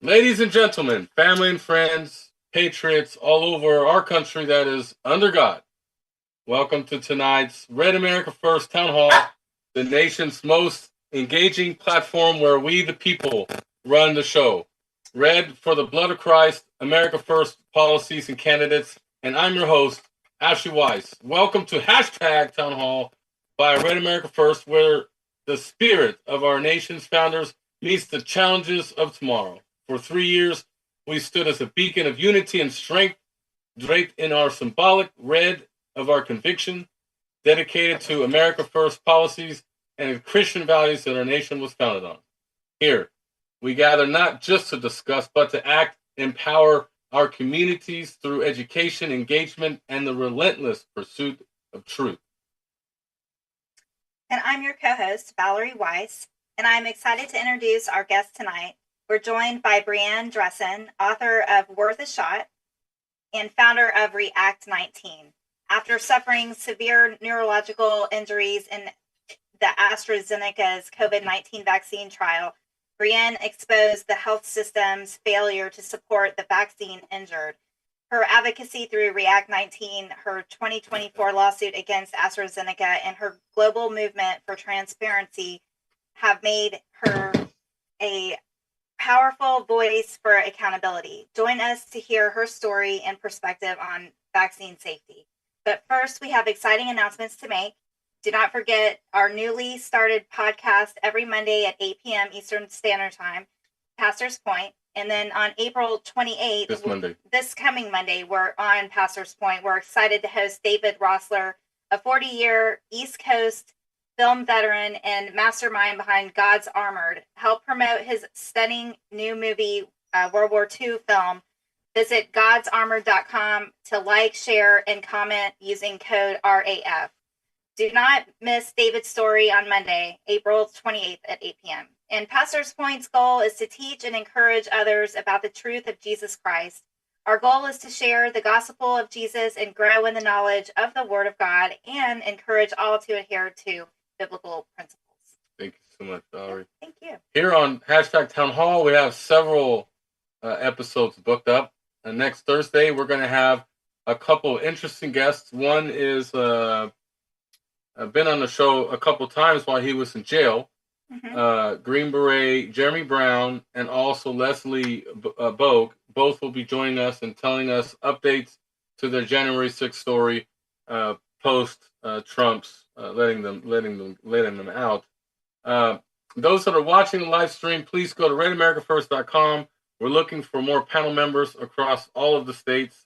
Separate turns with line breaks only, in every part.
Ladies and gentlemen, family and friends, patriots all over our country that is under God, welcome to tonight's Red America First Town Hall, the nation's most engaging platform where we, the people, run the show. Red for the blood of Christ, America First policies and candidates, and I'm your host, Ashley Weiss. Welcome to Hashtag Town Hall by Red America First, where the spirit of our nation's founders meets the challenges of tomorrow. For 3 years, we stood as a beacon of unity and strength, draped in our symbolic red of our conviction, dedicated to America First policies and Christian values that our nation was founded on. Here, we gather not just to discuss, but to act, empower our communities through education, engagement, and the relentless pursuit of truth.
And I'm your co-host, Valerie Weiss, and I'm excited to introduce our guest tonight. We're joined by Brianne Dressen, author of Worth a Shot and founder of React 19. After suffering severe neurological injuries in the AstraZeneca's COVID-19 vaccine trial, Brianne exposed the health system's failure to support the vaccine injured. Her advocacy through React 19, her 2024 lawsuit against AstraZeneca, and her global movement for transparency have made her a powerful voice for accountability. Join us to hear her story and perspective on vaccine safety. But first, we have exciting announcements to make. Do not forget our newly started podcast every Monday at 8 p.m. Eastern Standard Time, Pastor's Point. And then on April 28th, this coming Monday, we're on Pastor's Point. We're excited to host David Rossler, a 40-year East Coast film veteran and mastermind behind God's Armored. Help promote his stunning new movie, World War II film. Visit godsarmored.com to like, share, and comment using code RAF. Do not miss David's story on Monday, April 28th at 8 p.m. And Pastor's Point's goal is to teach and encourage others about the truth of Jesus Christ. Our goal is to share the gospel of Jesus and grow in the knowledge of the Word of God and encourage all to adhere to biblical principles.
Thank you so much, Valerie.
Yeah, thank you.
Here on Hashtag Town Hall, we have several episodes booked up. Next Thursday, we're going to have a couple interesting guests. One is been on the show a couple times while he was in jail. Green Beret, Jeremy Brown, and also Leslie Bogue, both will be joining us and telling us updates to their January 6th story post Trump's letting them out. Those that are watching the live stream, please go to redamericafirst.com. We're looking for more panel members across all of the states.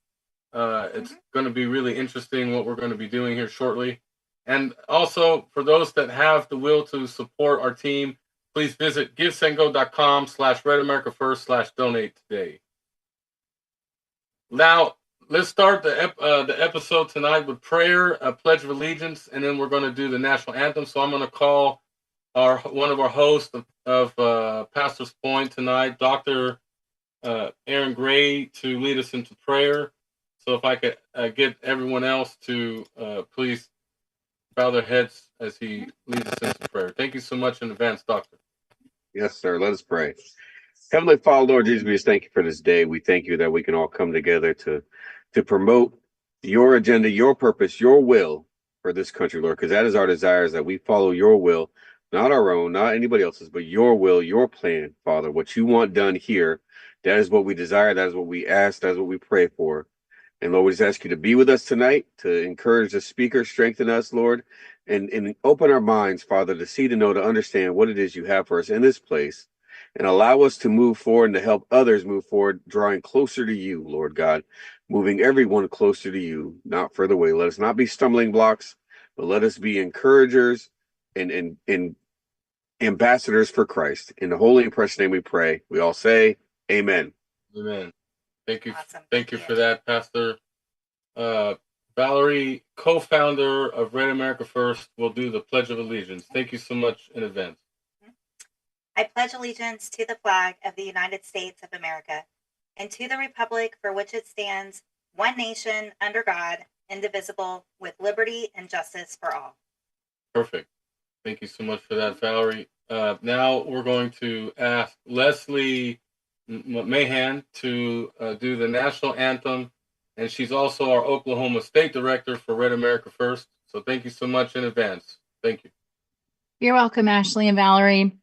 It's going to be really interesting what we're going to be doing here shortly. And also, for those that have the will to support our team, please visit givesendgo.com/redamericafirst/donate today. Now, let's start the episode tonight with prayer, a pledge of allegiance, and then we're going to do the national anthem. So I'm going to call one of our hosts of Pastor's Point tonight, Dr. Aaron Gray, to lead us into prayer. So if I could get everyone else to please bow their heads as he leads us into prayer. Thank you so much in advance, Doctor.
Yes, sir. Let us pray. Heavenly Father, Lord Jesus, we just thank you for this day. We thank you that we can all come together to promote your agenda, your purpose, your will for this country, Lord, because that is our desire, is that we follow your will, not our own, not anybody else's, but your will, your plan, Father. What you want done here, that is what we desire. That is what we ask. That is what we pray for. And Lord, we just ask you to be with us tonight, to encourage the speaker, strengthen us, Lord, and open our minds, Father, to see, to know, to understand what it is you have for us in this place, and allow us to move forward and to help others move forward, drawing closer to you, Lord God, moving everyone closer to you, not further away. Let us not be stumbling blocks, but let us be encouragers and ambassadors for Christ. In the holy and precious name we pray. We all say, amen.
Amen. Thank you.
Awesome.
Thank you for that, Pastor. Valerie, co-founder of Red America First, will do the Pledge of Allegiance. Thank you so much in advance.
I pledge allegiance to the flag of the United States of America and to the republic for which it stands, one nation, under God, indivisible, with liberty and justice for all.
Perfect. Thank you so much for that, Valerie. Now we're going to ask Leslie Mahan to do the national anthem, and she's also our Oklahoma State Director for Red America First. So thank you so much in advance. Thank you.
You're welcome, Ashley and Valerie.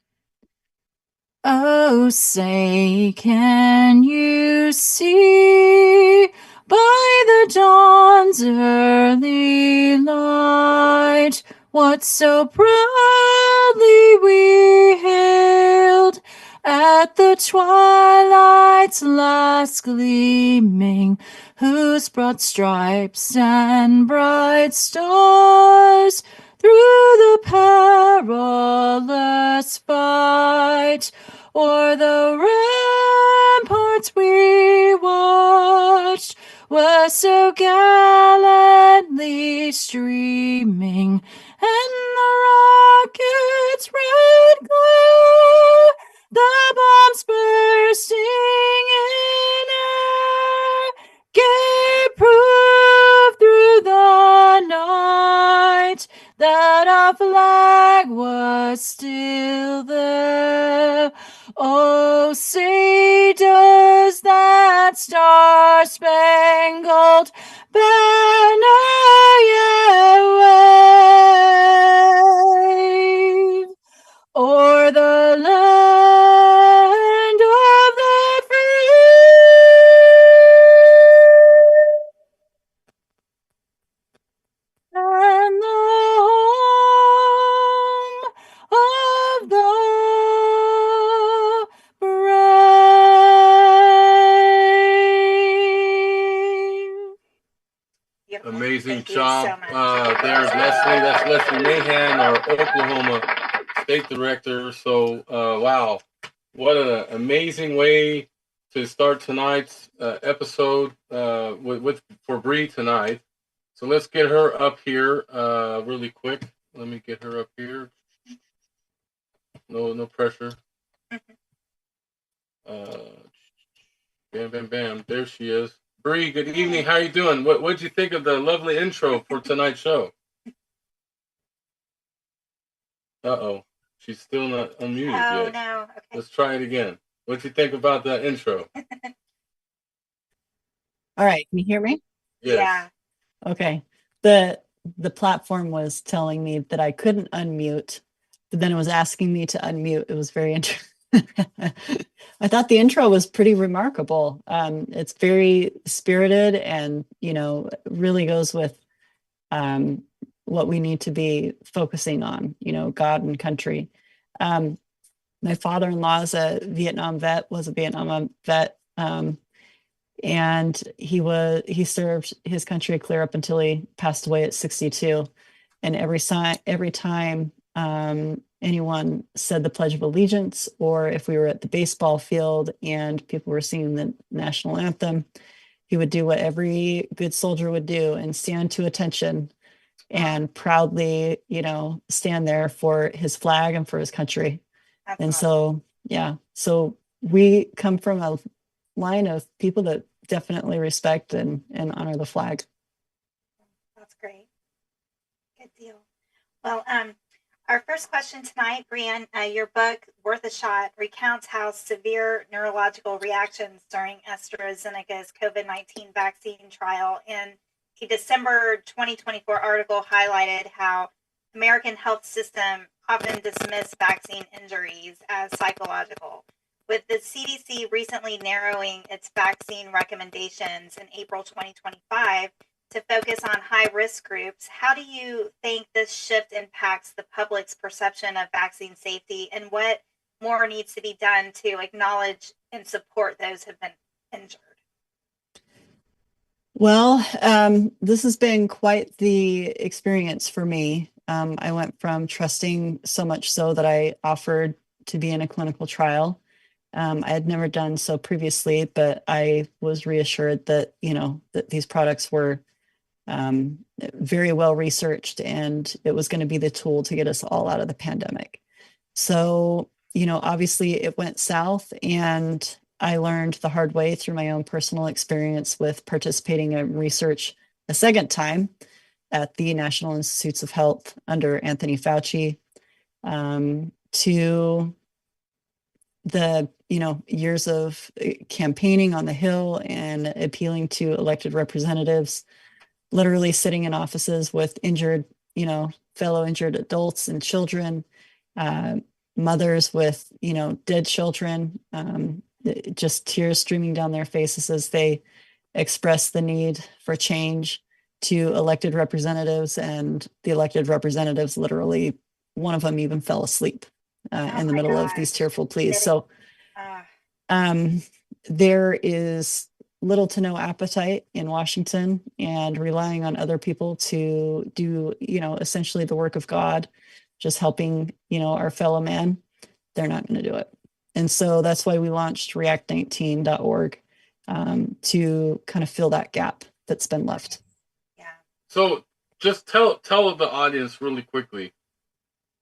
Oh, say, can you see by the dawn's early light what so proudly we hailed at the twilight's last gleaming, whose broad stripes and bright stars through the perilous fight o'er the ramparts we watched were so gallantly streaming, and the rocket's red glare, the bombs bursting in air, gave proof through the night that our flag was still there. Oh, say does that star-spangled banner yet wave o'er the land of the free and the home of the brave.
Beautiful.
Amazing
Thank you
job
so much.
there's Leslie. That's Leslie Mahan, our Oklahoma State Director. So, wow, what an amazing way to start tonight's episode for Bree tonight. So let's get her up here really quick. Let me get her up here. No pressure. Bam, bam, bam. There she is. Bree, good evening. How you doing? What'd you think of the lovely intro for tonight's show? Uh-oh. She's still not unmuted
Oh,
yet.
no. Okay.
Let's try it again. What'd you think about that intro?
All right, can you hear me?
Yes.
Yeah.
Okay. The platform was telling me that I couldn't unmute, but then it was asking me to unmute. It was very interesting. I thought the intro was pretty remarkable. It's very spirited and, really goes with what we need to be focusing on, God and country. My father-in-law is a Vietnam vet, was a Vietnam vet. And he served his country clear up until he passed away at 62. And every time anyone said the Pledge of Allegiance, or if we were at the baseball field and people were singing the national anthem, he would do what every good soldier would do and stand to attention and proudly, stand there for his flag and for his country.
That's
And
awesome.
so we come from a line of people that definitely respect and honor the flag.
That's great. Good deal. Well, our first question tonight, Brianne, your book, Worth a Shot, recounts how severe neurological reactions during AstraZeneca's COVID-19 vaccine trial in a December 2024 article highlighted how American health system often dismiss vaccine injuries as psychological. With the CDC recently narrowing its vaccine recommendations in April 2025 to focus on high-risk groups, how do you think this shift impacts the public's perception of vaccine safety, and what more needs to be done to acknowledge and support those who have been injured?
Well, this has been quite the experience for me. I went from trusting so much so that I offered to be in a clinical trial. I had never done so previously, but I was reassured that, that these products were very well researched and it was going to be the tool to get us all out of the pandemic. So, obviously it went south, and I learned the hard way through my own personal experience with participating in research a second time at the National Institutes of Health under Anthony Fauci. to the years of campaigning on the Hill and appealing to elected representatives, literally sitting in offices with injured, fellow injured adults and children, mothers with, dead children, just tears streaming down their faces as they express the need for change to elected representatives. And the elected representatives, literally, one of them even fell asleep in the middle of these tearful pleas. So there is little to no appetite in Washington, and relying on other people to do, essentially the work of God, just helping, our fellow man. They're not going to do it. And so that's why we launched react19.org to kind of fill that gap that's been left.
Yeah.
So just tell the audience really quickly,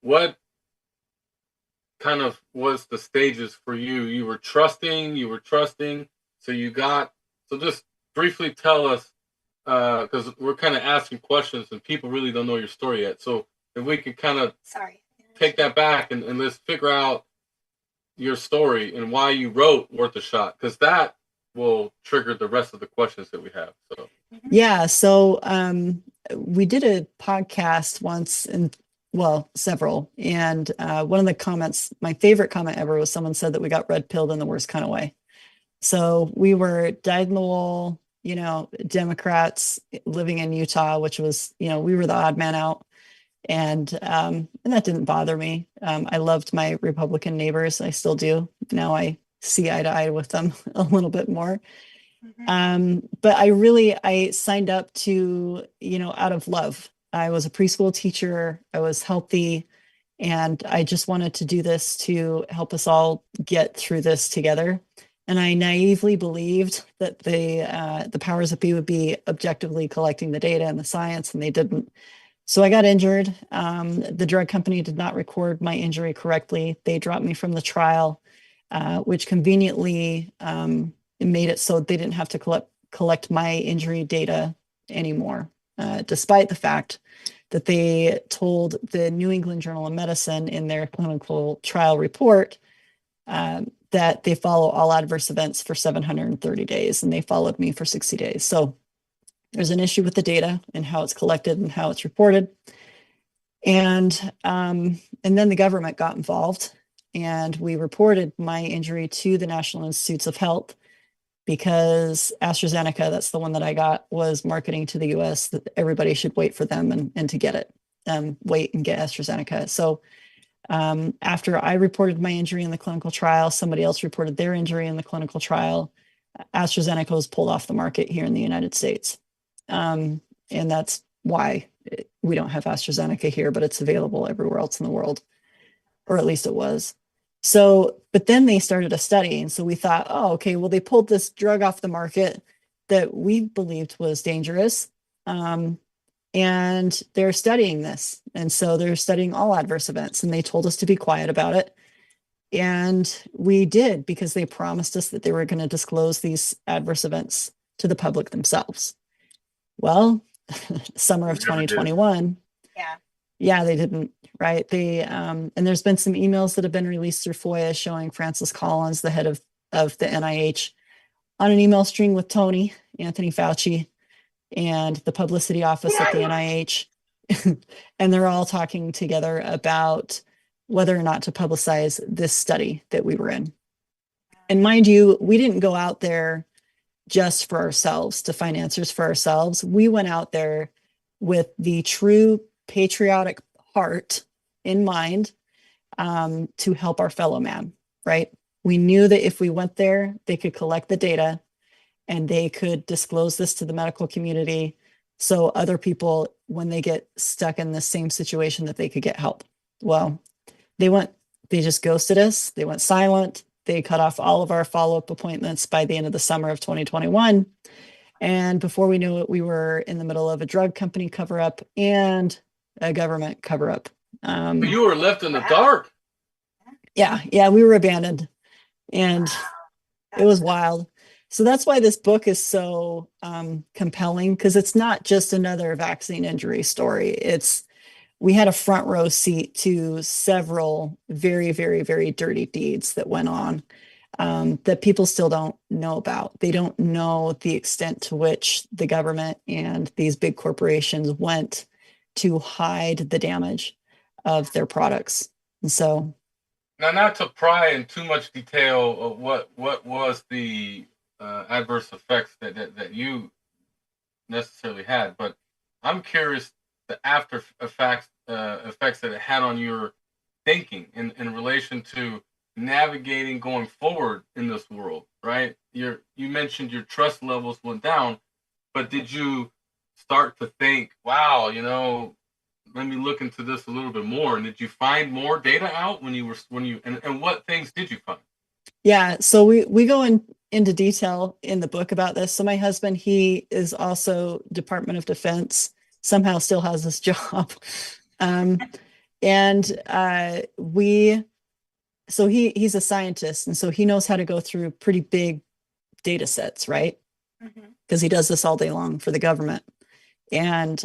what kind of was the stages for you? You were trusting, so just briefly tell us, because we're kind of asking questions and people really don't know your story yet. So if we could kind of take that back and let's figure out your story and why you wrote Worth a Shot, because that will trigger the rest of the questions that we have. So
yeah, so we did a podcast once, and several, and one of the comments, my favorite comment ever, was someone said that we got red pilled in the worst kind of way. So we were dyed in the wool, Democrats living in Utah, which was, we were the odd man out. And that didn't bother me. I loved my Republican neighbors. I still do. Now I see eye to eye with them a little bit more. But I signed up to, out of love. I was a preschool teacher. I was healthy. And I just wanted to do this to help us all get through this together. And I naively believed that the powers that be would be objectively collecting the data and the science, and they didn't. So I got injured. The drug company did not record my injury correctly. They dropped me from the trial, which conveniently made it so they didn't have to collect my injury data anymore, despite the fact that they told the New England Journal of Medicine in their clinical trial report that they follow all adverse events for 730 days, and they followed me for 60 days. So there's an issue with the data and how it's collected and how it's reported. And then the government got involved, and we reported my injury to the National Institutes of Health, because AstraZeneca, that's the one that I got, was marketing to the US that everybody should wait for them and to get it, wait and get AstraZeneca. So after I reported my injury in the clinical trial, somebody else reported their injury in the clinical trial. AstraZeneca was pulled off the market here in the United States. And that's why we don't have AstraZeneca here, but it's available everywhere else in the world, or at least it was. So, but then they started a study. And so we thought, oh, okay, well, they pulled this drug off the market that we believed was dangerous. And they're studying this. And so they're studying all adverse events, and they told us to be quiet about it. And we did, because they promised us that they were going to disclose these adverse events to the public themselves. Well, summer of 2021. Yeah, they didn't, right? And there's been some emails that have been released through FOIA showing Francis Collins, the head of the NIH, on an email string with Anthony Fauci, and the publicity office at the NIH. And they're all talking together about whether or not to publicize this study that we were in. And mind you, we didn't go out there just for ourselves to find answers for ourselves. We went out there with the true patriotic heart in mind, to help our fellow man, right? We knew that if we went there, they could collect the data and they could disclose this to the medical community, so other people, when they get stuck in the same situation, that they could get help. Well, they just ghosted us. They went silent. They cut off all of our follow-up appointments by the end of the summer of 2021. And before we knew it, we were in the middle of a drug company cover-up and a government cover-up.
But you were left in the dark.
Yeah, we were abandoned, and it was wild. So that's why this book is so compelling, because it's not just another vaccine injury story. It's we had a front row seat to several very, very, very dirty deeds that went on that people still don't know about. They don't know the extent to which the government and these big corporations went to hide the damage of their products. And so,
now, not to pry in too much detail of what was the adverse effects that you necessarily had, but I'm curious the after effects that it had on your thinking in relation to navigating going forward in this world, right? You mentioned your trust levels went down, but did you start to think, wow, let me look into this a little bit more? And did you find more data out and what things did you find?
yeah, so we go into detail in the book about this. So my husband, he is also Department of Defense, somehow still has this job. So he's a scientist, and so he knows how to go through pretty big data sets, right? Because he does this all day long for the government. And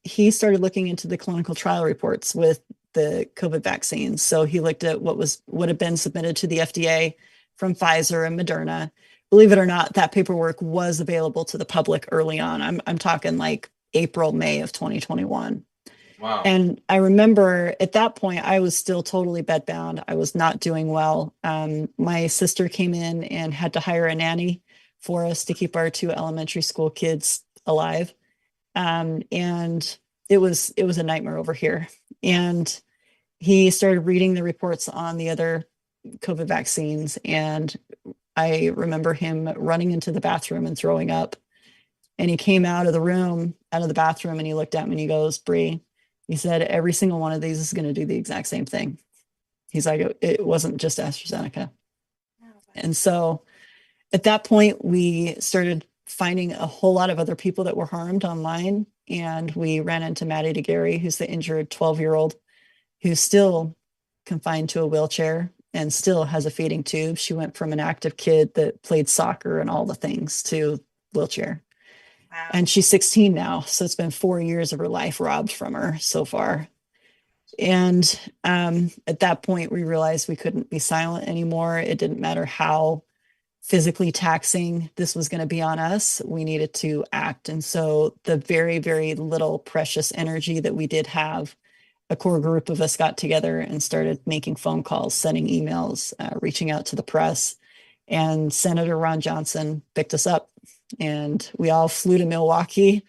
he started looking into the clinical trial reports with the COVID vaccines. So he looked at what had been submitted to the FDA from Pfizer and Moderna. Believe it or not, that paperwork was available to the public early on. I'm talking like April, May of 2021.
Wow.
And I remember at that point, I was still totally bedbound. I was not doing well. My sister came in and had to hire a nanny for us to keep our 2 elementary school kids alive. And it was a nightmare over here. And he started reading the reports on the other COVID vaccines. And I remember him running into the bathroom and throwing up. And he came out of the bathroom, and he looked at me and he goes, Bree, he said, every single one of these is going to do the exact same thing. He's like, it wasn't just AstraZeneca. And so at that point, we started finding a whole lot of other people that were harmed online. And we ran into Maddie DeGarry, who's the injured 12-year-old, who's still confined to a wheelchair and still has a feeding tube. She went from an active kid that played soccer and all the things to wheelchair.
Wow.
And she's 16 now. So it's been 4 years of her life robbed from her so far. And at that point, we realized we couldn't be silent anymore. It didn't matter how physically taxing this was going to be on us. We needed to act. And so the very, very little precious energy that we did have, a core group of us got together and started making phone calls, sending emails, reaching out to the press. And Senator Ron Johnson picked us up, and we all flew to Milwaukee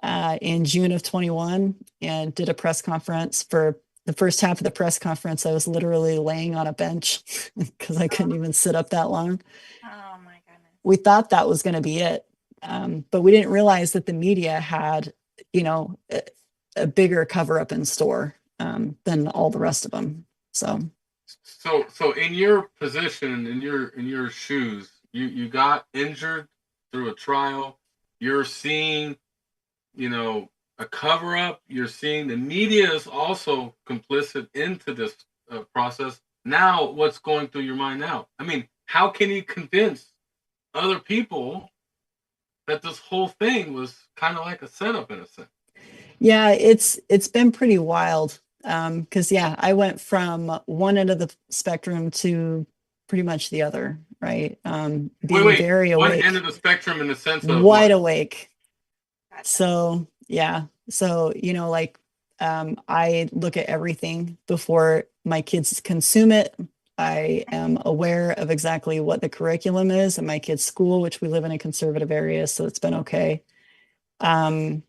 in June of 21 and did a press conference. For the first half of the press conference, I was literally laying on a bench because I couldn't even sit up that long.
Oh my goodness.
We thought that was going to be it. But we didn't realize that the media had, a bigger cover up in store than all the rest of them.
So in your position, in your shoes, you got injured through a trial. You're seeing, a cover up. You're seeing the media is also complicit into this process. Now, what's going through your mind now? I mean, how can you convince other people that this whole thing was kind of like a setup in a sense?
Yeah, it's been pretty wild. Because I went from one end of the spectrum to pretty much the other, right? Being very awake.
One end of the spectrum in the sense of
wide
what?
awake.
Gotcha.
So I look at everything before my kids consume it. I am aware of exactly what the curriculum is in my kids' school, which we live in a conservative area, so it's been okay. I'm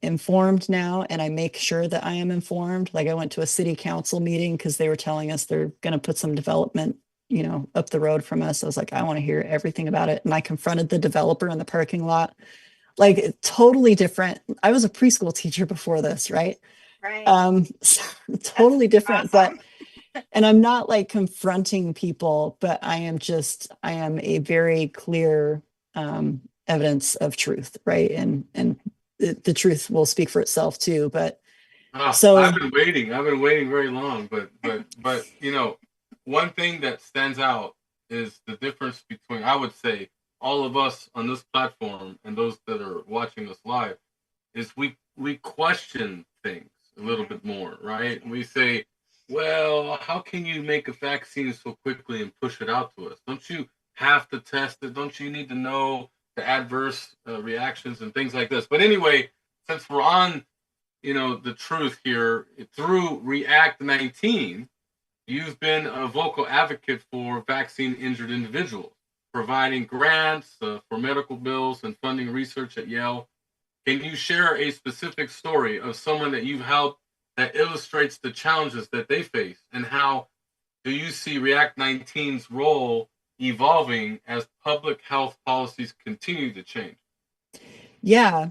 informed now, and I make sure that I am informed. Like, I went to a city council meeting because they were telling us they're going to put some development, up the road from us. I was like, I want to hear everything about it. And I confronted the developer in the parking lot. Like, totally different. I was a preschool teacher before this, right?
Right.
Totally different,
awesome.
and I'm not like confronting people, but I am a very clear evidence of truth, right? And the truth will speak for itself too. But so
I've been waiting very long, but one thing that stands out is the difference between, I would say, all of us on this platform and those that are watching us live, is we we question things a little bit more, right? We say, well, how can you make a vaccine so quickly and push it out to us? Don't you have to test it? Don't you need to know the adverse reactions and things like this? But anyway, since we're on, the truth here, through React 19, you've been a vocal advocate for vaccine injured individuals, providing grants for medical bills and funding research at Yale. Can you share a specific story of someone that you've helped that illustrates the challenges that they face, and how do you see React 19's role evolving as public health policies continue to change?
Yeah.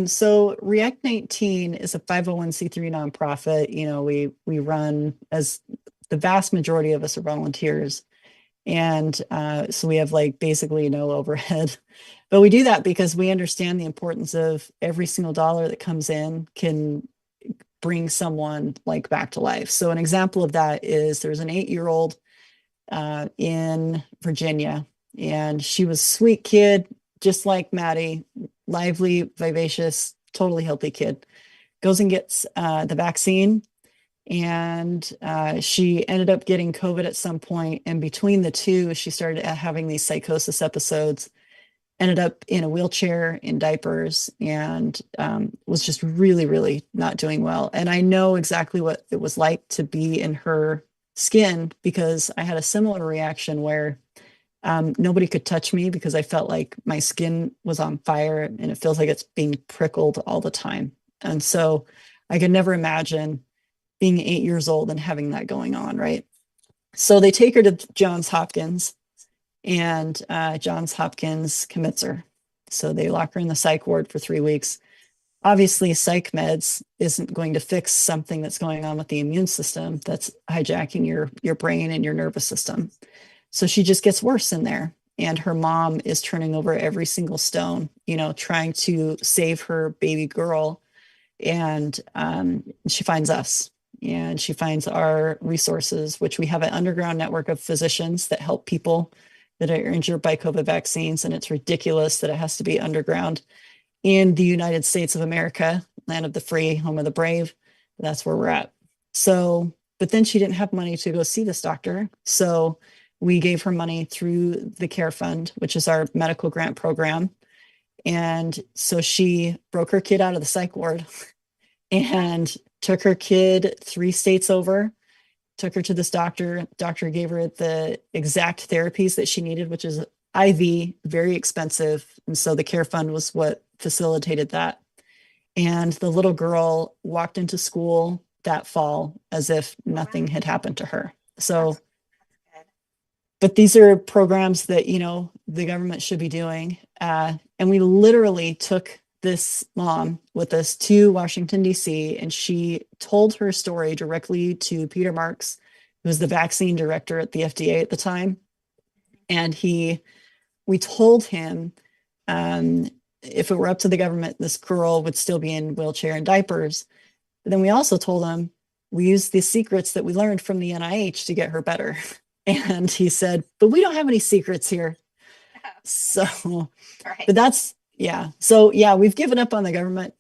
So React 19 is a 501c3 nonprofit. We run, as the vast majority of us are volunteers. And so we have like basically no overhead. But we do that because we understand the importance of every single dollar that comes in can bring someone like back to life. So an example of that is there's an 8-year-old in Virginia, and she was a sweet kid, just like Maddie, lively, vivacious, totally healthy kid. Goes and gets the vaccine, and she ended up getting COVID at some point. And between the two, she started having these psychosis episodes, ended up in a wheelchair, in diapers, and was just really, really not doing well. And I know exactly what it was like to be in her skin, because I had a similar reaction where nobody could touch me because I felt like my skin was on fire and it feels like it's being prickled all the time. And so I could never imagine being 8 years old and having that going on, right? So they take her to Johns Hopkins, and Johns Hopkins commits her. So they lock her in the psych ward for 3 weeks. Obviously, psych meds isn't going to fix something that's going on with the immune system that's hijacking your brain and your nervous system. So she just gets worse in there. And her mom is turning over every single stone, trying to save her baby girl. And she finds us, and she finds our resources, which we have an underground network of physicians that help people that are injured by COVID vaccines. And it's ridiculous that it has to be underground in the United States of America, land of the free, home of the brave. That's where we're at. So, but then she didn't have money to go see this doctor. So we gave her money through the Care Fund, which is our medical grant program. And so she broke her kid out of the psych ward and took her kid 3 states over, took her to this doctor. Doctor gave her the exact therapies that she needed, which is IV, very expensive. And so the Care Fund was what facilitated that. And the little girl walked into school that fall as if nothing had happened to her. So, but these are programs that, the government should be doing. And we literally took this mom with us to Washington, D.C., and she told her story directly to Peter Marks, who was the vaccine director at the FDA at the time. And we told him, if it were up to the government, this girl would still be in wheelchair and diapers. But then we also told him we used the secrets that we learned from the NIH to get her better. And he said, but we don't have any secrets here. So,
Right.
but that's, yeah. So yeah, we've given up on the government,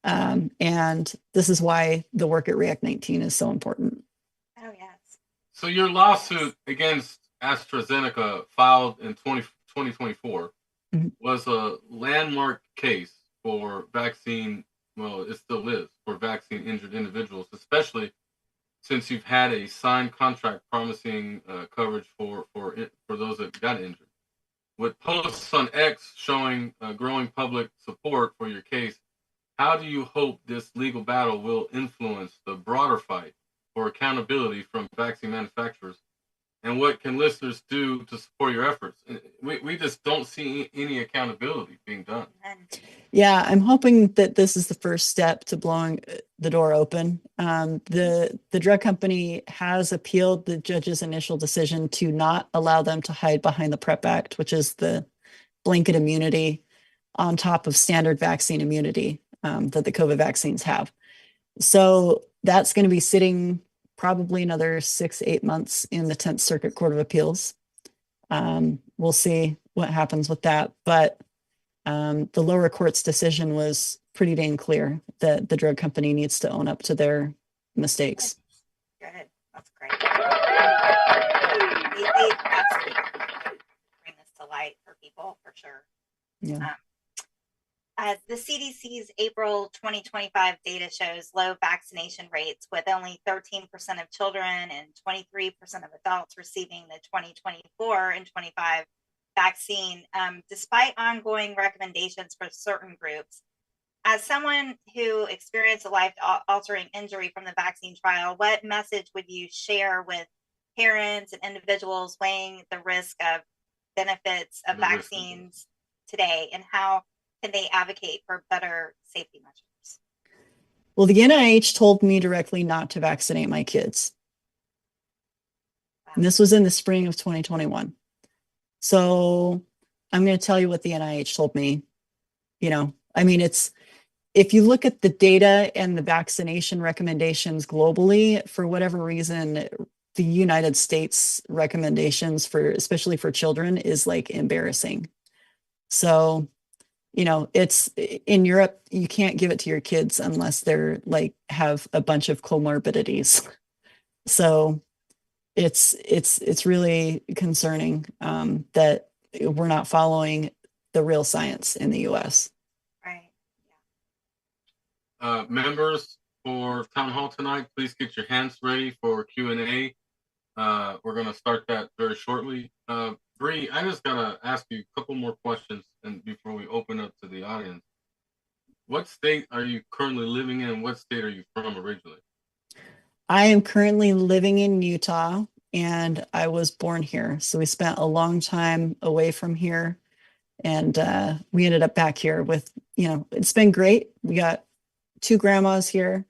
and this is why the work at React 19 is so important.
Oh, yes.
So your lawsuit against AstraZeneca filed in 2024 was a landmark case for vaccine, well, it still is, for vaccine injured individuals, especially since you've had a signed contract promising coverage for those that got injured. With posts on X showing growing public support for your case, how do you hope this legal battle will influence the broader fight for accountability from vaccine manufacturers? And what can listeners do to support your efforts? We just don't see any accountability being done.
Yeah, I'm hoping that this is the first step to blowing the door open. The drug company has appealed the judge's initial decision to not allow them to hide behind the PrEP Act, which is the blanket immunity on top of standard vaccine immunity that the COVID vaccines have. So that's going to be sitting probably another 6-8 months in the 10th Circuit Court of Appeals. We'll see what happens with that. But the lower court's decision was pretty dang clear that the drug company needs to own up to their mistakes.
Good. That's great. We absolutely bring this to light for people, for sure.
Yeah.
The CDC's April 2025 data shows low vaccination rates, with only 13% of children and 23% of adults receiving the 2024 and 25 vaccine, despite ongoing recommendations for certain groups. As someone who experienced a life-altering injury from the vaccine trial, what message would you share with parents and individuals weighing the risk of benefits of vaccines today, and how can they advocate for better safety measures?
Well, the NIH told me directly not to vaccinate my kids.
Wow.
And this was in the spring of 2021. So I'm going to tell you what the NIH told me. You know, I mean, if you look at the data and the vaccination recommendations globally, for whatever reason, the United States recommendations for, especially for children, is like embarrassing. So, you know, it's in Europe, you can't give it to your kids unless they're like have a bunch of comorbidities. So it's really concerning that we're not following the real science in the US.
Right.
Members for town hall tonight, please get your hands ready for Q&A. We're going to start that very shortly. Bree, I just gotta ask you a couple more questions and before we open up to the audience. What state are you currently living in? What state are you from originally?
I am currently living in Utah, and I was born here. So we spent a long time away from here, and we ended up back here with, you know, it's been great. We got 2 grandmas here,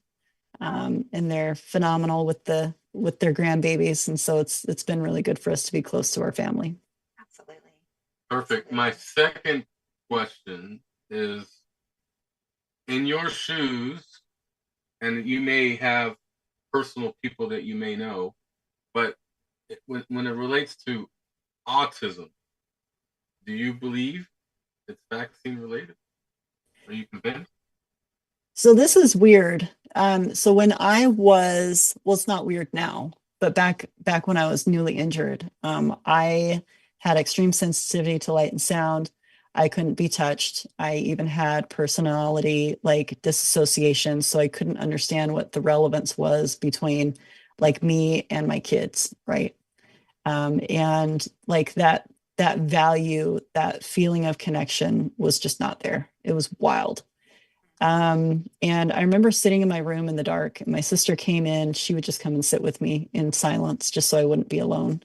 and they're phenomenal with their grandbabies. And so it's been really good for us to be close to our family.
Absolutely.
Perfect. My second question is, in your shoes, and you may have personal people that you may know, but when it relates to autism, do you believe it's vaccine related? Are you convinced?
So this is weird. So when I was, well, it's not weird now, but back when I was newly injured, I had extreme sensitivity to light and sound. I couldn't be touched. I even had personality like disassociation, so I couldn't understand what the relevance was between like me and my kids, right? And like that value, that feeling of connection was just not there. It was wild. And I remember sitting in my room in the dark, and my sister came in. She would just come and sit with me in silence just so I wouldn't be alone.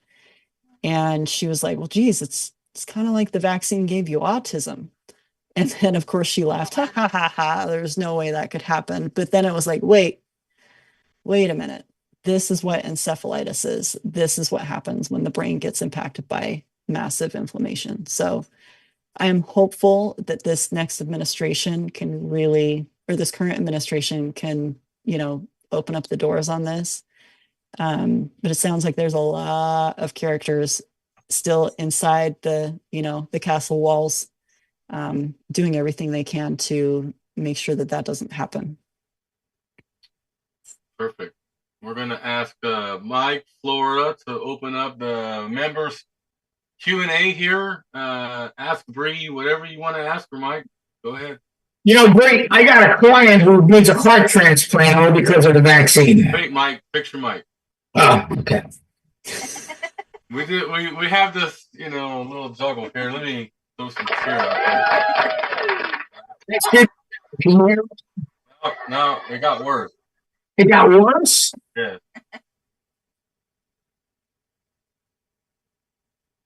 And she was like, well, geez, it's kind of like the vaccine gave you autism. And then of course she laughed, ha ha ha ha, there's no way that could happen. But then it was like, wait a minute. This is what encephalitis is. This is what happens when the brain gets impacted by massive inflammation. So I am hopeful that this next administration can really, or this current administration can, you know, open up the doors on this. But it sounds like there's a lot of characters still inside the, you know, the castle walls, doing everything they can to make sure that that doesn't happen.
Perfect. We're going to ask Mike Flora to open up the members Q&A here. Ask Bree whatever you want to ask her, Mike. Go ahead.
You know, Bree, I got a client who needs a heart transplant all because of the vaccine.
Wait, Mike, fix your mic.
Oh, okay.
We have this, you know, little juggle here. Let me throw some cheer out
That's good. Can you hear me?
there. No, it got worse.
It got worse?
Yeah.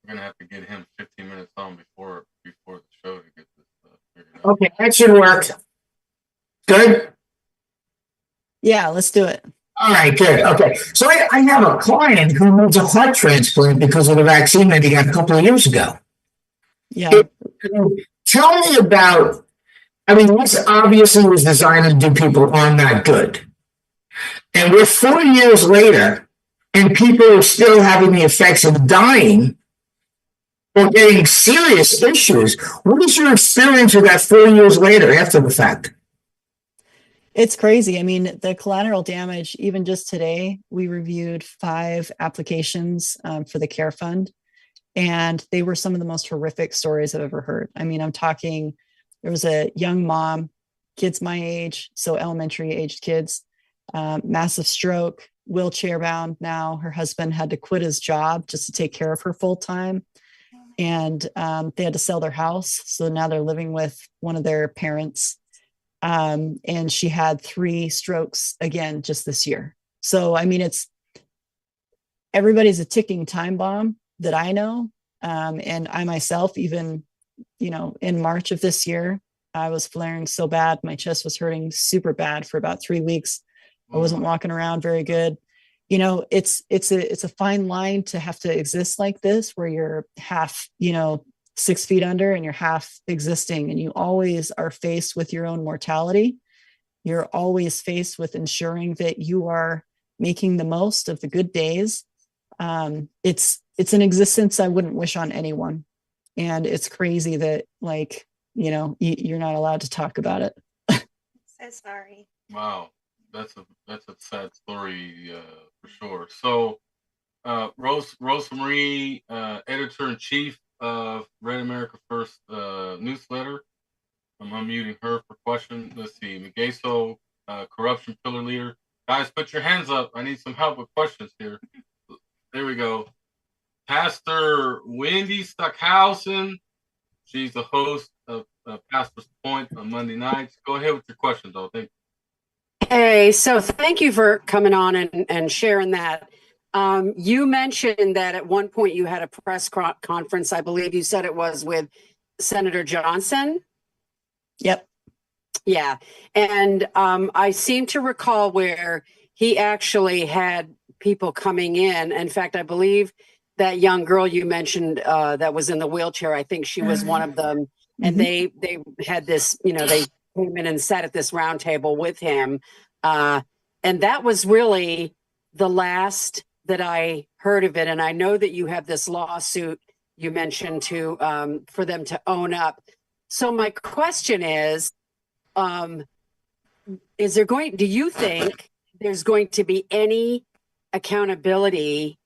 We're gonna have to get him 15 minutes on before the show to get this figured out.
Okay, that should work. Good?
Yeah, let's do it.
All right, good. Okay. So I have a client who needs a heart transplant because of the vaccine that he got a couple of years ago.
Yeah.
Tell me about, I mean, this obviously was designed to do people harm, not good. And we're 4 years later, and people are still having the effects of dying or getting serious issues. What is your experience with that 4 years later after the fact?
It's crazy. I mean, the collateral damage, even just today, we reviewed 5 applications for the care fund, and they were some of the most horrific stories I've ever heard. I mean, I'm talking, there was a young mom, kids my age, so elementary aged kids, massive stroke, wheelchair bound now. Her husband had to quit his job just to take care of her full time. And they had to sell their house. So now they're living with one of their parents. And she had 3 strokes again just this year. So, I mean, everybody's a ticking time bomb that I know. And I myself, even, in March of this year, I was flaring so bad. My chest was hurting super bad for about 3 weeks. I wasn't walking around very good. It's a fine line to have to exist like this, where you're half, 6 feet under and you're half existing, and you always are faced with your own mortality. You're always faced with ensuring that you are making the most of the good days. It's an existence I wouldn't wish on anyone. And it's crazy that, you're not allowed to talk about it.
So sorry.
Wow, that's a sad story for sure. So, Rosemarie, editor in chief of Red America First newsletter. I'm unmuting her for questions. Let's see, Migueso, corruption pillar leader. Guys, put your hands up. I need some help with questions here. There we go. Pastor Wendy Stockhausen. She's the host of Pastor's Point on Monday nights. Go ahead with your questions, though. Thank you.
Hey, so thank you for coming on and sharing that. You mentioned that at one point you had a press conference. I believe you said it was with Senator Johnson.
Yep.
Yeah. And I seem to recall where he actually had people coming in. In fact, I believe that young girl you mentioned that was in the wheelchair, I think she was one of them. And they had this, they came in and sat at this round table with him. And that was really the last that I heard of it. And I know that you have this lawsuit you mentioned to for them to own up. So my question is do you think there's going to be any accountability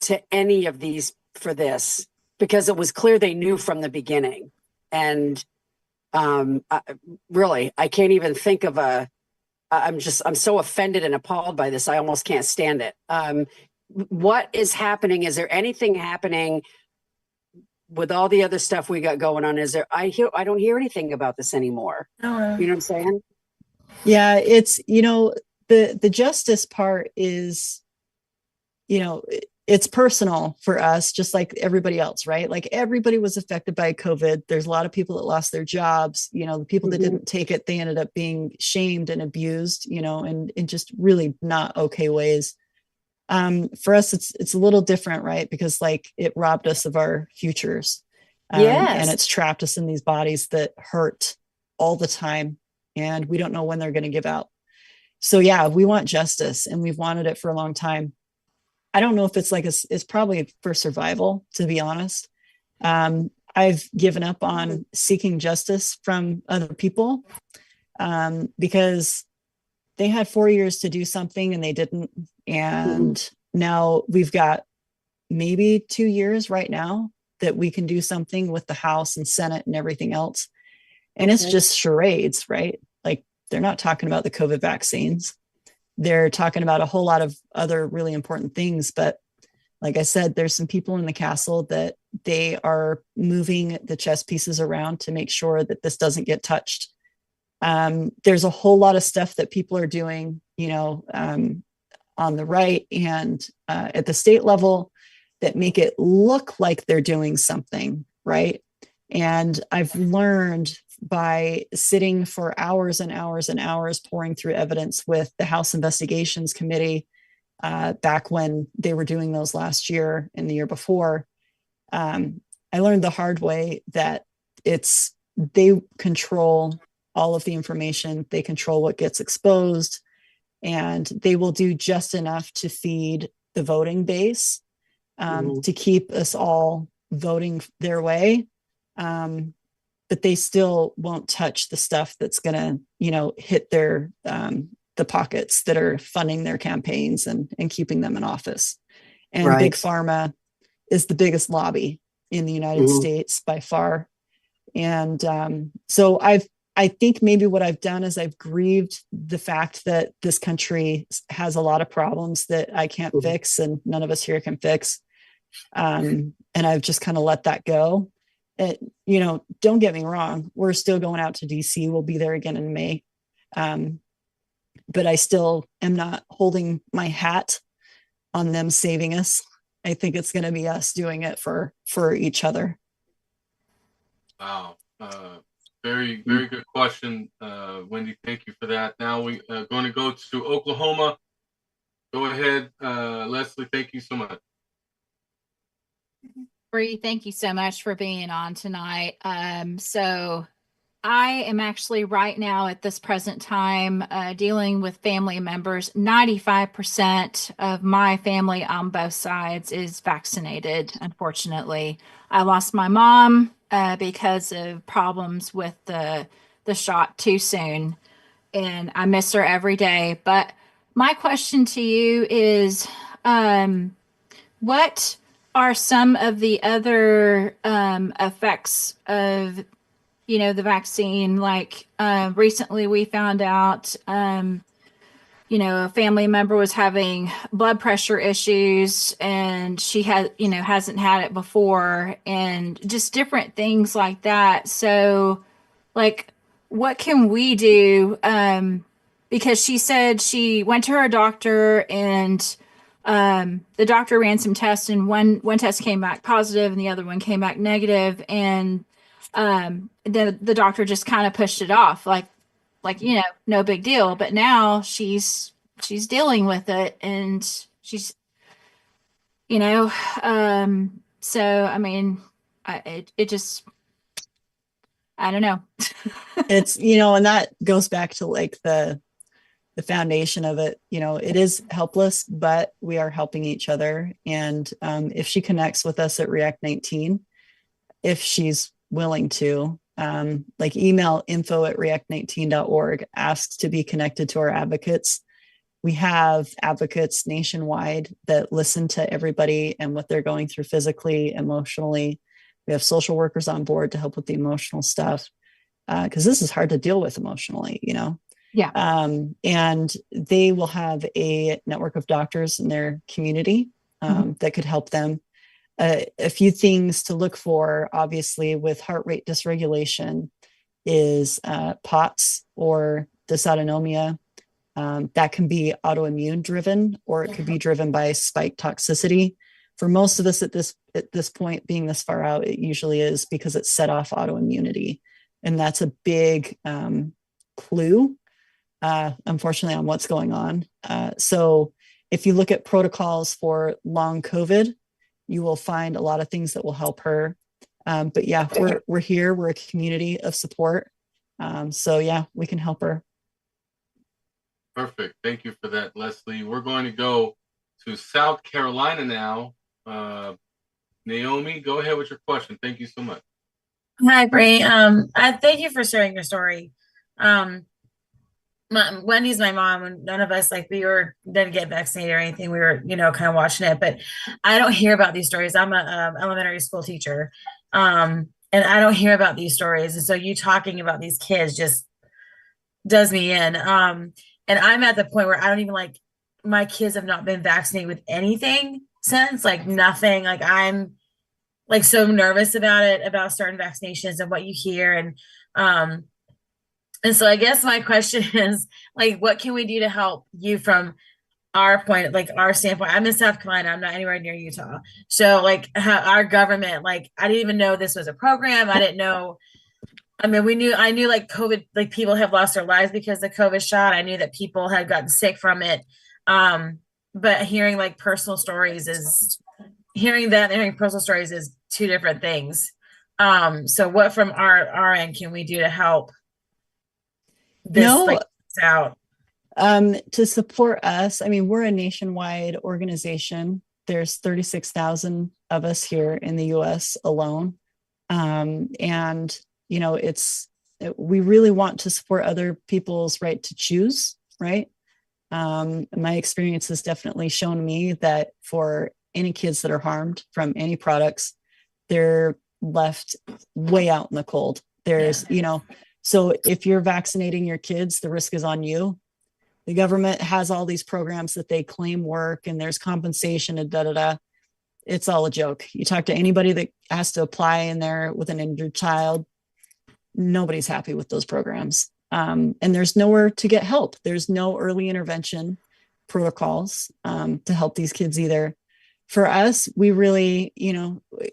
to any of these for this? Because it was clear they knew from the beginning. And really, I can't even think of I'm so offended and appalled by this. I almost can't stand it. What is happening? Is there anything happening with all the other stuff we got going on? I don't hear anything about this anymore. You know what I'm saying?
Yeah, it's, the justice part is, it's personal for us, just like everybody else, right? Like everybody was affected by COVID. There's a lot of people that lost their jobs. The people that didn't take it, they ended up being shamed and abused, and in just really not okay ways. For us, it's a little different, right? Because it robbed us of our futures.
Yes.
And it's trapped us in these bodies that hurt all the time. And we don't know when they're going to give out. So yeah, we want justice, and we've wanted it for a long time. I don't know if it's probably for survival, to be honest. I've given up on seeking justice from other people because they had 4 years to do something and they didn't. And now we've got maybe 2 years right now that we can do something with the House and Senate and everything else. And it's just charades, right? They're not talking about the COVID vaccines. They're talking about a whole lot of other really important things. But like I said, there's some people in the castle that they are moving the chess pieces around to make sure that this doesn't get touched. There's a whole lot of stuff that people are doing, on the right and at the state level that make it look like they're doing something, right? And I've learned by sitting for hours and hours and hours pouring through evidence with the House Investigations Committee back when they were doing those last year and the year before, I learned the hard way that they control all of the information, they control what gets exposed, and they will do just enough to feed the voting base to keep us all voting their way. but they still won't touch the stuff that's going to, hit their, the pockets that are funding their campaigns and keeping them in office. And Big Pharma is the biggest lobby in the United States by far. And so I think maybe what I've done is I've grieved the fact that this country has a lot of problems that I can't fix and none of us here can fix. And I've just kind of let that go. Don't get me wrong. We're still going out to DC. We'll be there again in May. But I still am not holding my hat on them saving us. I think it's going to be us doing it for each other.
Wow. Very, very good question, Wendy. Thank you for that. Now we are going to go to Oklahoma. Go ahead, Leslie. Thank you so much.
Bree, thank you so much for being on tonight. So I am actually right now at this present time dealing with family members. 95% of my family on both sides is vaccinated, unfortunately. I lost my mom because of problems with the shot too soon, and I miss her every day. But my question to you is, what are some of the other effects of the vaccine? Like recently we found out a family member was having blood pressure issues and she hasn't had it before, and just different things like that. So like, what can we do? Because she said she went to her doctor and the doctor ran some tests, and one test came back positive and the other one came back negative, and the doctor just kind of pushed it off like no big deal. But now she's dealing with it, and she's so I mean it just, I don't know.
It's and that goes back to like the foundation of it. It is helpless, but we are helping each other. And if she connects with us at React 19, if she's willing to, like email info@react19.org, asks to be connected to our advocates. We have advocates nationwide that listen to everybody and what they're going through physically, emotionally. We have social workers on board to help with the emotional stuff, because this is hard to deal with emotionally,
Yeah.
And they will have a network of doctors in their community that could help them. A few things to look for, obviously, with heart rate dysregulation is POTS or dysautonomia. That can be autoimmune driven, or it could be driven by spike toxicity. For most of us at this point, being this far out, it usually is because it's set off autoimmunity. And that's a big clue, unfortunately, on what's going on. So if you look at protocols for long COVID, you will find a lot of things that will help her. But yeah, we're here. We're a community of support. So yeah, we can help her.
Perfect. Thank you for that, Leslie. We're going to go to South Carolina now. Naomi, go ahead with your question. Thank you so much.
Hi, Bree. I thank you for sharing your story. Wendy's my mom, and none of us didn't get vaccinated or anything. We were, kind of watching it, but I don't hear about these stories. I'm a elementary school teacher, and I don't hear about these stories. And so you talking about these kids just does me in. And I'm at the point where I don't even my kids have not been vaccinated with anything since, nothing. I'm so nervous about it, about starting vaccinations and what you hear. And so I guess my question is, what can we do to help you from our point, our standpoint? I'm in South Carolina. I'm not anywhere near Utah. So our government, I didn't even know this was a program. I didn't know. I mean, I knew COVID, people have lost their lives because of the COVID shot. I knew that people had gotten sick from it. But hearing personal stories is two different things. So what from our end can we do to help this out?
To support us, I mean, we're a nationwide organization. There's 36,000 of us here in the US alone. And we really want to support other people's right to choose, right? My experience has definitely shown me that for any kids that are harmed from any products, they're left way out in the cold. So if you're vaccinating your kids, the risk is on you. The government has all these programs that they claim work, and there's compensation and da-da-da. It's all a joke. You talk to anybody that has to apply in there with an injured child, nobody's happy with those programs. And there's nowhere to get help. There's no early intervention protocols to help these kids either. For us, we really,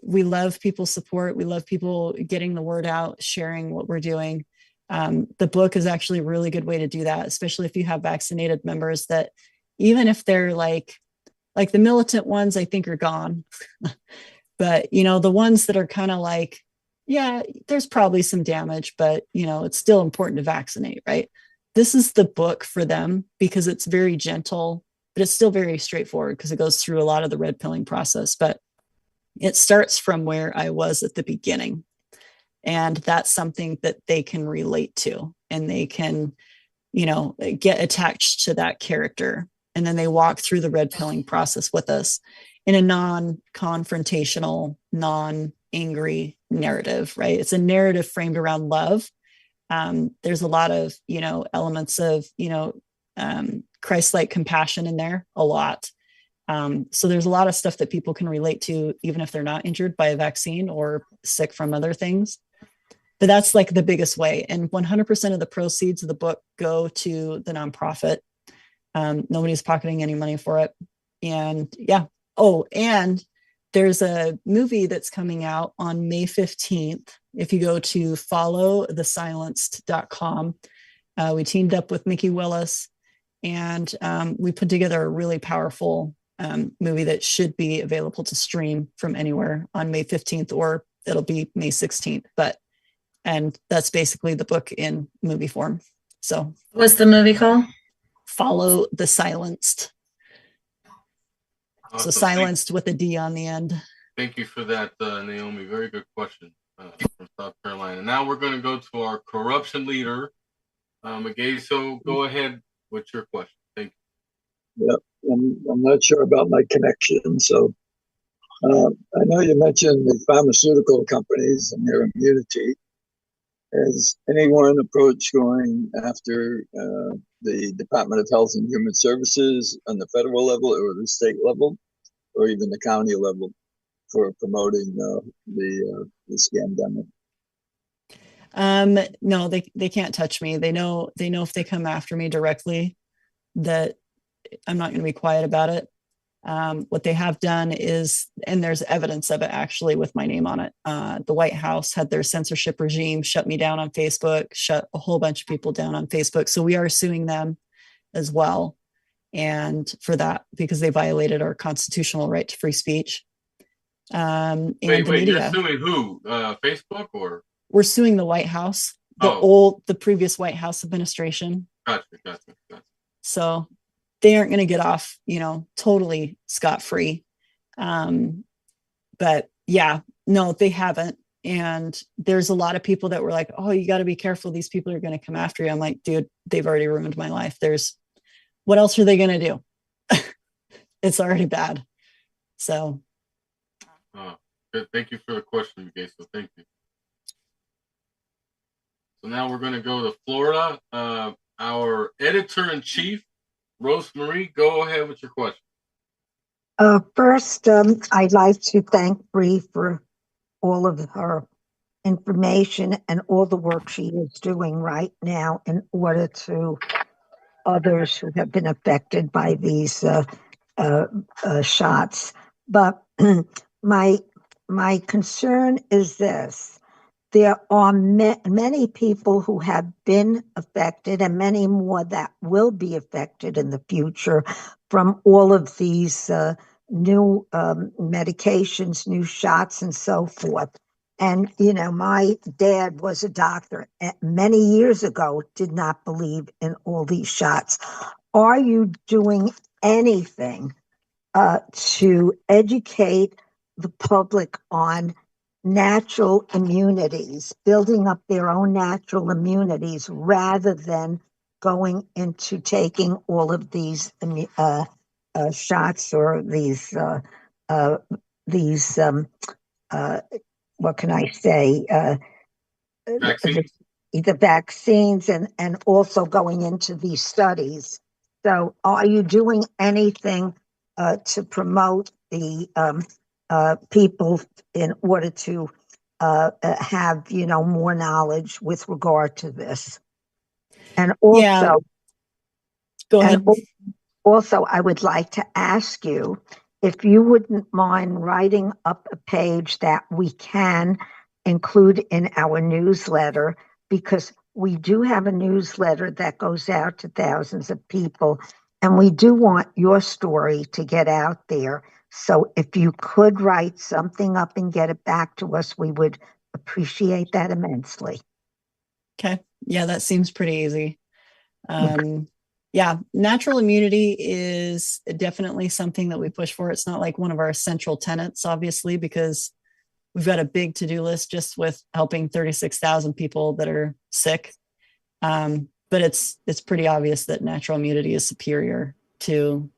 we love people's support. We love people getting the word out, sharing what we're doing. The book is actually a really good way to do that, especially if you have vaccinated members that, even if they're like the militant ones, I think are gone. But, the ones that are kind of like, yeah, there's probably some damage, but, it's still important to vaccinate, right? This is the book for them because it's very gentle, but it's still very straightforward because it goes through a lot of the red pilling process. But it starts from where I was at the beginning. And that's something that they can relate to, and they can, get attached to that character. And then they walk through the red pilling process with us in a non-confrontational, non-angry narrative, right? It's a narrative framed around love. There's a lot of, elements of, Christ-like compassion in there, a lot. So there's a lot of stuff that people can relate to, even if they're not injured by a vaccine or sick from other things. But that's like the biggest way. And 100% of the proceeds of the book go to the nonprofit. Nobody's pocketing any money for it. And yeah. Oh, and there's a movie that's coming out on May 15th. If you go to followthesilenced.com, we teamed up with Mickey Willis, and we put together a really powerful movie that should be available to stream from anywhere on May 15th, or it'll be May 16th. And that's basically the book in movie form. So
what's the movie called?
Follow the Silenced.
Awesome.
So silenced with a D on the end.
Thank you for that, Naomi. Very good question from South Carolina. Now we're going to go to our corruption leader, Magay. So go ahead with your question. Thank you.
Yeah, I'm not sure about my connection. So I know you mentioned the pharmaceutical companies and their immunity. Has anyone approached going after the Department of Health and Human Services on the federal level or the state level or even the county level for promoting the scandemic?
No, they can't touch me. They know if they come after me directly that I'm not going to be quiet about it. What they have done is, and there's evidence of it actually with my name on it. The White House had their censorship regime shut me down on Facebook, shut a whole bunch of people down on Facebook. So we are suing them as well. And for that, because they violated our constitutional right to free speech. And
wait,
the media.
You're suing who? Facebook or?
We're suing the White House, the previous White House administration.
Gotcha.
So they aren't going to get off, totally scot-free. But yeah, no, they haven't. And there's a lot of people that were like, oh, you got to be careful. These people are going to come after you. I'm like, dude, they've already ruined my life. What else are they going to do? It's already bad. So.
Good. Thank you for the question, Gay. So thank you. So now we're going to go to Florida. Our editor-in-chief, Rosemarie, go ahead with your question.
First, I'd like to thank Bree for all of her information and all the work she is doing right now in order to others who have been affected by these shots. But my concern is this. There are many people who have been affected and many more that will be affected in the future from all of these new medications, new shots, and so forth. And, my dad was a doctor many years ago, did not believe in all these shots. Are you doing anything to educate the public on natural immunities, building up their own natural immunities rather than going into taking all of these shots or these what can I say?
Vaccines?
The vaccines and also going into these studies. So are you doing anything to promote the people in order to have, more knowledge with regard to this? And
Yeah,
also,
go
and
ahead.
also, I would like to ask you if you wouldn't mind writing up a page that we can include in our newsletter, because we do have a newsletter that goes out to thousands of people, and we do want your story to get out there. So if you could write something up and get it back to us, we would appreciate that immensely.
Okay. Yeah, that seems pretty easy. Yeah, natural immunity is definitely something that we push for. It's not like one of our central tenets, obviously, because we've got a big to-do list just with helping 36,000 people that are sick. But it's pretty obvious that natural immunity is superior to,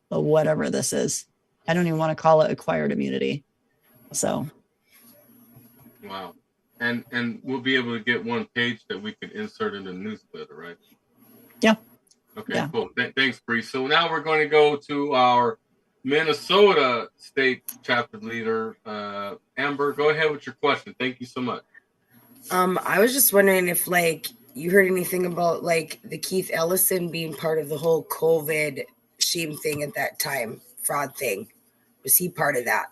whatever this is. I don't even want to call it acquired immunity. So.
Wow. And we'll be able to get one page that we could insert in the newsletter, right?
Yeah.
Okay,
Yeah.
cool. Thanks, Bree. So now we're going to go to our Minnesota state chapter leader, Amber. Go ahead with your question. Thank you so much.
I was just wondering if you heard anything about the Keith Ellison being part of the whole COVID shame thing at that time, fraud thing. Was he part of that?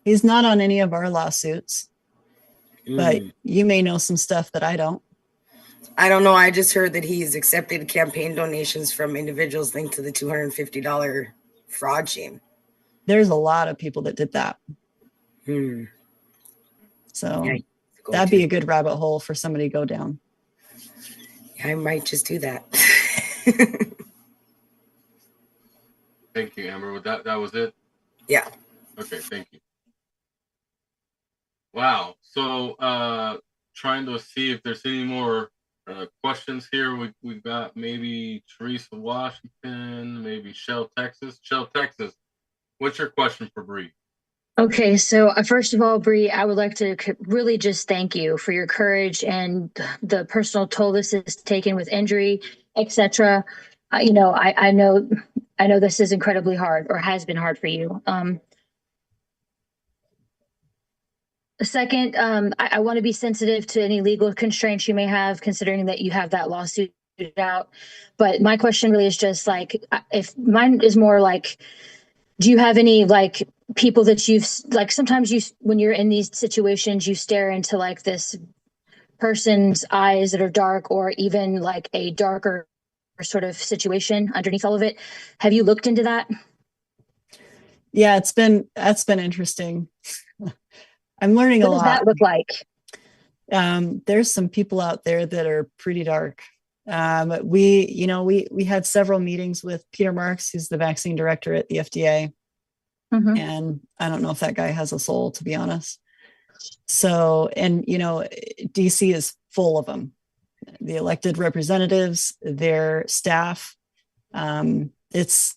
He's not on any of our lawsuits, but you may know some stuff that I don't.
I don't know. I just heard that he's accepted campaign donations from individuals linked to the $250 fraud shame.
There's a lot of people that did that. So yeah, that'd be a good rabbit hole for somebody to go down.
I might just do that.
Thank you, Amber. That was it?
Yeah.
Okay, thank you. Wow. So trying to see if there's any more questions here. We've got maybe Teresa, Washington, maybe Shell, Texas. Shell, Texas, what's your question for Bree?
Okay, so first of all, Bree, I would like to really just thank you for your courage and the personal toll this has taken with injury, etc. I know this is incredibly hard, or has been hard for you. Second, I want to be sensitive to any legal constraints you may have, considering that you have that lawsuit out. But my question really is just if mine is more do you have any people that you've sometimes when you're in these situations, you stare into this person's eyes that are dark, or even a darker sort of situation underneath all of it. Have you looked into that?
Yeah, that's been interesting. I'm learning a lot.
What does that look like?
There's some people out there that are pretty dark. We had several meetings with Peter Marks, who's the vaccine director at the FDA. Mm-hmm. And I don't know if that guy has a soul, to be honest. So, and DC is full of them, the elected representatives, their staff. It's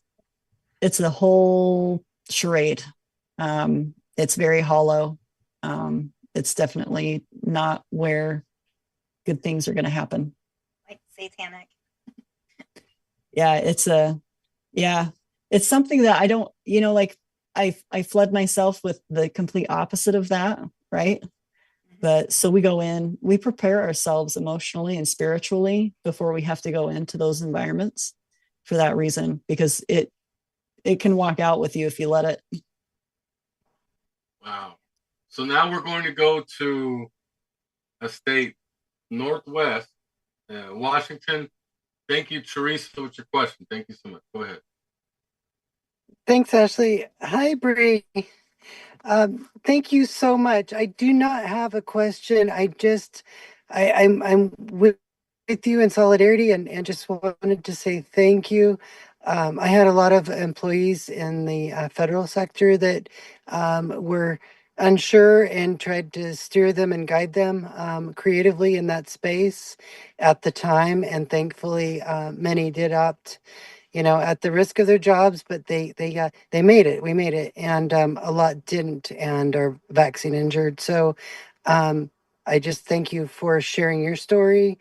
a whole charade. It's very hollow. It's definitely not where good things are going to happen.
Like satanic.
Yeah, it's something that I don't, I flood myself with the complete opposite of that, right? But so we go in, we prepare ourselves emotionally and spiritually before we have to go into those environments for that reason, because it can walk out with you if you let it.
Wow. So now we're going to go to a state northwest, Washington. Thank you, Teresa, with your question. Thank you so much. Go ahead.
Thanks, Ashley. Hi, Bree. Thank you so much. I do not have a question. I'm with you in solidarity and just wanted to say thank you. I had a lot of employees in the federal sector that were unsure and tried to steer them and guide them creatively in that space at the time. And thankfully, many did opt, at the risk of their jobs, but they made it. We made it, and a lot didn't and are vaccine injured. So I just thank you for sharing your story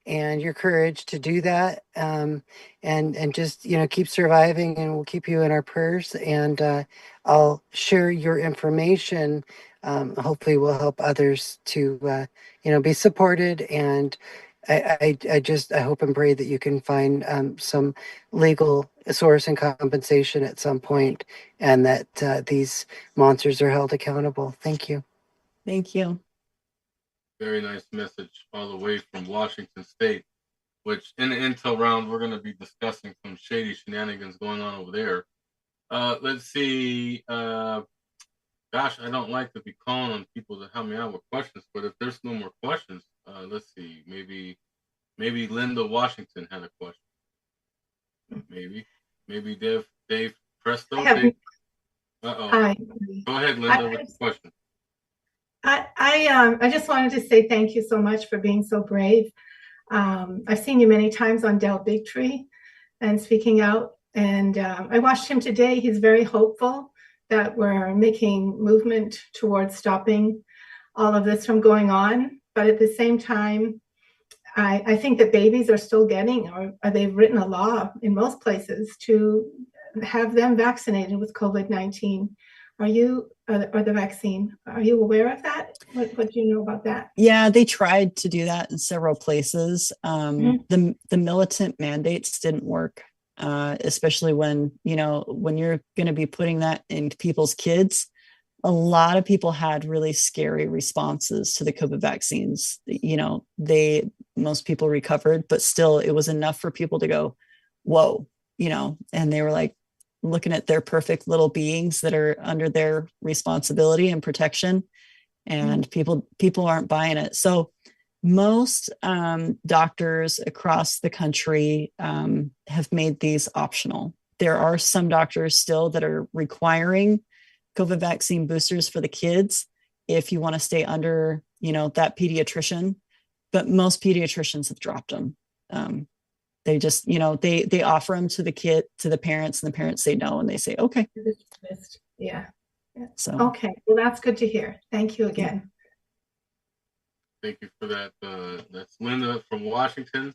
and your courage to do that, and just keep surviving, and we'll keep you in our prayers. And I'll share your information. Hopefully, will help others to be supported. And I hope and pray that you can find some legal source and compensation at some point, and that these monsters are held accountable. Thank you.
Thank you.
Very nice message all the way from Washington State, which in the intel round, we're going to be discussing some shady shenanigans going on over there. Let's see. Gosh, I don't like to be calling on people to help me out with questions, but if there's no more questions, let's see. Maybe Linda Washington had a question. Maybe Dave Presto. Uh-oh.
Hi.
Go ahead, Linda, with the question.
I just wanted to say thank you so much for being so brave. I've seen you many times on Del Bigtree and speaking out, and I watched him today. He's very hopeful that we're making movement towards stopping all of this from going on. But at the same time, I think that babies are still getting, or they've written a law in most places to have them vaccinated with COVID-19. Are you, or the vaccine? Are you aware of that? What do you know about that?
Yeah, they tried to do that in several places. The militant mandates didn't work, especially when you're going to be putting that in people's kids. A lot of people had really scary responses to the COVID vaccines. Most people recovered, but still it was enough for people to go, whoa, and they were like looking at their perfect little beings that are under their responsibility and protection. And people aren't buying it. So most doctors across the country have made these optional. There are some doctors still that are requiring COVID vaccine boosters for the kids if you want to stay under, that pediatrician. But most pediatricians have dropped them. They just, they offer them to the parents, and the parents say no, and they say, okay.
Yeah.
So
okay, well, that's good to hear. Thank you again.
Thank you for that. That's Linda from Washington.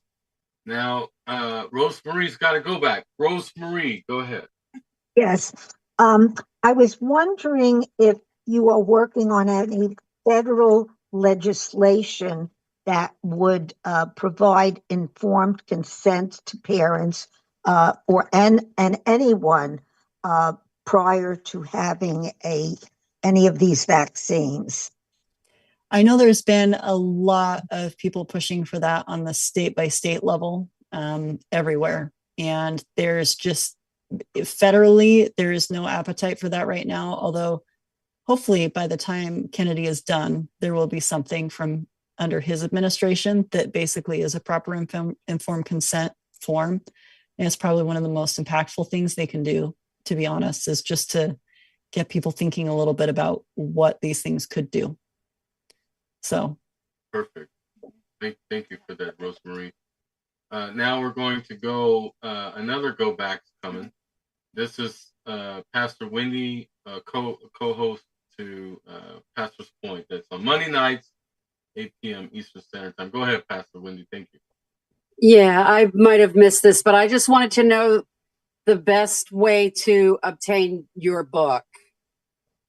Now, Rosemarie's got to go back. Rosemarie, go ahead.
Yes. I was wondering if you are working on any federal legislation that would provide informed consent to parents and anyone prior to having any of these vaccines.
I know there's been a lot of people pushing for that on the state by state level everywhere. And there's just federally, there is no appetite for that right now. Although hopefully by the time Kennedy is done, there will be something from under his administration that basically is a proper informed consent form. And it's probably one of the most impactful things they can do, to be honest, is just to get people thinking a little bit about what these things could do. So
perfect. Thank you for that, Rosemarie. Now we're going to go another go back's coming. This is Pastor Wendy, co-host to Pastor's Point. That's on Monday nights, 8 p.m. Eastern Standard Time. Go ahead, Pastor Wendy. Thank you.
Yeah, I might have missed this, but I just wanted to know the best way to obtain your book.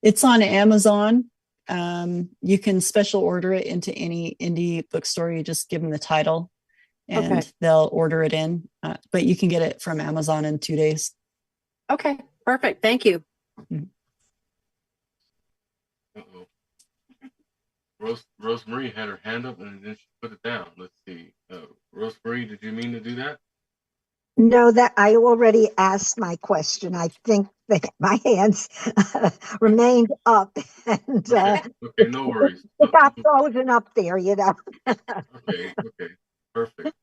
It's on Amazon. You can special order it into any indie bookstore. You just give them the title and they'll order it in. But you can get it from Amazon in 2 days.
Okay, perfect. Thank you.
Uh-oh. Rosemarie had her hand up and then she put it down. Let's see. Rosemarie, did you mean to do that?
No, that I already asked my question. I think that my hands remained up, and
okay, no worries.
It got frozen up there,
Okay, perfect.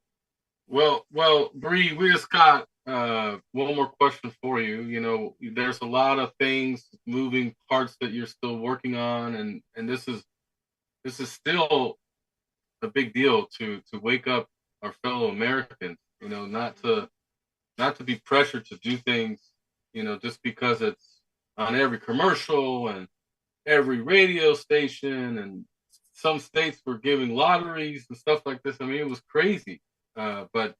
Well, Bree, we just got one more question for you. You know, there's a lot of things, moving parts that you're still working on, and this is still a big deal to wake up our fellow Americans. You know, not to be pressured to do things, you know, just because it's on every commercial and every radio station, and some states were giving lotteries and stuff like this. I mean, it was crazy. But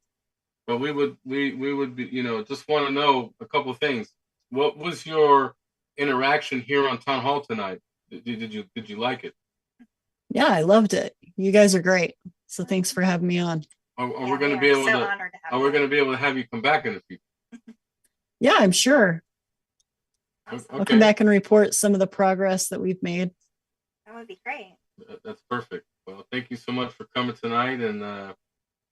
we would be, you know, just want to know a couple of things. What was your interaction here on Town Hall tonight? Did you like it?
Yeah, I loved it. You guys are great. So thanks for having me on.
Are we going to be able to? Are we going to be able to have you come back in the future?
Yeah, I'm sure.
Okay.
I'll come back and report some of the progress that we've made.
That would be great.
That's perfect. Well, thank you so much for coming tonight, and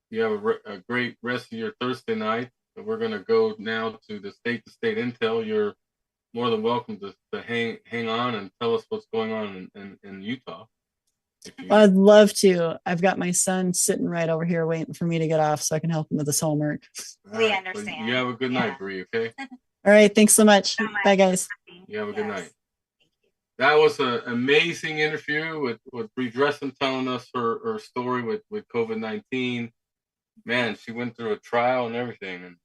you have a great rest of your Thursday night. And we're going to go now to the state-to-state intel. You're more than welcome to hang on and tell us what's going on in Utah.
I'd love to. I've got my son sitting right over here waiting for me to get off so I can help him with his homework.
We understand.
Well, you have a good night, Bree, okay?
All right. Thanks so much. Bye, guys.
You have a good night. That was an amazing interview with Brianne Dressen telling us her story with COVID-19. Man, she went through a trial and everything,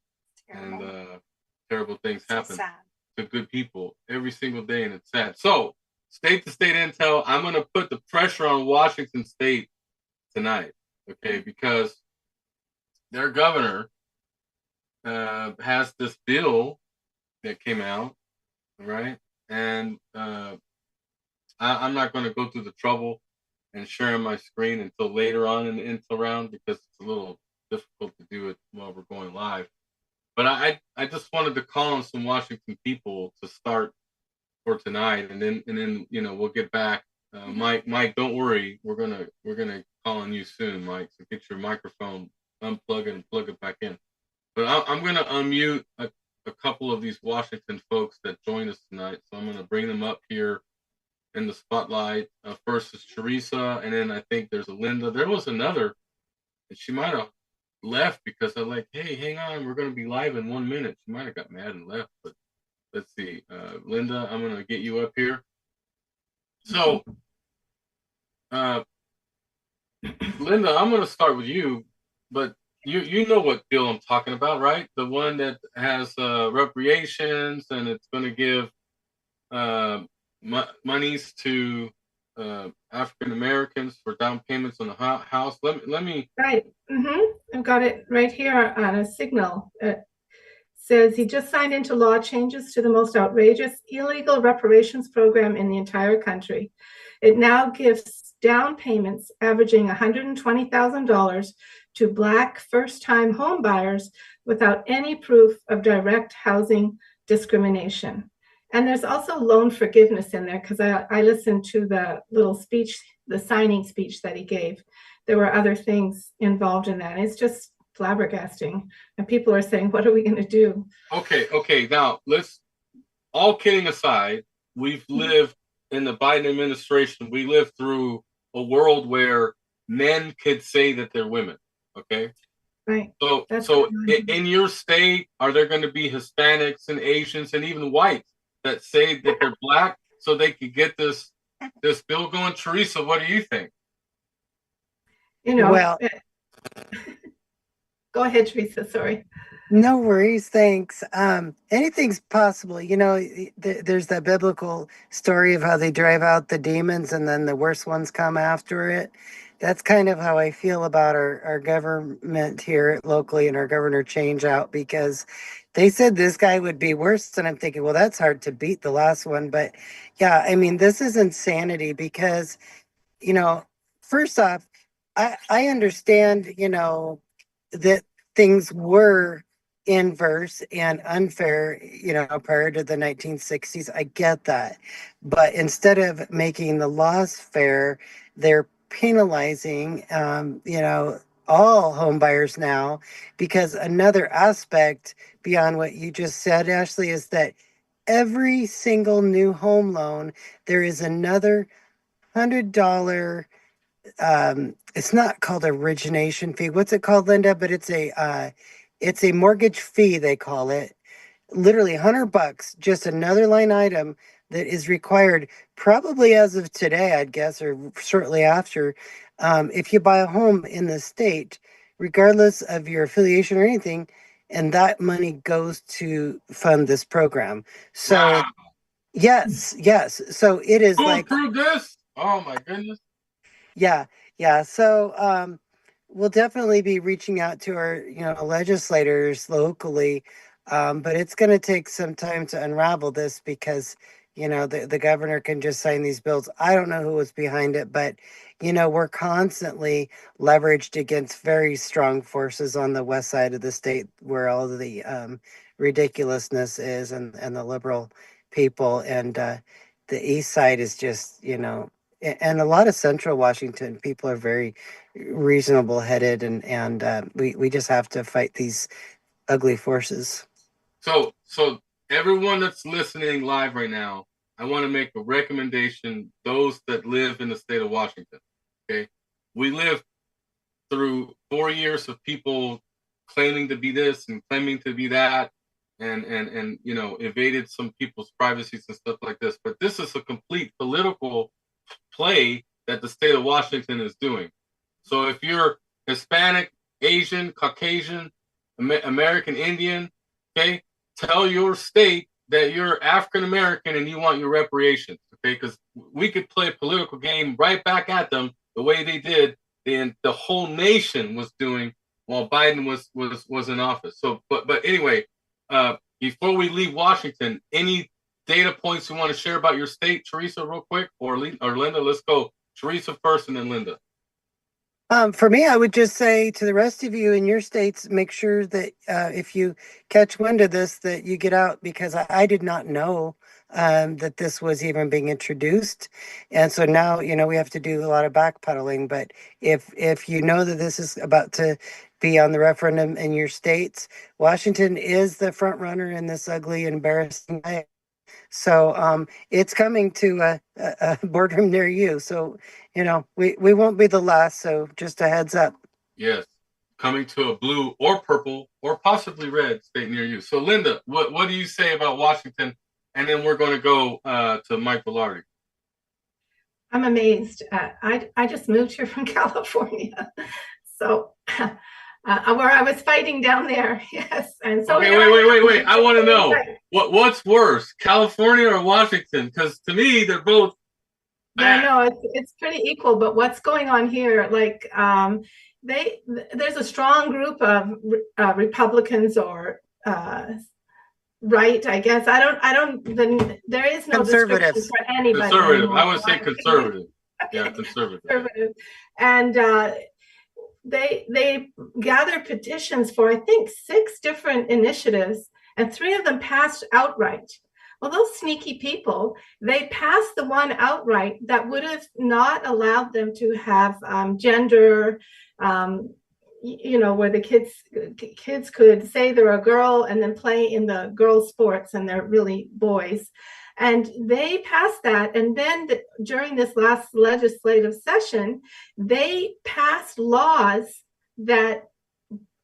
and terrible things happen to good people every single day, and it's sad. So, state-to-state intel, I'm going to put the pressure on Washington State tonight, okay, because their governor has this bill that came out, right? And I'm not going to go through the trouble and sharing my screen until later on in the intel round, because it's a little difficult to do it while we're going live. But I just wanted to call on some Washington people to start for tonight, and then you know, we'll get back. Mike, don't worry, we're gonna call on you soon, Mike. So get your microphone, unplug it, and plug it back in. But I'm gonna unmute a couple of these Washington folks that joined us tonight. So I'm gonna bring them up here in the spotlight. First is Teresa, and then I think there's a Linda. There was another, and she might have left because I'm like, hey, hang on, we're gonna be live in 1 minute. She might have got mad and left, but let's see. Linda, I'm gonna get you up here. So, Linda, I'm gonna start with you, but you know what bill I'm talking about, right? The one that has reparations, and it's gonna give monies to African Americans for down payments on the house. Let me.
Right. I've got it right here on a signal. It says he just signed into law changes to the most outrageous illegal reparations program in the entire country. It now gives down payments averaging $120,000 to Black first-time home buyers without any proof of direct housing discrimination. And there's also loan forgiveness in there, because I listened to the little speech, the signing speech that he gave. There were other things involved in that. It's just flabbergasting. And people are saying, what are we going to do?
Okay. Now, let's, all kidding aside, we've lived in the Biden administration, we lived through a world where men could say that they're women, okay?
Right.
So in your state, are there going to be Hispanics and Asians and even whites that say that they're Black so they could get this bill going? Teresa, what do you think?
You know,
Well,
go ahead, Teresa. Sorry.
no worries. Thanks. Anything's possible. You know, there's that biblical story of how they drive out the demons and then the worst ones come after it. That's kind of how I feel about our government here locally and our governor change out, because they said this guy would be worse. And I'm thinking, well, that's hard to beat the last one. But yeah, I mean, this is insanity because, you know, first off, I understand, you know, that things were inverse and unfair, you know, prior to the 1960s. I get that. But instead of making the laws fair, they're penalizing, you know, all home buyers now, because another aspect beyond what you just said, Ashley, is that every single new home loan, there is another $100, it's not called origination fee. What's it called, Linda? But it's a It's a mortgage fee, they call it. Literally $100, just another line item that is required probably as of today, I'd guess, or shortly after. If you buy a home in the state, regardless of your affiliation or anything, and that money goes to fund this program. So,
Wow.
yes. So it is
Who
like,
approved this? Oh my goodness.
yeah. So we'll definitely be reaching out to our, legislators locally, but it's going to take some time to unravel this because, the governor can just sign these bills. I don't know who was behind it, but, we're constantly leveraged against very strong forces on the west side of the state where all of the ridiculousness is and the liberal people. And the east side is just, and a lot of central Washington people are very reasonable headed, and we just have to fight these ugly forces.
So everyone that's listening live right now, I want to make a recommendation. Those that live in the state of Washington, okay, we lived through 4 years of people claiming to be this and claiming to be that, and evaded some people's privacies and stuff like this. But this is a complete political play that the state of Washington is doing. So if you're Hispanic, Asian, Caucasian, American Indian, okay, tell your state that you're African American and you want your reparations, okay? Because we could play a political game right back at them the way they did, and the whole nation was doing while Biden was in office. So, but anyway, before we leave Washington, any data points you want to share about your state, Teresa, real quick, or Linda? Let's go, Teresa first, and then Linda.
For me, I would just say to the rest of you in your states, make sure that if you catch wind of this, that you get out, because I did not know that this was even being introduced. And so now, we have to do a lot of backpedaling. But if you know that this is about to be on the referendum in your states, Washington is the front runner in this ugly, embarrassing way. So it's coming to a boardroom near you. So, we won't be the last. So just a heads up.
Yes, coming to a blue or purple or possibly red state near you. So, Linda, what do you say about Washington? And then we're going to go to Mike Velarde.
I'm amazed. I just moved here from California, so where I was fighting down there. Yes, and so
okay, wait. I want to know what's worse, California or Washington? Because to me, they're both.
Yeah, no, it's pretty equal. But what's going on here? Like, there's a strong group of Republicans or right, I guess. There is no description for anybody.
Conservative.
Anymore.
I would say conservative. Yeah, conservative.
And they gathered petitions for, I think, 6 different initiatives, and 3 of them passed outright. Well, those sneaky people, they passed the one outright that would have not allowed them to have gender, where the kids could say they're a girl and then play in the girls' sports and they're really boys. And they passed that. And then during this last legislative session, they passed laws that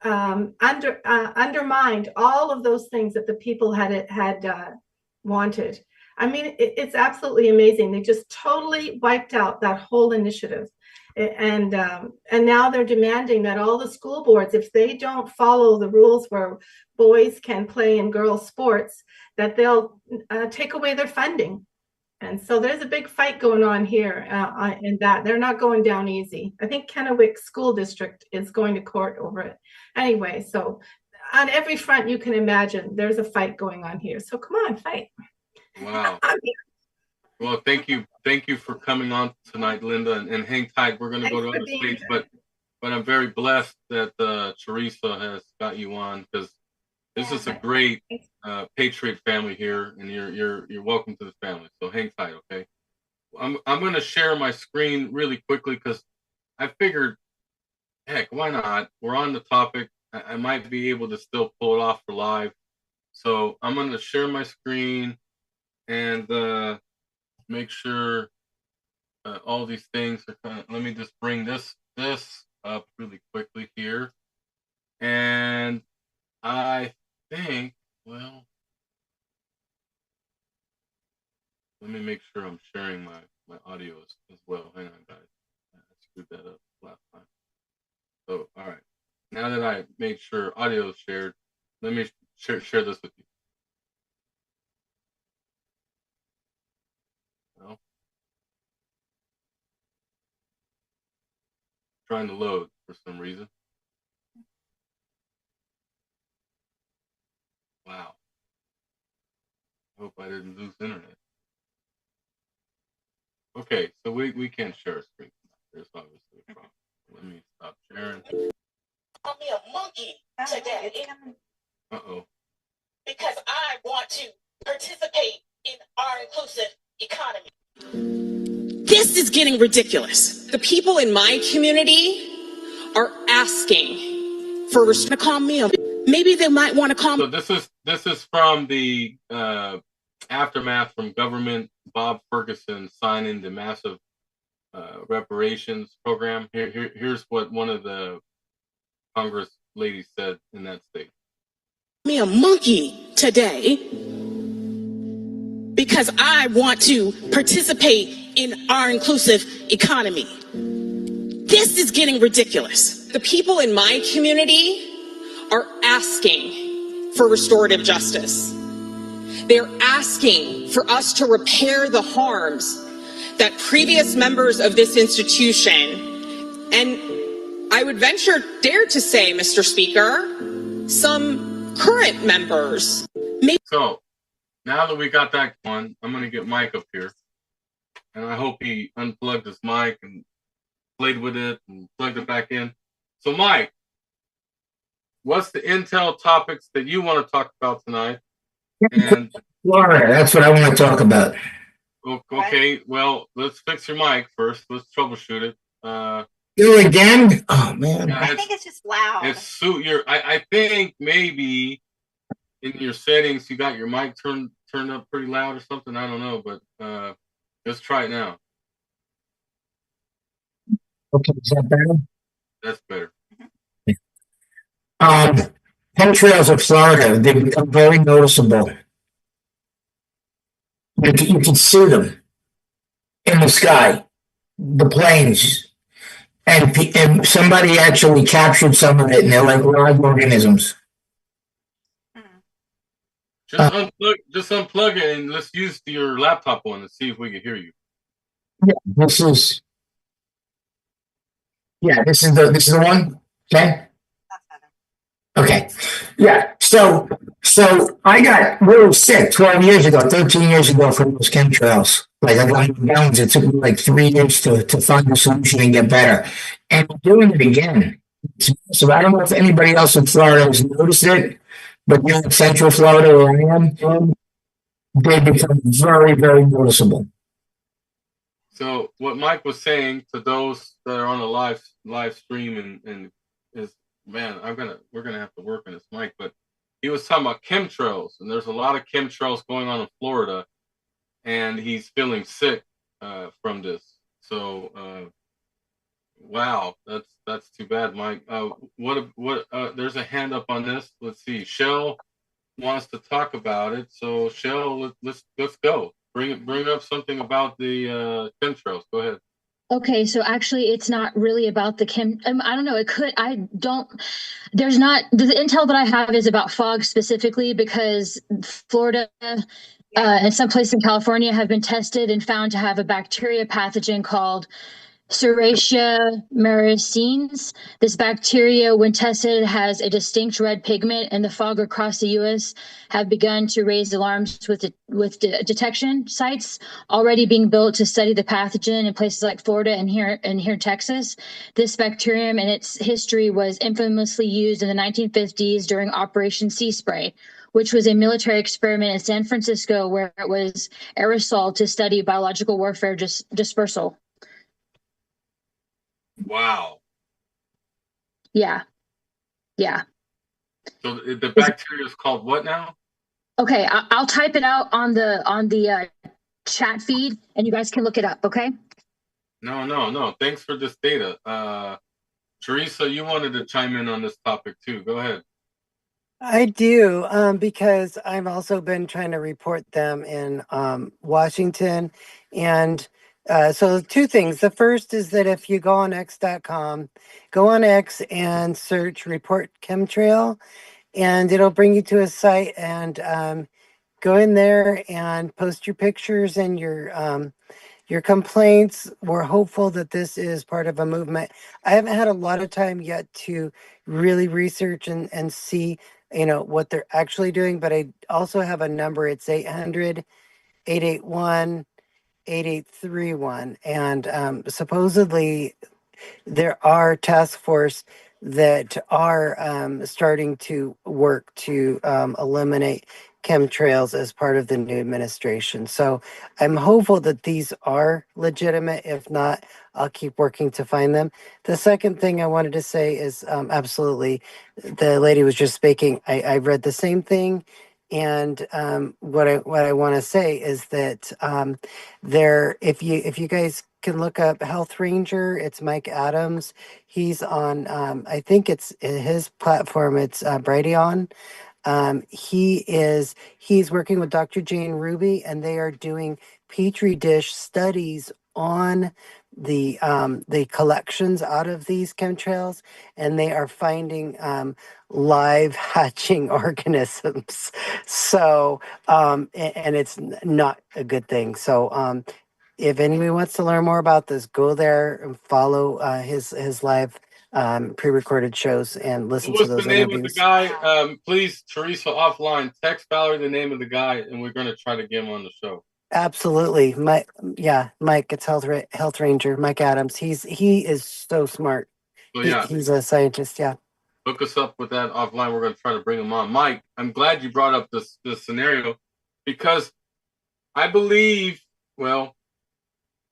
undermined all of those things that the people had wanted. I mean, it's absolutely amazing. They just totally wiped out that whole initiative. And now they're demanding that all the school boards, if they don't follow the rules where boys can play in girls' sports, that they'll take away their funding. And so there's a big fight going on here in that. They're not going down easy. I think Kennewick School District is going to court over it. Anyway, so on every front you can imagine, there's a fight going on here. So come on, fight.
Wow. Well, thank you for coming on tonight, Linda, and hang tight. We're going to go to other states, but I'm very blessed that Teresa has got you on, because this is a great Patriot family here, and you're welcome to the family. So hang tight, okay? I'm going to share my screen really quickly because I figured, heck, why not? We're on the topic. I might be able to still pull it off for live. So I'm going to share my screen and make sure all these things are kind of, let me just bring this up really quickly here. And I think, well, let me make sure I'm sharing my audio as well. Hang on, guys. I screwed that up last time. So, all right. Now that I made sure audio is shared, let me share this with you. Well, trying to load for some reason. Wow. I hope I didn't lose internet. Okay, so we can't share a screen. There's obviously a problem. Let me stop sharing.
Call me a monkey today.
Uh-oh.
Because I want to participate in our inclusive economy. This is getting ridiculous. The people in my community are asking for to call me a, maybe they might want to call
me. So this is from the aftermath from government. Bob Ferguson signing the massive reparations program. Here's what one of the Congress ladies said in that state.
Me a monkey today because I want to participate in our inclusive economy. This is getting ridiculous. The people in my community are asking for restorative justice. They're asking for us to repair the harms that previous members of this institution, and I would dare to say, Mr. Speaker, some current members.
So now that we got that going, I'm going to get Mike up here, and I hope he unplugged his mic and played with it and plugged it back in. So Mike, what's the intel topics that you want to talk about tonight? And
Florida, that's what I want to talk about.
Okay, well, let's fix your mic first. Let's troubleshoot it.
Do it again? Oh man.
I think it's just loud.
It's I think maybe in your settings you got your mic turned up pretty loud or something. I don't know, but let's try it now.
Okay, is that better?
That's better.
Chemtrails of Florida, they become very noticeable. You can see them in the sky, the planes, and somebody actually captured some of it, and they're like live organisms.
Just unplug it, and let's use your laptop one and see if we can hear you.
Yeah, this is the one. Okay. Okay. Yeah. So I got really sick 12 years ago, 13 years ago from those chemtrails. Like I got balance. It took me like 3 years to find a solution and get better. And I'm doing it again. So I don't know if anybody else in Florida has noticed it, but here in Central Florida where I am, they become very, very noticeable.
So what Mike was saying to those that are on the live stream and is, man, we're gonna have to work on this mic, but he was talking about chemtrails, and there's a lot of chemtrails going on in Florida, and he's feeling sick from this. So wow, that's too bad, Mike. There's a hand up on this. Let's see. Shell wants to talk about it. So Shell, let's go. Bring up something about the chemtrails. Go ahead.
Okay, so actually it's not really about the I don't know, there's not, the intel that I have is about fog specifically because Florida and some places in California have been tested and found to have a bacteria pathogen called Serratia maricines. This bacteria, when tested, has a distinct red pigment, and the fog across the U.S. have begun to raise alarms with detection sites already being built to study the pathogen in places like Florida and here in Texas. This bacterium and its history was infamously used in the 1950s during Operation Sea Spray, which was a military experiment in San Francisco where it was aerosol to study biological warfare dispersal.
Wow.
Yeah. Yeah.
So the bacteria is called what now? Okay,
I'll type it out on the chat feed, and you guys can look it up. Okay.
No. Thanks for this data. Teresa, you wanted to chime in on this topic too. Go ahead.
I do, because I've also been trying to report them in Washington. And so two things. The first is that if you go on x.com, go on X and search report chemtrail, and it'll bring you to a site, and go in there and post your pictures and your complaints. We're hopeful that this is part of a movement. I haven't had a lot of time yet to really research and see, what they're actually doing, but I also have a number. It's 800-881-8831. And supposedly there are task force that are starting to work to eliminate chemtrails as part of the new administration. So I'm hopeful that these are legitimate. If not, I'll keep working to find them. The second thing I wanted to say is absolutely, the lady was just speaking. I read the same thing. And what I want to say is that there, if you guys can look up Health Ranger, it's Mike Adams. He's on, I think it's his platform. It's Brighteon. He's working with Dr. Jane Ruby, and they are doing petri dish studies on the collections out of these chemtrails, and they are finding live hatching organisms. So and it's not a good thing. So if anybody wants to learn more about this, go there and follow his live pre-recorded shows and listen to
What's the
those
name of the
interviews.
guy? Please, Teresa, offline, text Valerie the name of the guy, and we're going to try to get him on the show.
Absolutely, Mike. It's Health Ranger, Mike Adams. He is so smart.
So yeah,
He's a scientist. Yeah.
Hook us up with that offline. We're going to try to bring him on. Mike, I'm glad you brought up this scenario, because I believe, well,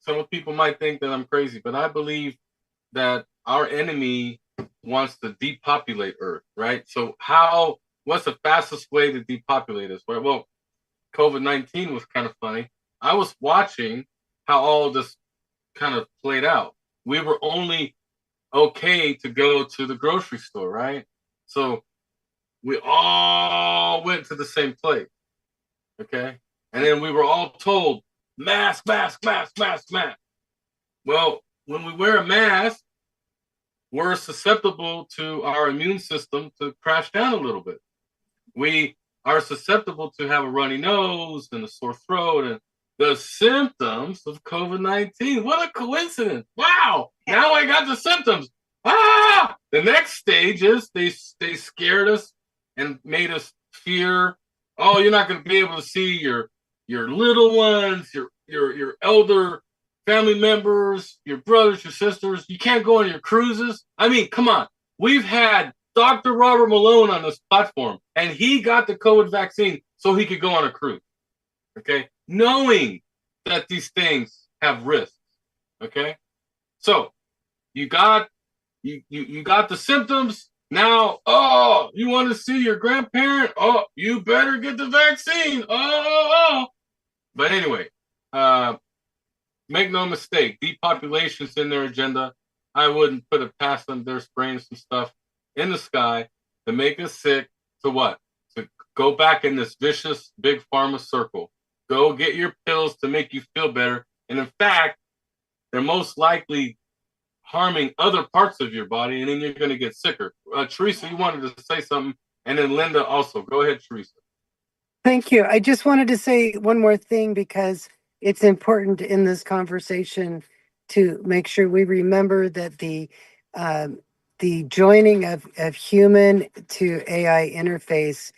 some people might think that I'm crazy, but I believe that our enemy wants to depopulate Earth, right? So what's the fastest way to depopulate us? Well, COVID-19 was kind of funny. I was watching how all this kind of played out. We were only okay to go to the grocery store, right? So we all went to the same place, okay? And then we were all told, mask, mask, mask, mask, mask. Well, when we wear a mask, we're susceptible to our immune system to crash down a little bit. We are susceptible to have a runny nose and a sore throat and the symptoms of COVID-19. What a coincidence. Wow. Now I got the symptoms. Ah! The next stage is they scared us and made us fear. Oh, you're not going to be able to see your little ones, your elder family members, your brothers, your sisters. You can't go on your cruises. I mean, come on. We've had Dr. Robert Malone on this platform, and he got the COVID vaccine so he could go on a cruise. Okay, knowing that these things have risks. Okay, so you got the symptoms. Now, oh, you want to see your grandparent? Oh, you better get the vaccine. Oh. But anyway, make no mistake, depopulation's in their agenda. I wouldn't put it past them. They're spraying some stuff in the sky to make us sick. To what? To go back in this vicious big pharma circle. Go get your pills to make you feel better. And in fact, they're most likely harming other parts of your body, and then you're going to get sicker. Teresa, you wanted to say something, and then Linda also. Go ahead, Teresa.
Thank you. I just wanted to say one more thing, because it's important in this conversation to make sure we remember that the joining of human to AI interface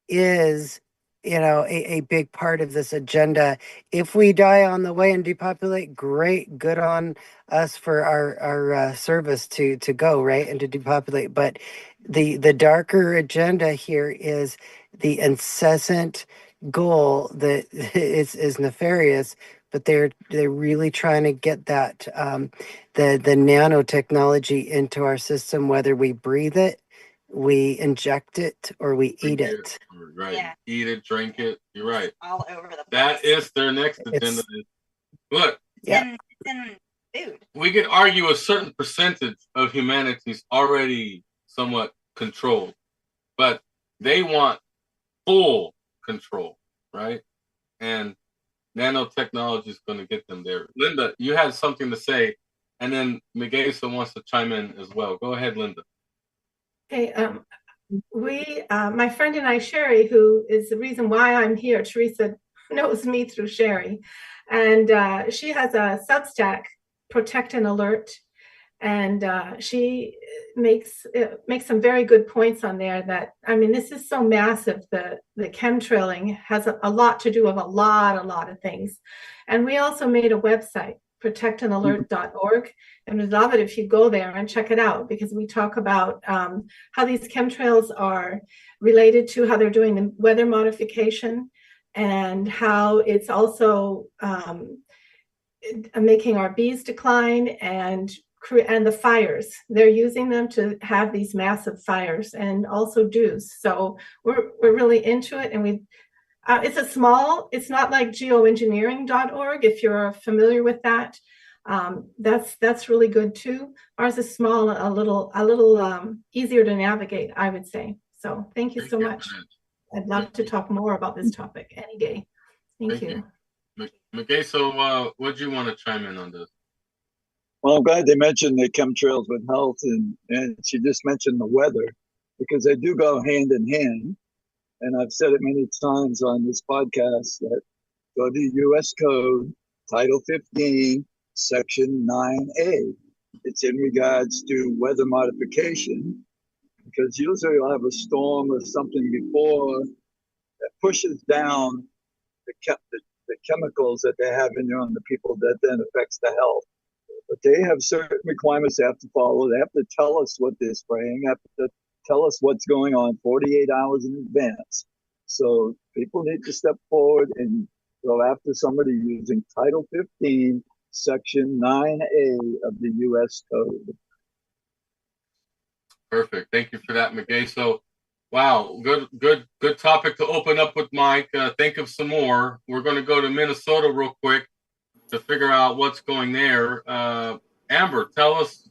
is, a big part of this agenda. If we die on the way and depopulate, great, good on us for our service to go, right, and to depopulate. But the darker agenda here is the incessant goal that is nefarious, but they're really trying to get that the nanotechnology into our system, whether we breathe it, we inject it, or we eat it.
Right. Yeah. Eat it, drink it. You're right.
All over the place.
That is their next agenda. Look.
Yeah. In food.
We could argue a certain percentage of humanity is already somewhat controlled. But they want full control, right? And nanotechnology is going to get them there. Linda, you had something to say, and then Megasa wants to chime in as well. Go ahead, Linda.
Okay, my friend and I, Sherry, who is the reason why I'm here, Teresa knows me through Sherry, and she has a Substack, Protect and Alert, and she makes some very good points on there. That, I mean, this is so massive. The chemtrailing has a lot to do with a lot of things, and we also made a website, protectandalert.org, and we'd love it if you go there and check it out, because we talk about how these chemtrails are related to how they're doing the weather modification, and how it's also making our bees decline, and the fires. They're using them to have these massive fires, and also dews. So we're really into it, and it's not like geoengineering.org, if you're familiar with that. That's really good too. Ours is small, a little easier to navigate, I would say. So thank you so much. I'd love to talk more about this topic any day. Thank you.
Okay, so what do you want to chime in on this?
Well, I'm glad they mentioned the chemtrails with health, and she just mentioned the weather, because they do go hand in hand. And I've said it many times on this podcast that go to U.S. Code, Title 15, Section 9A. It's in regards to weather modification, because usually you'll have a storm or something before that pushes down the chemicals that they have in there on the people, that then affects the health. But they have certain requirements they have to follow. They have to tell us what they're spraying, have to tell us what's going on 48 hours in advance. So people need to step forward and go after somebody using Title 15, Section 9A of the U.S. Code.
Perfect. Thank you for that, McGay. So, wow, good topic to open up with, Mike. Think of some more. We're going to go to Minnesota real quick to figure out what's going there. Amber,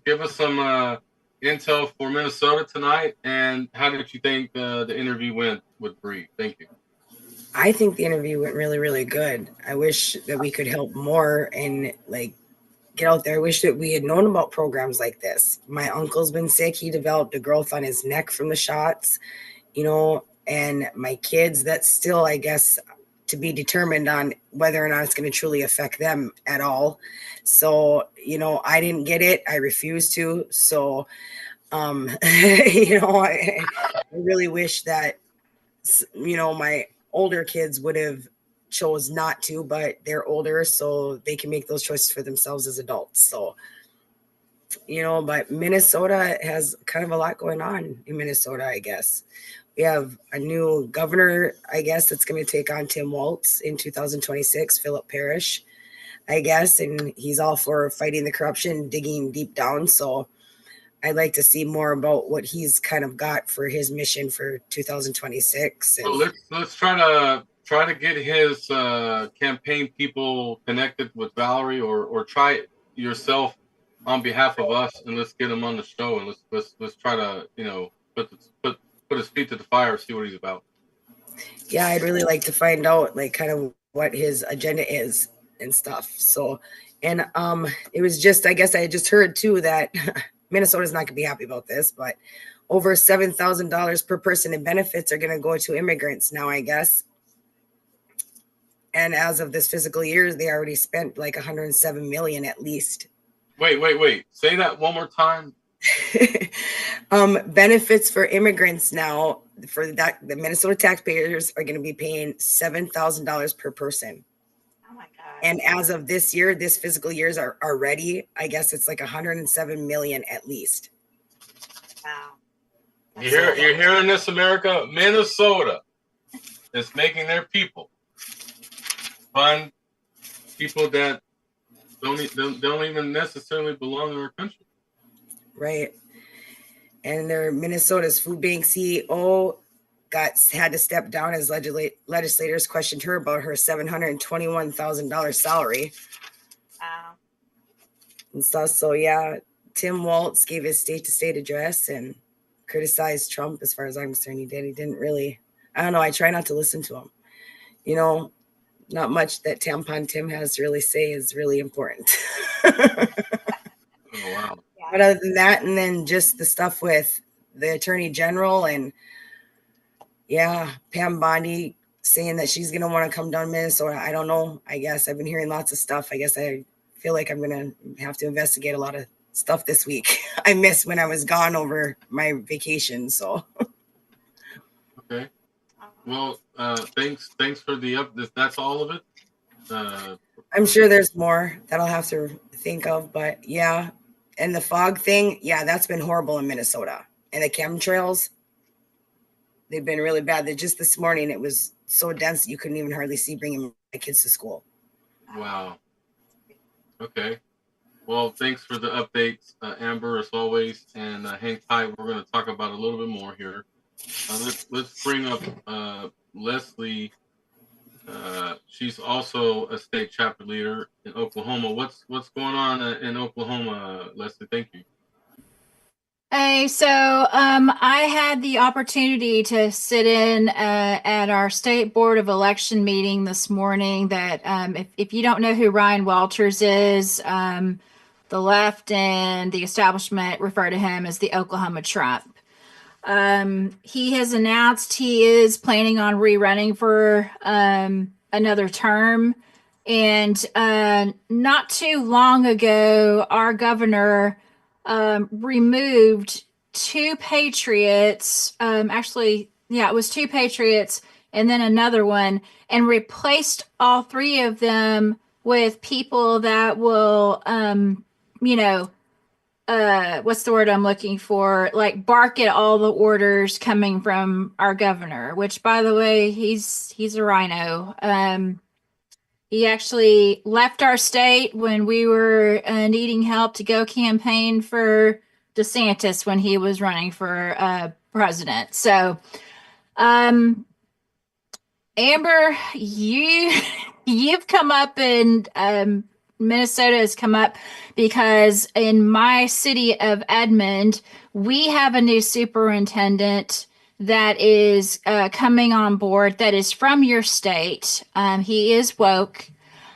give us some intel for Minnesota tonight, and how did you think the interview went with Bree? Thank you.
I think the interview went really, really good. I wish that we could help more and get out there. I wish that we had known about programs like this. My uncle's been sick. He developed a growth on his neck from the shots, and my kids, that's still, I guess, to be determined on whether or not it's going to truly affect them at all. So, I didn't get it. I refused to. So, I really wish that, my older kids would have chose not to, but they're older, so they can make those choices for themselves as adults. So, but Minnesota has kind of a lot going on in Minnesota, I guess. We have a new governor, I guess, that's going to take on Tim Walz in 2026, Philip Parrish, I guess, and he's all for fighting the corruption, digging deep down. So I'd like to see more about what he's kind of got for his mission for 2026. And
well, let's try to get his campaign people connected with Valerie, or try it yourself on behalf of us, and let's get him on the show, and let's try to put his feet to the fire, see what he's about.
Yeah, I'd really like to find out kind of what his agenda is and stuff. So, and it was just, I guess I just heard too that Minnesota's not gonna be happy about this, but over $7,000 per person in benefits are gonna go to immigrants now, I guess. And as of this fiscal year, they already spent like 107 million at least.
Wait. Say that one more time.
Benefits for immigrants now, for that, the Minnesota taxpayers are going to be paying $7,000 per person.
Oh my God.
And as of this year, this fiscal years are already, I guess it's like 107 million at least.
Wow.
You're hearing this, America? Minnesota is making their people fund people that don't even necessarily belong in our country.
Right. And their Minnesota's food bank CEO had to step down as legislators questioned her about her $721,000 salary.
Wow.
And stuff. So yeah, Tim Walz gave his state-to-state address and criticize Trump as far as I'm concerned. He did. He didn't really, I don't know. I try not to listen to him. You know, not much that Tampon Tim has to really say is really important.
Oh, wow.
But other than that, and then just the stuff with the Attorney General and Pam Bondi saying that she's going to want to come down to Minnesota. I don't know. I guess I've been hearing lots of stuff. I guess I feel like I'm going to have to investigate a lot of stuff this week. I missed when I was gone over my vacation. So.
Okay. Well, thanks for the update. That's all of it.
I'm sure there's more that I'll have to think of, but yeah. And the fog thing, that's been horrible in Minnesota. And the chemtrails, they've been really bad. Just this morning, it was so dense you couldn't even hardly see bringing my kids to school.
Wow. Okay. Well, thanks for the updates, Amber, as always. And hang tight. We're going to talk about a little bit more here. Let's bring up Leslie. She's also a state chapter leader in Oklahoma. What's going on in Oklahoma, Leslie? Thank you.
Hey, so I had the opportunity to sit in at our state board of election meeting this morning. That if you don't know who Ryan Walters is, the left and the establishment refer to him as the Oklahoma Trump. He has announced he is planning on rerunning for another term. And not too long ago, our governor removed two patriots. It was two patriots and then another one, and replaced all three of them with people that will, what's the word I'm looking for? Like bark at all the orders coming from our governor, which, by the way, he's a rhino. He actually left our state when we were needing help to go campaign for DeSantis when he was running for president. So, Amber, you've come up, and Minnesota has come up because in my city of Edmond, we have a new superintendent that is coming on board that is from your state. He is woke,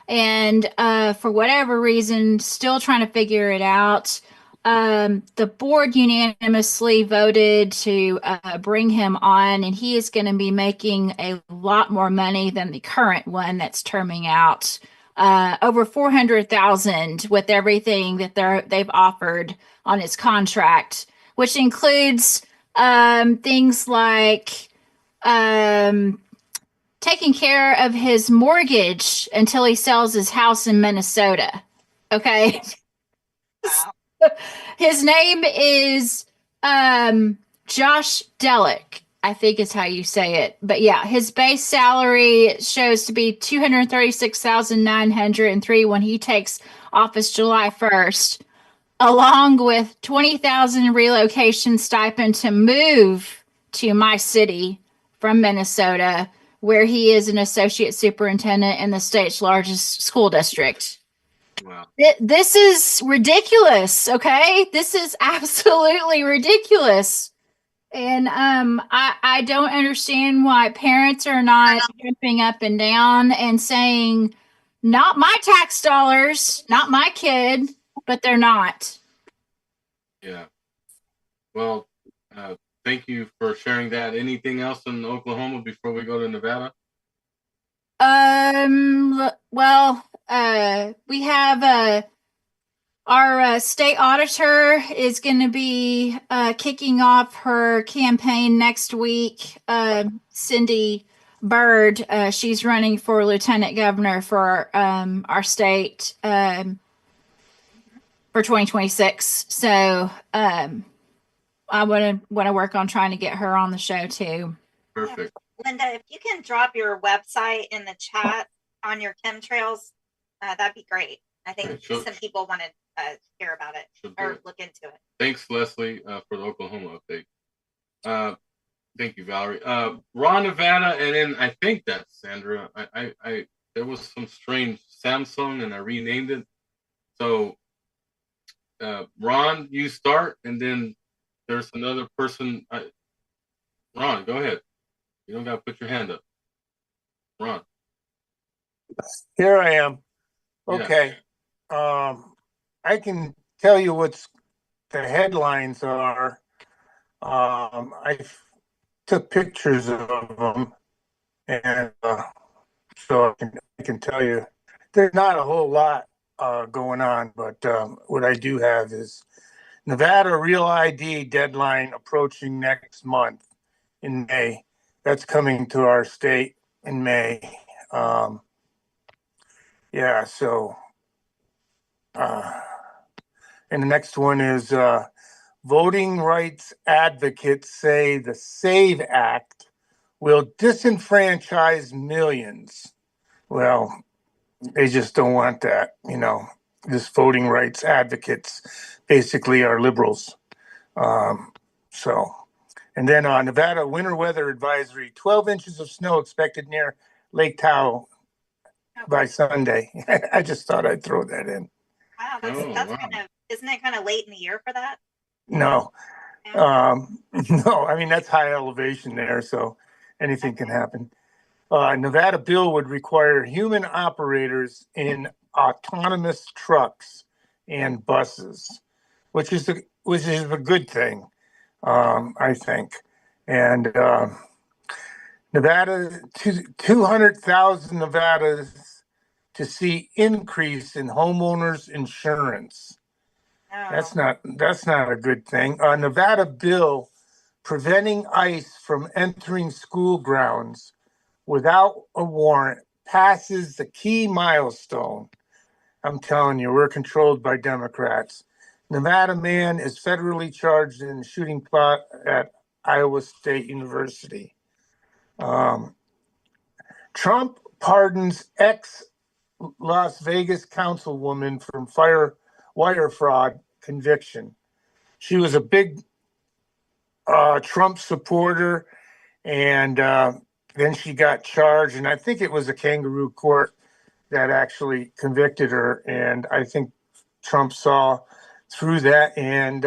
and for whatever reason, still trying to figure it out. The board unanimously voted to bring him on, and he is going to be making a lot more money than the current one that's terming out. Over $400,000 with everything that they've offered on his contract, which includes things like taking care of his mortgage until he sells his house in Minnesota. Okay.
Wow.
His name is Josh Delick, I think is how you say it. But yeah, his base salary shows to be $236,903 when he takes office July 1st, along with $20,000 relocation stipend to move to my city from Minnesota, where he is an associate superintendent in the state's largest school district.
Wow.
This is ridiculous, okay? This is absolutely ridiculous. And I don't understand why parents are not jumping up and down and saying, not my tax dollars, not my kid, but they're not.
Yeah. Well, thank you for sharing that. Anything else in Oklahoma before we go to Nevada?
We have our state auditor is going to be kicking off her campaign next week. Cindy Bird, she's running for lieutenant governor for our state for 2026. So I want to work on trying to get her on the show too.
Perfect.
Linda, if you can drop your website in the chat on your chemtrails, that'd be great. I think some people want to hear about it or look into it.
Thanks, Leslie, for the Oklahoma update. Thank you, Valerie. Ron, Nevada, and then I think that's Sandra. I there was some strange Samsung, and I renamed it. So, Ron, you start, and then there's another person. Ron, go ahead. You don't got to put your hand up. Ron.
Here I am.
Yeah.
Okay. I can tell you what's the headlines are. I took pictures of them, and so I can tell you there's not a whole lot going on, but what I do have is Nevada Real ID deadline approaching next month in May. That's coming to our state in May. Yeah, so and the next one is voting rights advocates say the SAVE Act will disenfranchise millions. Well, they just don't want that, you know. This voting rights advocates basically are liberals. So, and then Nevada winter weather advisory, 12 inches of snow expected near Lake Tahoe by Sunday. I just thought I'd throw that in.
Wow, that's kind of, isn't it kind of late in the year for that?
No, no, I mean, that's high elevation there, so anything can happen. Nevada bill would require human operators in autonomous trucks and buses, which is a good thing, I think. And Nevada, 200,000 Nevadas to see increase in homeowners insurance. That's not a good thing. Nevada bill preventing ICE from entering school grounds without a warrant passes the key milestone. I'm telling you, we're controlled by Democrats. Nevada man is federally charged in shooting plot at Iowa State University. Trump pardons ex-Las Vegas councilwoman from wire fraud conviction. She was a big Trump supporter, and then she got charged, and I think it was a kangaroo court that actually convicted her, and I think Trump saw through that, and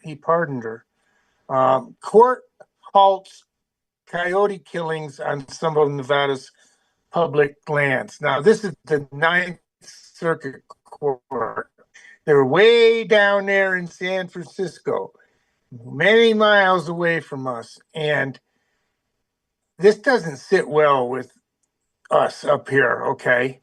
he pardoned her. Court halts coyote killings on some of Nevada's public lands. Now, this is the Ninth Circuit Court. They're way down there in San Francisco, many miles away from us, and this doesn't sit well with us up here, okay?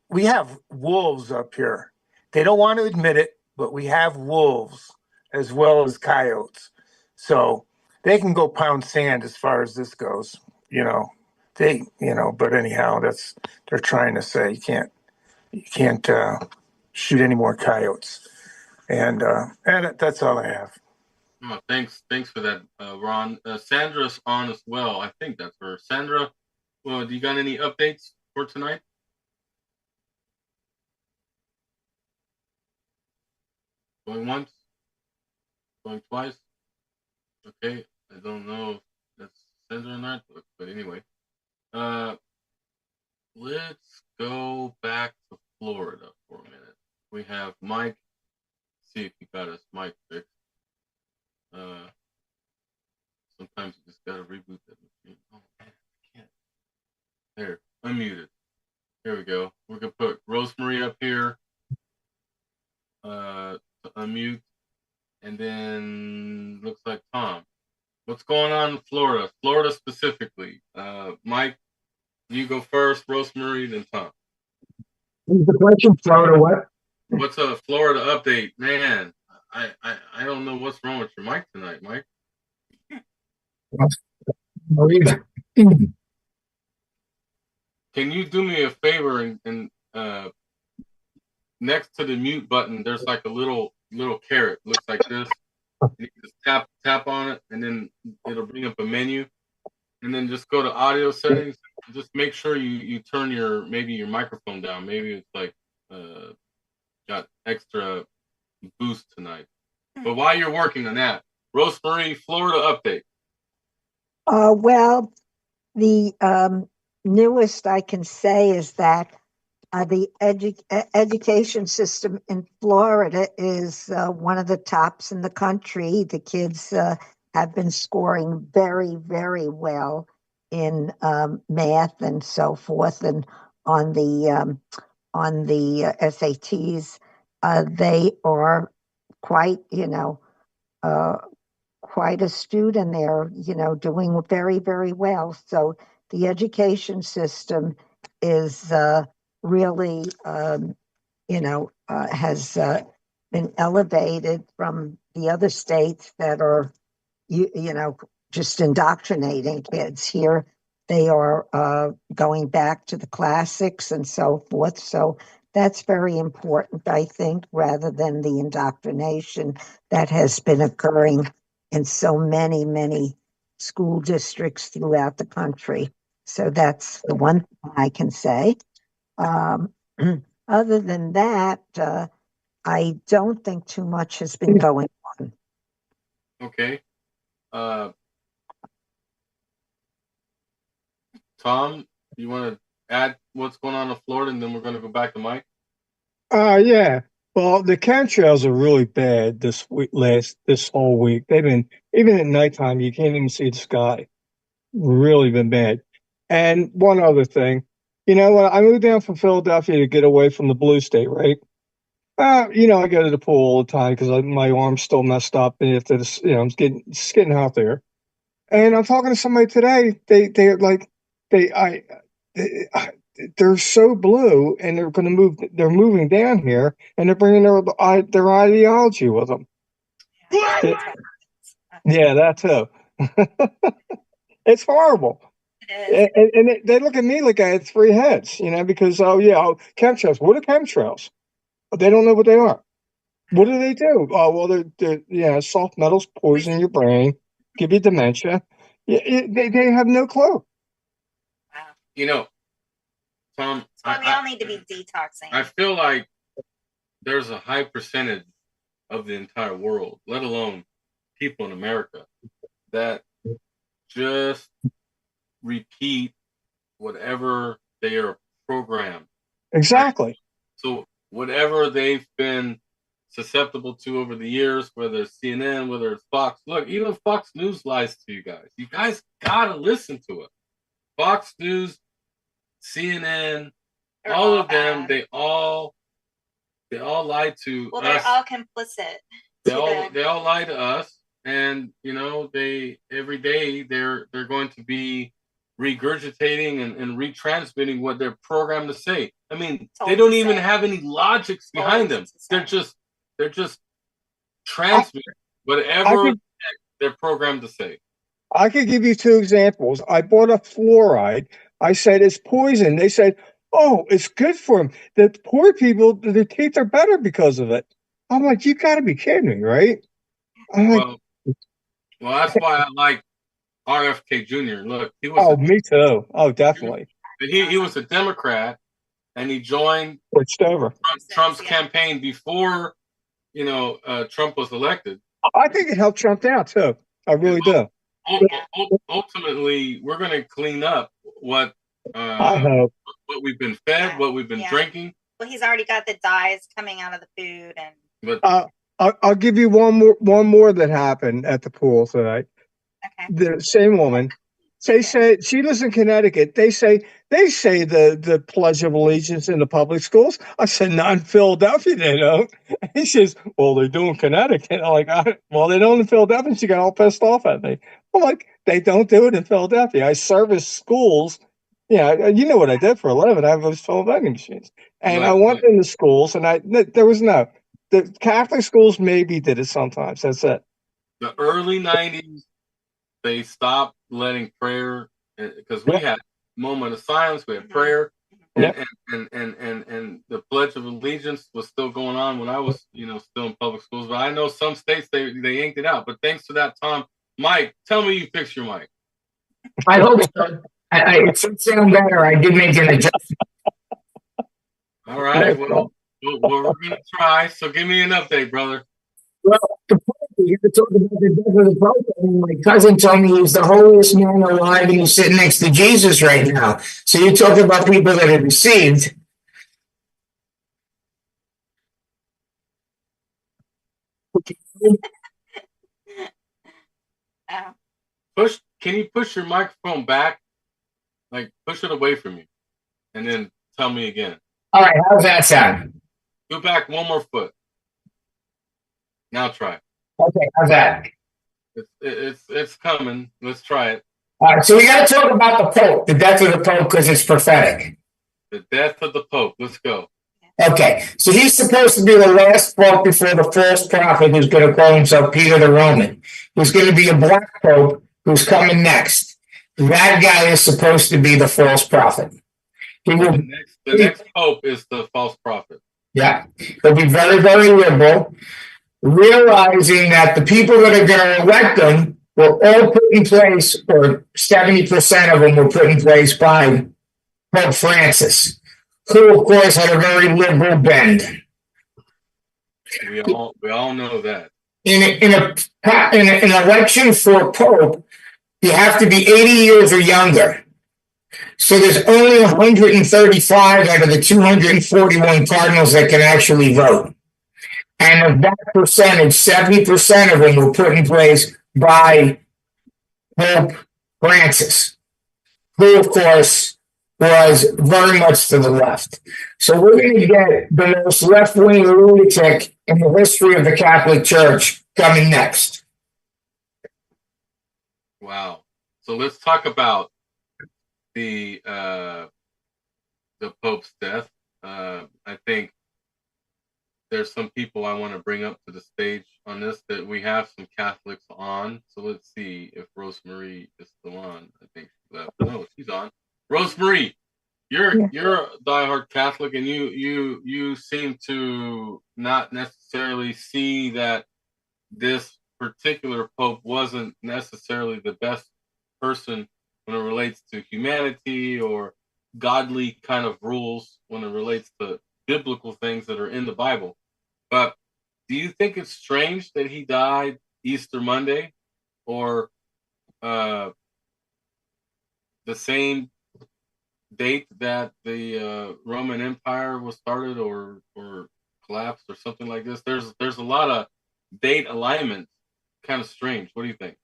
We have wolves up here. They don't want to admit it, but we have wolves as well as coyotes. So they can go pound sand as far as this goes, you know. But anyhow, they're trying to say you can't shoot any more coyotes. And that's all I have.
Oh, thanks for that, Ron. Sandra's on as well. I think that's her. Sandra, well, do you got any updates for tonight? Going once? Going twice? Okay, I don't know if that's Sandra or not, but anyway. Let's go back to Florida for a minute. We have Mike. See if he got his mic fixed. Sometimes you just gotta reboot that machine. Oh man, I can't. There, unmuted. Here we go. We're gonna put Rosemary up here to unmute, and then looks like Tom. What's going on in Florida? Florida specifically. Mike, you go first. Rosemary, then Tom.
The question, Florida, what?
What's a Florida update, man? I don't know what's wrong with your mic tonight, Mike. Can you do me a favor and next to the mute button, there's like a little carrot, looks like this. You just tap on it, and then it'll bring up a menu, and then just go to audio settings. Just make sure you turn your microphone down. Maybe it's like got extra boost tonight. But while you're working on that, Rosemary, Florida update.
Well, the newest I can say is that The education system in Florida is one of the tops in the country. The kids have been scoring very, very well in math and so forth, and on the SATs. They are quite, quite astute, and they're, doing very, very well. So the education system is really, has been elevated from the other states that are, just indoctrinating kids. Here, they are going back to the classics and so forth. So that's very important, I think, rather than the indoctrination that has been occurring in so many, many school districts throughout the country. So that's the one thing I can say. Other than that, I don't think too much has been going on.
Okay. Tom, you want to add what's going on in Florida, and then we're going to go back to Mike?
Yeah. Well, the chemtrails are really bad this whole week. They've been, even at nighttime, you can't even see the sky. Really been bad. And one other thing, when I moved down from Philadelphia to get away from the blue state, right? I go to the pool all the time because my arm's still messed up, and if it's, it's getting out there. And I'm talking to somebody today. They're like, they're so blue, and they're going to move. They're moving down here, and they're bringing their ideology with them. Yeah, that too. It's horrible. And they look at me like I had three heads, because chemtrails. What are chemtrails? They don't know what they are. What do they do? Oh, well, they're soft metals poison your brain, give you dementia. They have no clue.
Tom,
we all need to be detoxing.
I feel like there's a high percentage of the entire world, let alone people in America, that just repeat whatever they are programmed.
Exactly.
Right? So whatever they've been susceptible to over the years, whether it's CNN, whether it's Fox. Look, even Fox News lies to you guys. You guys gotta listen to it. Fox News, CNN, all of them, they all lie to us.
Well, they're all complicit.
They all lie to us, and they every day they're going to be regurgitating and retransmitting what they're programmed to say. I mean, they don't even have any logics behind them. They're just transmitting whatever they're programmed to say.
I could give you two examples. I bought a fluoride. I said it's poison. They said, "Oh, it's good for them." The poor people, their teeth are better because of it. I'm like, you got to be kidding me, right?
Well, that's why I like RFK Jr. Look, he was.
Oh, me too. Oh, definitely.
He was a Democrat, and he joined Trump's campaign before, Trump was elected.
I think it helped Trump out too. I really do.
Ultimately, we're going to clean up what
I hope.
What we've been fed, what we've been drinking.
Well, he's already got the dyes coming out of the food, and.
I'll give you one more that happened at the pool tonight. Okay. The same woman. They say she lives in Connecticut. They say the Pledge of Allegiance in the public schools. I said, not in Philadelphia, they don't. He says, well, they do in Connecticut. I'm like, well, they don't in Philadelphia. She got all pissed off at me. I'm like, they don't do it in Philadelphia. I service schools. Yeah, you know what I did for a living. I have those phone vending machines. And I went into schools, and there was the Catholic schools maybe did it sometimes. That's it.
The early 90s, they stopped letting prayer, because we had moment of silence, we had prayer, and the Pledge of Allegiance was still going on when I was, still in public schools. But I know some states they yanked it out. But thanks to that, Tom, Mike, tell me you fixed your mic.
I hope so. It should sound better. I did make an adjustment.
All right. Well, we're going to try. So give me an update, brother.
Well, you could talk about the death of the Pope. My cousin told me he's the holiest man alive, and he's sitting next to Jesus right now. So you're talking about people that are deceived.
Oh,
Can you push your microphone back? Like push it away from you, and then tell me again.
All right, how's that sound?
Go back one more foot. Now try.
Okay, how's that?
It's coming. Let's try it.
All right, so we got to talk about the Pope, the death of the Pope, because it's prophetic.
The death of the Pope. Let's go.
Okay, so he's supposed to be the last Pope before the false prophet who's going to call himself Peter the Roman. There's going to be a black Pope who's coming next. That guy is supposed to be the false prophet.
The next Pope is the false prophet.
Yeah, he'll be very, very liberal, realizing that the people that are going to elect him were all put in place, or 70% of them were put in place by Pope Francis, who, of course, had a very liberal bend.
We all know that.
In an election for Pope, you have to be 80 years or younger. So there's only 135 out of the 241 cardinals that can actually vote. And of that percentage, 70% of them were put in place by Pope Francis, who, of course, was very much to the left. So we're going to get the most left-wing lunatic in the history of the Catholic Church coming next.
Wow. So let's talk about the Pope's death. I think there's some people I want to bring up to the stage on this, that we have some Catholics on. So let's see if Rosemarie is still on. I think she left. No, she's on. Rosemarie, you're a diehard Catholic, and you seem to not necessarily see that this particular Pope wasn't necessarily the best person when it relates to humanity or godly kind of rules when it relates to biblical things that are in the Bible. But do you think it's strange that he died Easter Monday, or the same date that the Roman Empire was started or collapsed or something like this? There's a lot of date alignment, kind of strange. What do you think?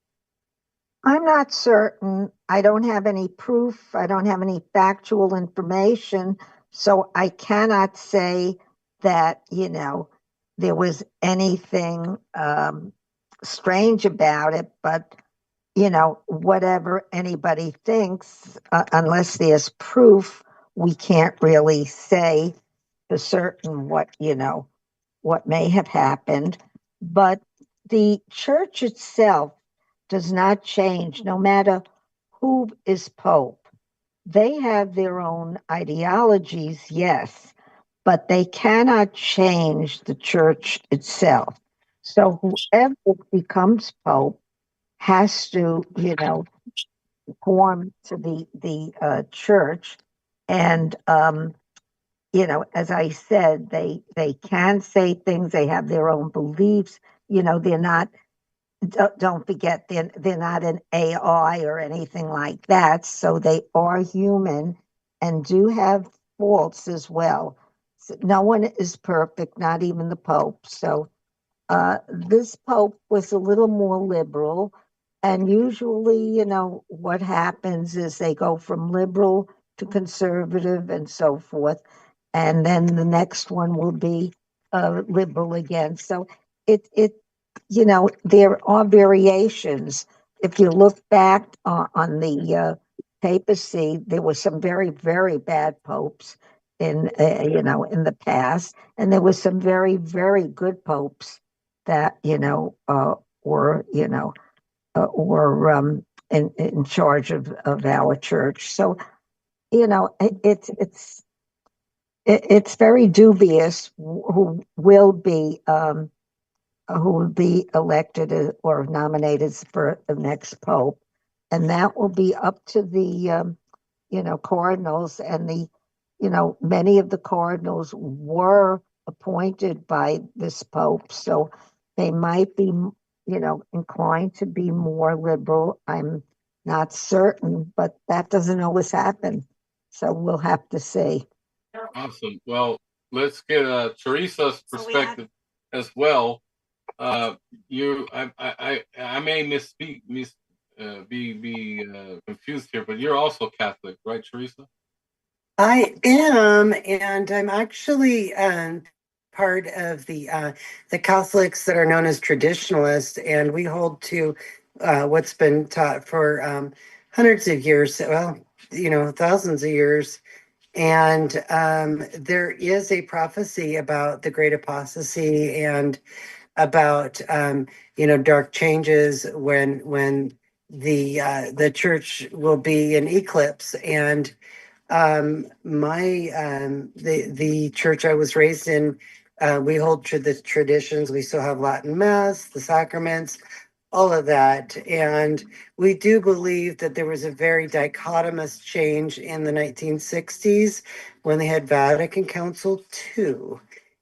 I'm not certain. I don't have any proof. I don't have any factual information. So I cannot say that, there was anything strange about it. But, whatever anybody thinks, unless there's proof, we can't really say for certain what may have happened. But the church itself does not change no matter who is Pope. They have their own ideologies, yes, but they cannot change the church itself. So whoever becomes Pope has to, conform to the church. And, as I said, they can say things, they have their own beliefs, they're not, don't forget, they're not an AI or anything like that. So they are human and do have faults as well. So no one is perfect, not even the Pope. So this Pope was a little more liberal. And usually, what happens is they go from liberal to conservative and so forth. And then the next one will be liberal again. So there are variations. If you look back on the papacy, there were some very, very bad popes in the past, and there were some very, very good popes that were in charge of our church. So it's very dubious who will be elected or nominated for the next pope, and that will be up to the cardinals. And many of the cardinals were appointed by this pope, so they might be inclined to be more liberal. I'm not certain, but that doesn't always happen, so we'll have to see.
Awesome. Well, let's get Teresa's perspective as well. I may misspeak, be confused here, but you're also Catholic, right, Teresa?
I am, and I'm actually part of the Catholics that are known as traditionalists, and we hold to what's been taught for hundreds of years, well, thousands of years. And there is a prophecy about the great apostasy and about dark changes when the church will be in eclipse. And the church I was raised in, we hold to the traditions. We still have Latin Mass, the sacraments, all of that. And we do believe that there was a very dichotomous change in the 1960s when they had Vatican Council II.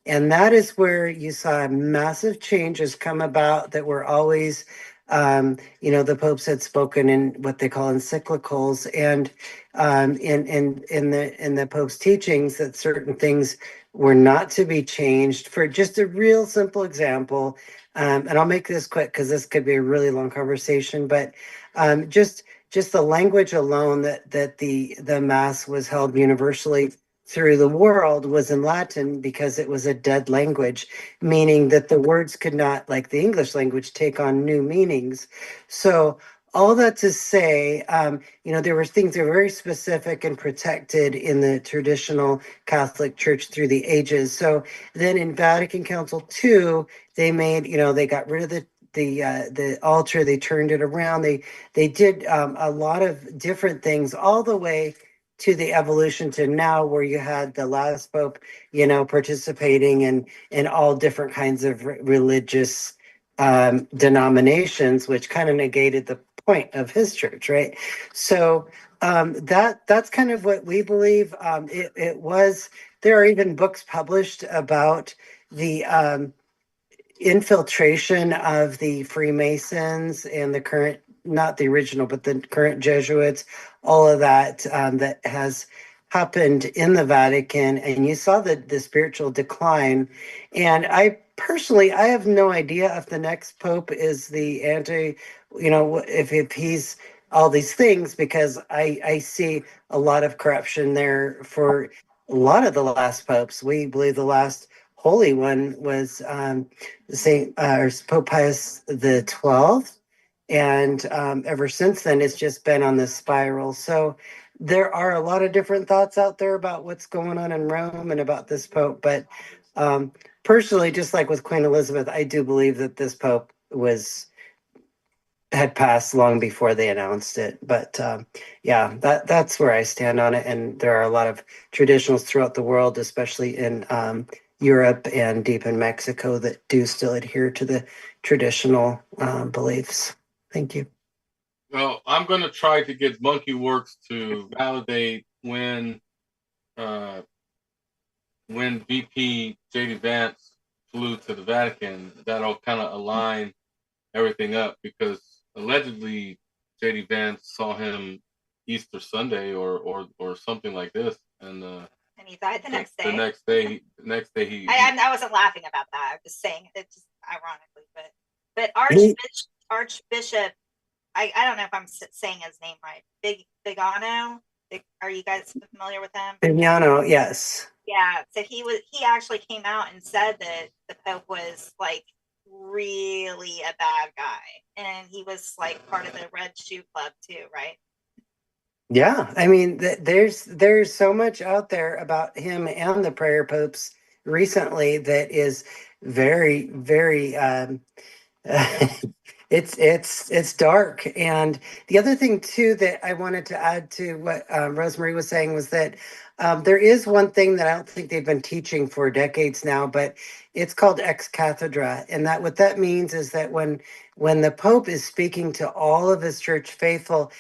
And that is where you saw massive changes come about that were always, the popes had spoken in what they call encyclicals, and in the Pope's teachings that certain things were not to be changed. For just a real simple example, and I'll make this quick because this could be a really long conversation, but just the language alone that the Mass was held universally through the world was in Latin because it was a dead language, meaning that the words could not, like the English language, take on new meanings. So all that to say, there were things that were very specific and protected in the traditional Catholic Church through the ages. So then in Vatican Council II, they made, they got rid of the altar, they turned it around, they did a lot of different things, all the way to the evolution to now, where you had the last pope, participating in all different kinds of religious denominations, which kind of negated the point of his church, right? So that's kind of what we believe. There are even books published about the infiltration of the Freemasons and the current, not the original, but the current Jesuits, all of that that has happened in the Vatican. And you saw the spiritual decline. And I have no idea if the next pope is the if he's all these things, because I see a lot of corruption there for a lot of the last popes. We believe the last holy one was Pope Pius the 12th, and ever since then it's just been on this spiral. So there are a lot of different thoughts out there about what's going on in Rome and about this pope, but personally, just like with Queen Elizabeth, I do believe that this pope had passed long before they announced it. But that's where I stand on it. And there are a lot of traditionals throughout the world, especially in Europe and deep in Mexico, that do still adhere to the traditional beliefs. Thank you.
Well, I'm going to try to get Monkey Works to validate when VP JD Vance flew to the Vatican. That'll kind of align everything up, because allegedly JD Vance saw him Easter Sunday or something like this, and
he died the next day.
The next day he.
I wasn't laughing about that. I'm just saying it, just ironically, but Archbishop, I don't know if I'm saying his name right. Bigano. Are you guys familiar with him?
Bigano, yes.
Yeah. So he actually came out and said that the Pope was like really a bad guy, and he was like part of the Red Shoe Club too, right?
Yeah, I mean, there's so much out there about him and the prayer popes recently that is very, very it's dark. And the other thing too that I wanted to add to what Rosemary was saying was that there is one thing that I don't think they've been teaching for decades now, but it's called ex cathedra. And that what that means is that when the Pope is speaking to all of his church faithful,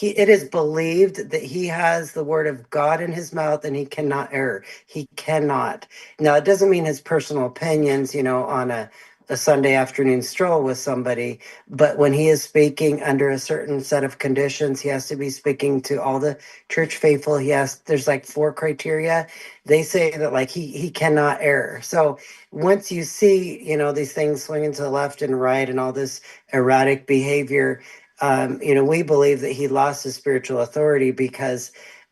it is believed that he has the word of God in his mouth and he cannot err. He cannot. Now, it doesn't mean his personal opinions, on a
a Sunday afternoon stroll with somebody. But when he is speaking under a certain set of conditions, he has to be speaking to all the church faithful. There's like 4 criteria. They say that like he cannot err. So once you see, you know, these things swinging to the left and right and all this erratic behavior, you know, we believe that he lost his spiritual authority because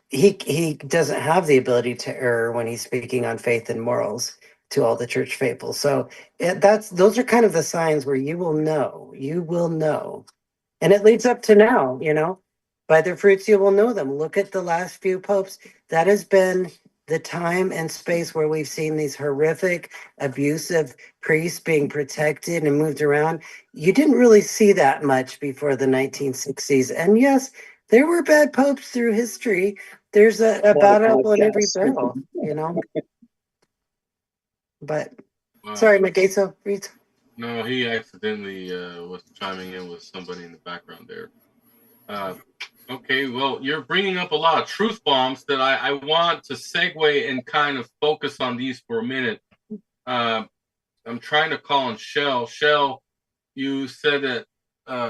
he doesn't have the ability to err when he's speaking on faith and morals to all the church faithful. So those are kind of the signs where you will know. And it leads up to now, you know, by their fruits you will know them. Look at the last few popes. That has been the time and space where we've seen these horrific, abusive priests being protected and moved around. You didn't really see that much before the 1960s. And yes, there were bad popes through history. There's a bad apple in every barrel, you know. But sorry, Magaso, read.
No, he accidentally was chiming in with somebody in the background there. Okay, well, you're bringing up a lot of truth bombs that I want to segue and kind of focus on these for a minute. I'm trying to call on Shell. Shell, you said that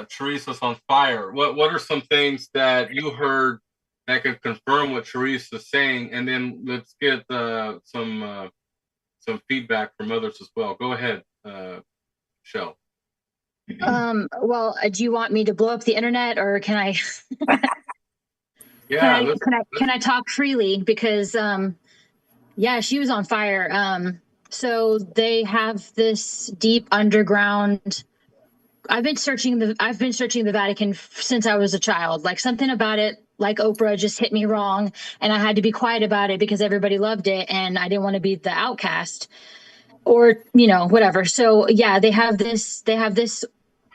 Teresa's on fire. What are some things that you heard that could confirm what Teresa's saying? And then let's get some feedback from others as well. Go ahead, Shell.
Well, do you want me to blow up the internet, or can I
Yeah,
can I talk freely? Because yeah, she was on fire. So they have this deep underground. I've been searching the Vatican since I was a child. Like, something about it, like Oprah, just hit me wrong, and I had to be quiet about it because everybody loved it and I didn't want to be the outcast, or, you know, whatever. So yeah, they have this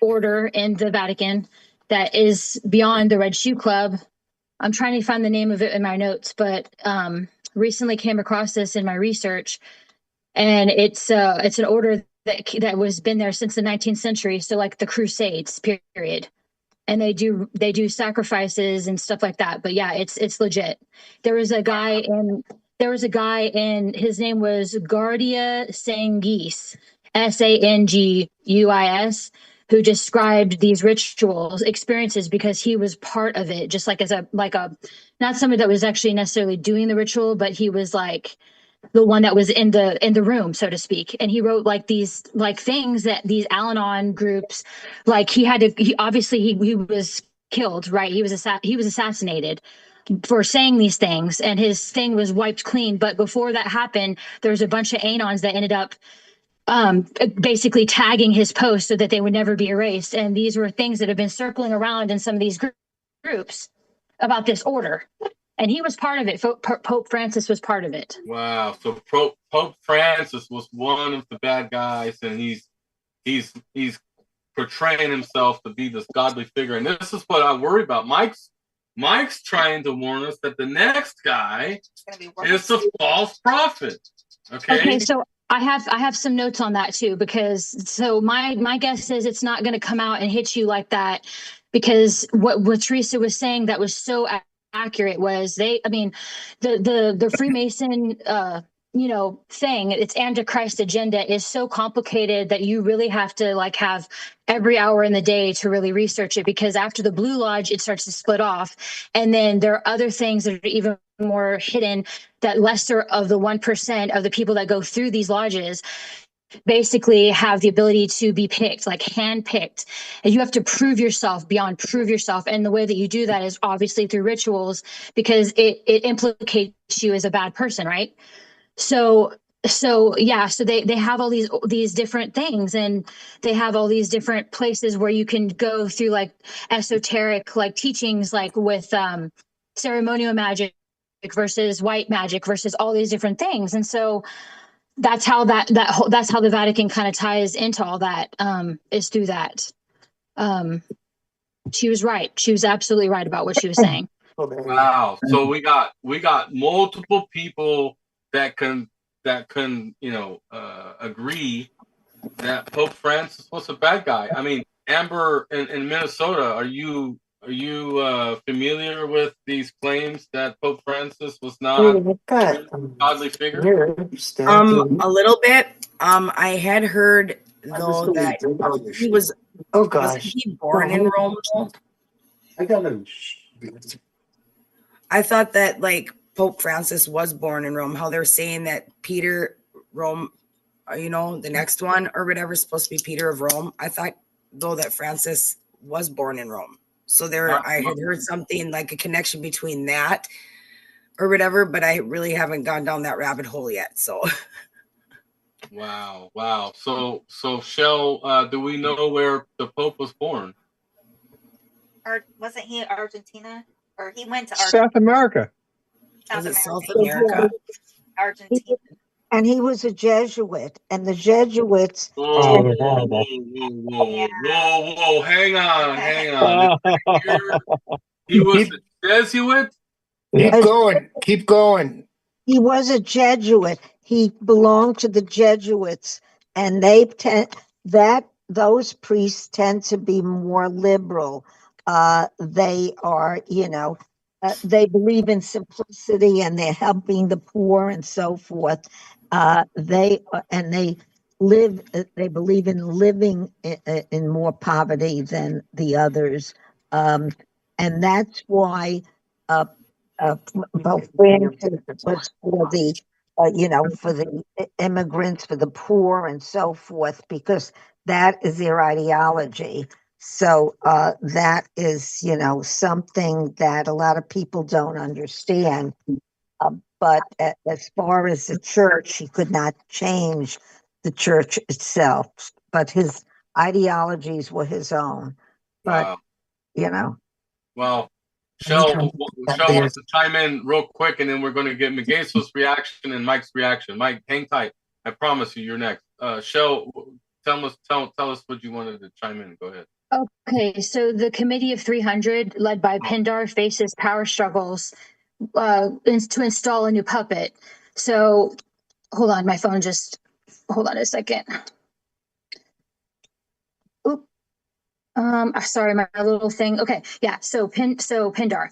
order in the Vatican that is beyond the Red Shoe Club. I'm trying to find the name of it in my notes, but recently came across this in my research, and it's an order that was been there since the 19th century. So like the Crusades period, and they do sacrifices and stuff like that. But yeah, it's legit. There was a guy in his name was Guardia Sanguis, Sanguis, who described these rituals experiences because he was part of it, just like as a not somebody that was actually necessarily doing the ritual, but he was like the one that was in the room, so to speak. And he wrote like these like things that these Al-Anon groups, like he was killed, right? He was assassinated for saying these things, and his thing was wiped clean. But before that happened, there was a bunch of Anons that ended up basically tagging his post so that they would never be erased. And these were things that have been circling around in some of these groups about this order. And he was part of it. Pope Francis was part of it.
Wow. So Pope Francis was one of the bad guys, and he's portraying himself to be this godly figure. And this is what I worry about. Mike's trying to warn us that the next guy is a false prophet. Okay,
so I have some notes on that too, because so my guess is it's not going to come out and hit you like that, because what Teresa was saying that was so accurate was the Freemason thing, its Antichrist agenda is so complicated that you really have to like have every hour in the day to really research it, because after the Blue Lodge it starts to split off, and then there are other things that are even more hidden, that lesser of the 1% of the people that go through these lodges basically have the ability to be picked, like hand-picked, and you have to prove yourself. And the way that you do that is obviously through rituals, because it implicates you as a bad person, right? So they have all these different things, and they have all these different places where you can go through like esoteric like teachings, like with ceremonial magic versus white magic versus all these different things. And so that's how that's how the Vatican kind of ties into all that, is through that. She was right. She was absolutely right about what she was saying.
Wow. So we got multiple people that can agree that Pope Francis was a bad guy. I mean, Amber in Minnesota, are you familiar with these claims that Pope Francis was not a godly figure?
A little bit. I had heard though that he was.
Oh
Wasn't
gosh.
he born in Rome? I thought that like Pope Francis was born in Rome. How they're saying that Peter Rome, the next one or whatever is supposed to be Peter of Rome. I thought though that Francis was born in Rome. So I had heard something like a connection between that or whatever, but I really haven't gone down that rabbit hole yet. So.
Wow. So Shell, do we know where the Pope was born?
Or wasn't he Argentina? Or he went to Argentina?
South America.
South America?
Argentina.
And he was a Jesuit, and the Jesuits.
Whoa, hang on. He was a Jesuit?
Keep going.
He was a Jesuit. He belonged to the Jesuits, and those priests tend to be more liberal. They are, they believe in simplicity and they're helping the poor and so forth. They believe in living in more poverty than the others, and that's why Francis was for the for the immigrants, for the poor and so forth, because that is their ideology. So that is, something that a lot of people don't understand. But as far as the church, he could not change the church itself, but his ideologies were his own. But,
Well, Shell wants to chime in real quick, and then we're going to get McGaso's reaction and Mike's reaction. Mike, hang tight. I promise you, you're next. Shell, tell us what you wanted to chime in. Go ahead.
Okay, so the Committee of 300, led by Pindar, faces power struggles to install a new puppet. So, hold on, my phone hold on a second. Sorry, my little thing. Okay, yeah. So Pindar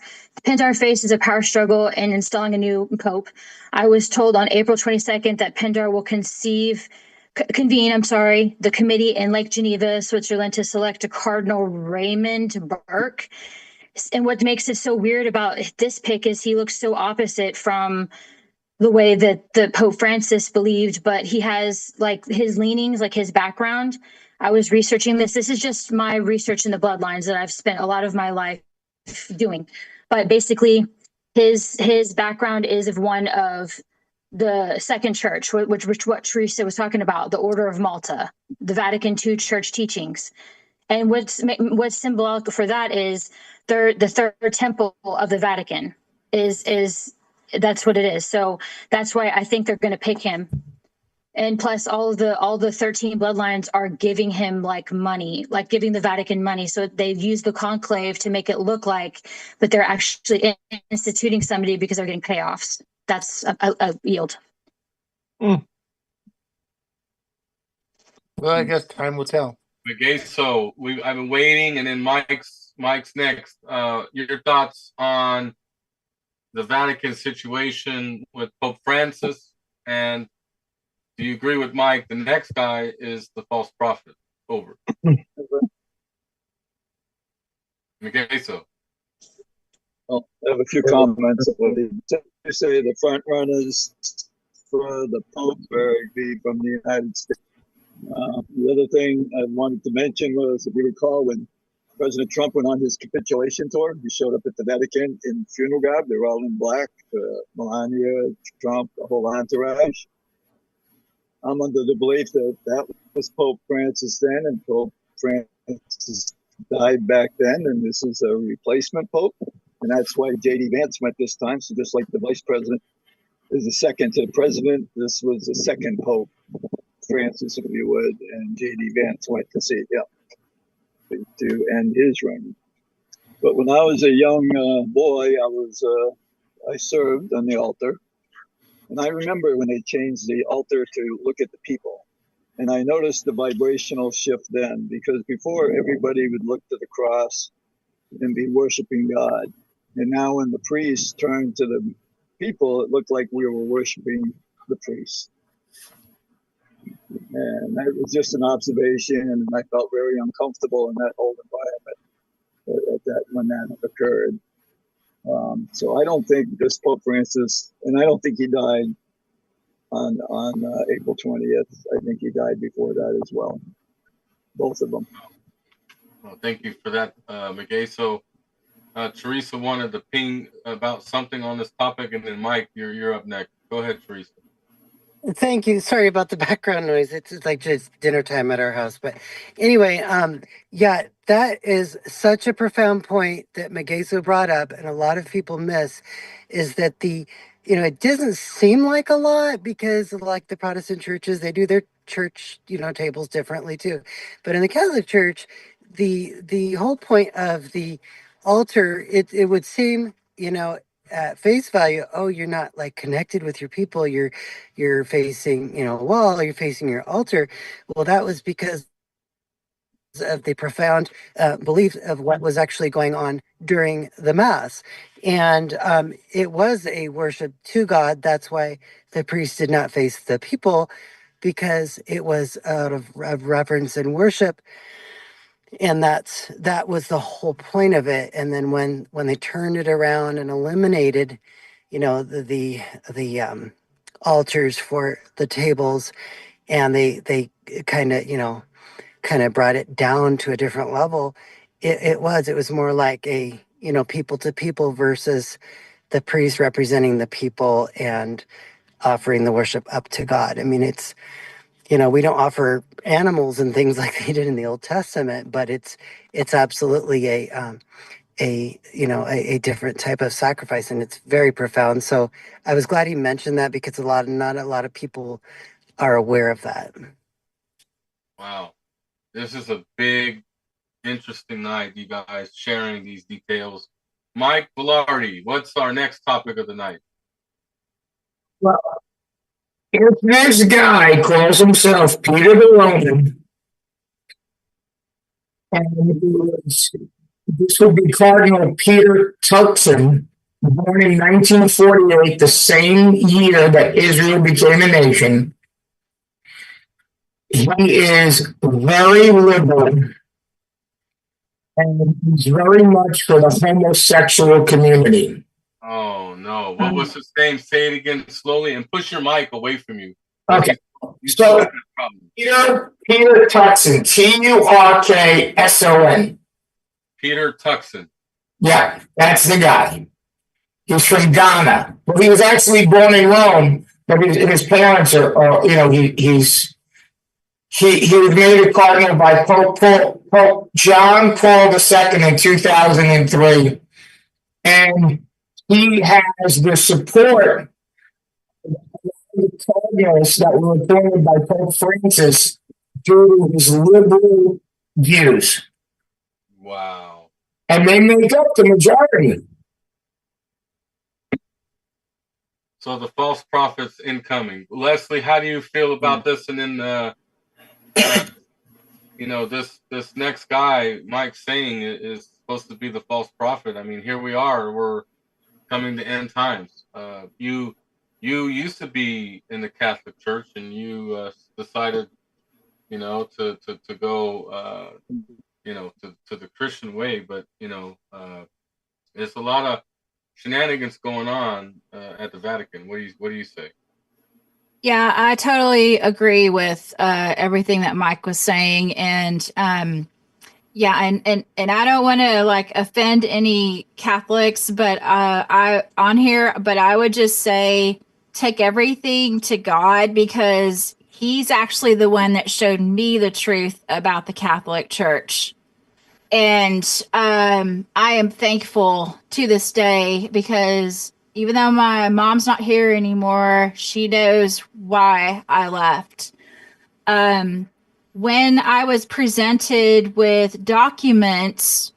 faces a power struggle in installing a new pope. I was told on April 22nd that Pindar will convene the committee in Lake Geneva, Switzerland, to select a Cardinal Raymond Burke. And what makes it so weird about this pick is he looks so opposite from the way that the Pope Francis believed, but he has like his leanings, like his background. I was researching this. This is just my research in the bloodlines that I've spent a lot of my life doing. But basically, his background is of one of the second church, which what Teresa was talking about, the Order of Malta, the Vatican II church teachings. And what's symbolic for that is the third temple of the Vatican is that's what it is. So that's why I think they're going to pick him. And plus all the 13 bloodlines are giving him like money, like giving the Vatican money. So they've used the conclave to make it look like, but they're actually instituting somebody because they're getting payoffs. That's a yield.
Well, I guess time will tell.
McGaso, I've been waiting, and then Mike's next. Your thoughts on the Vatican situation with Pope Francis, and do you agree with Mike? The next guy is the false prophet. Over. McGaso.
Well, I have a few comments. You say the front runners for the Pope be from the United States. The other thing I wanted to mention was, if you recall, when President Trump went on his capitulation tour, he showed up at the Vatican in funeral garb. They were all in black. Melania, Trump, the whole entourage. I'm under the belief that was Pope Francis then, and Pope Francis died back then, and this is a replacement Pope. And that's why J.D. Vance went this time. So just like the vice president is the second to the president, this was the second Pope Francis, if you would, and J.D. Vance went to see to end his reign. But when I was a young boy, I served on the altar. And I remember when they changed the altar to look at the people. And I noticed the vibrational shift then, because before everybody would look to the cross and be worshiping God. And now when the priests turned to the people, it looked like we were worshiping the priests. And that was just an observation, and I felt very uncomfortable in that whole environment at that when that occurred. So I don't think this Pope Francis, and I don't think he died on April 20th. I think he died before that as well. Both of them.
Well, thank you for that, McGay. So Teresa wanted to ping about something on this topic, and then Mike, you're up next. Go ahead, Teresa.
Thank you. Sorry about the background noise. It's like just dinner time at our house. But anyway, yeah, that is such a profound point that Magezo brought up, and a lot of people miss, is that it doesn't seem like a lot because like the Protestant churches, they do their church, tables differently too. But in the Catholic Church, the whole point of the altar, it would seem, at face value, oh, you're not like connected with your people, you're facing, a wall, you're facing your altar. Well, that was because of the profound belief of what was actually going on during the Mass. And it was a worship to God. That's why the priest did not face the people, because it was out of reverence and worship. And that was the whole point of it. And then when they turned it around and eliminated, the altars for the tables, and they kind of brought it down to a different level, it was more like a people to people versus the priest representing the people and offering the worship up to God. I mean, it's we don't offer animals and things like they did in the Old Testament, but it's absolutely a different type of sacrifice, and it's very profound. So I was glad he mentioned that, because not a lot of people are aware of that.
Wow, this is a big, interesting night, you guys sharing these details. Mike Velarde, what's our next topic of the night?
Well, if this guy calls himself Peter the Roman, and this would be Cardinal Peter Turkson, born in 1948, the same year that Israel became a nation. He is very liberal, and he's very much for the homosexual community.
Oh, no. What was his name? Say it again slowly, and push your mic away from you.
Okay. So, Peter Turkson, Turkson.
Peter Turkson.
Yeah, that's the guy. He's from Ghana. Well, he was actually born in Rome, but his parents are he was made a cardinal by Pope John Paul II in 2003, and he has the support of the cardinals that were appointed by Pope Francis due to his liberal views.
Wow.
And they make up the majority.
So the false prophets incoming. Leslie, how do you feel about this? And then, this next guy, Mike saying, is supposed to be the false prophet. I mean, here we are. We're coming to end times. You used to be in the Catholic Church, and you decided, to go, to the Christian way. But there's a lot of shenanigans going on at the Vatican. What do you say?
Yeah, I totally agree with everything that Mike was saying, and yeah, and I don't want to like offend any Catholics, but I would just say take everything to God, because He's actually the one that showed me the truth about the Catholic Church. And I am thankful to this day, because even though my mom's not here anymore, she knows why I left. When I was presented with documents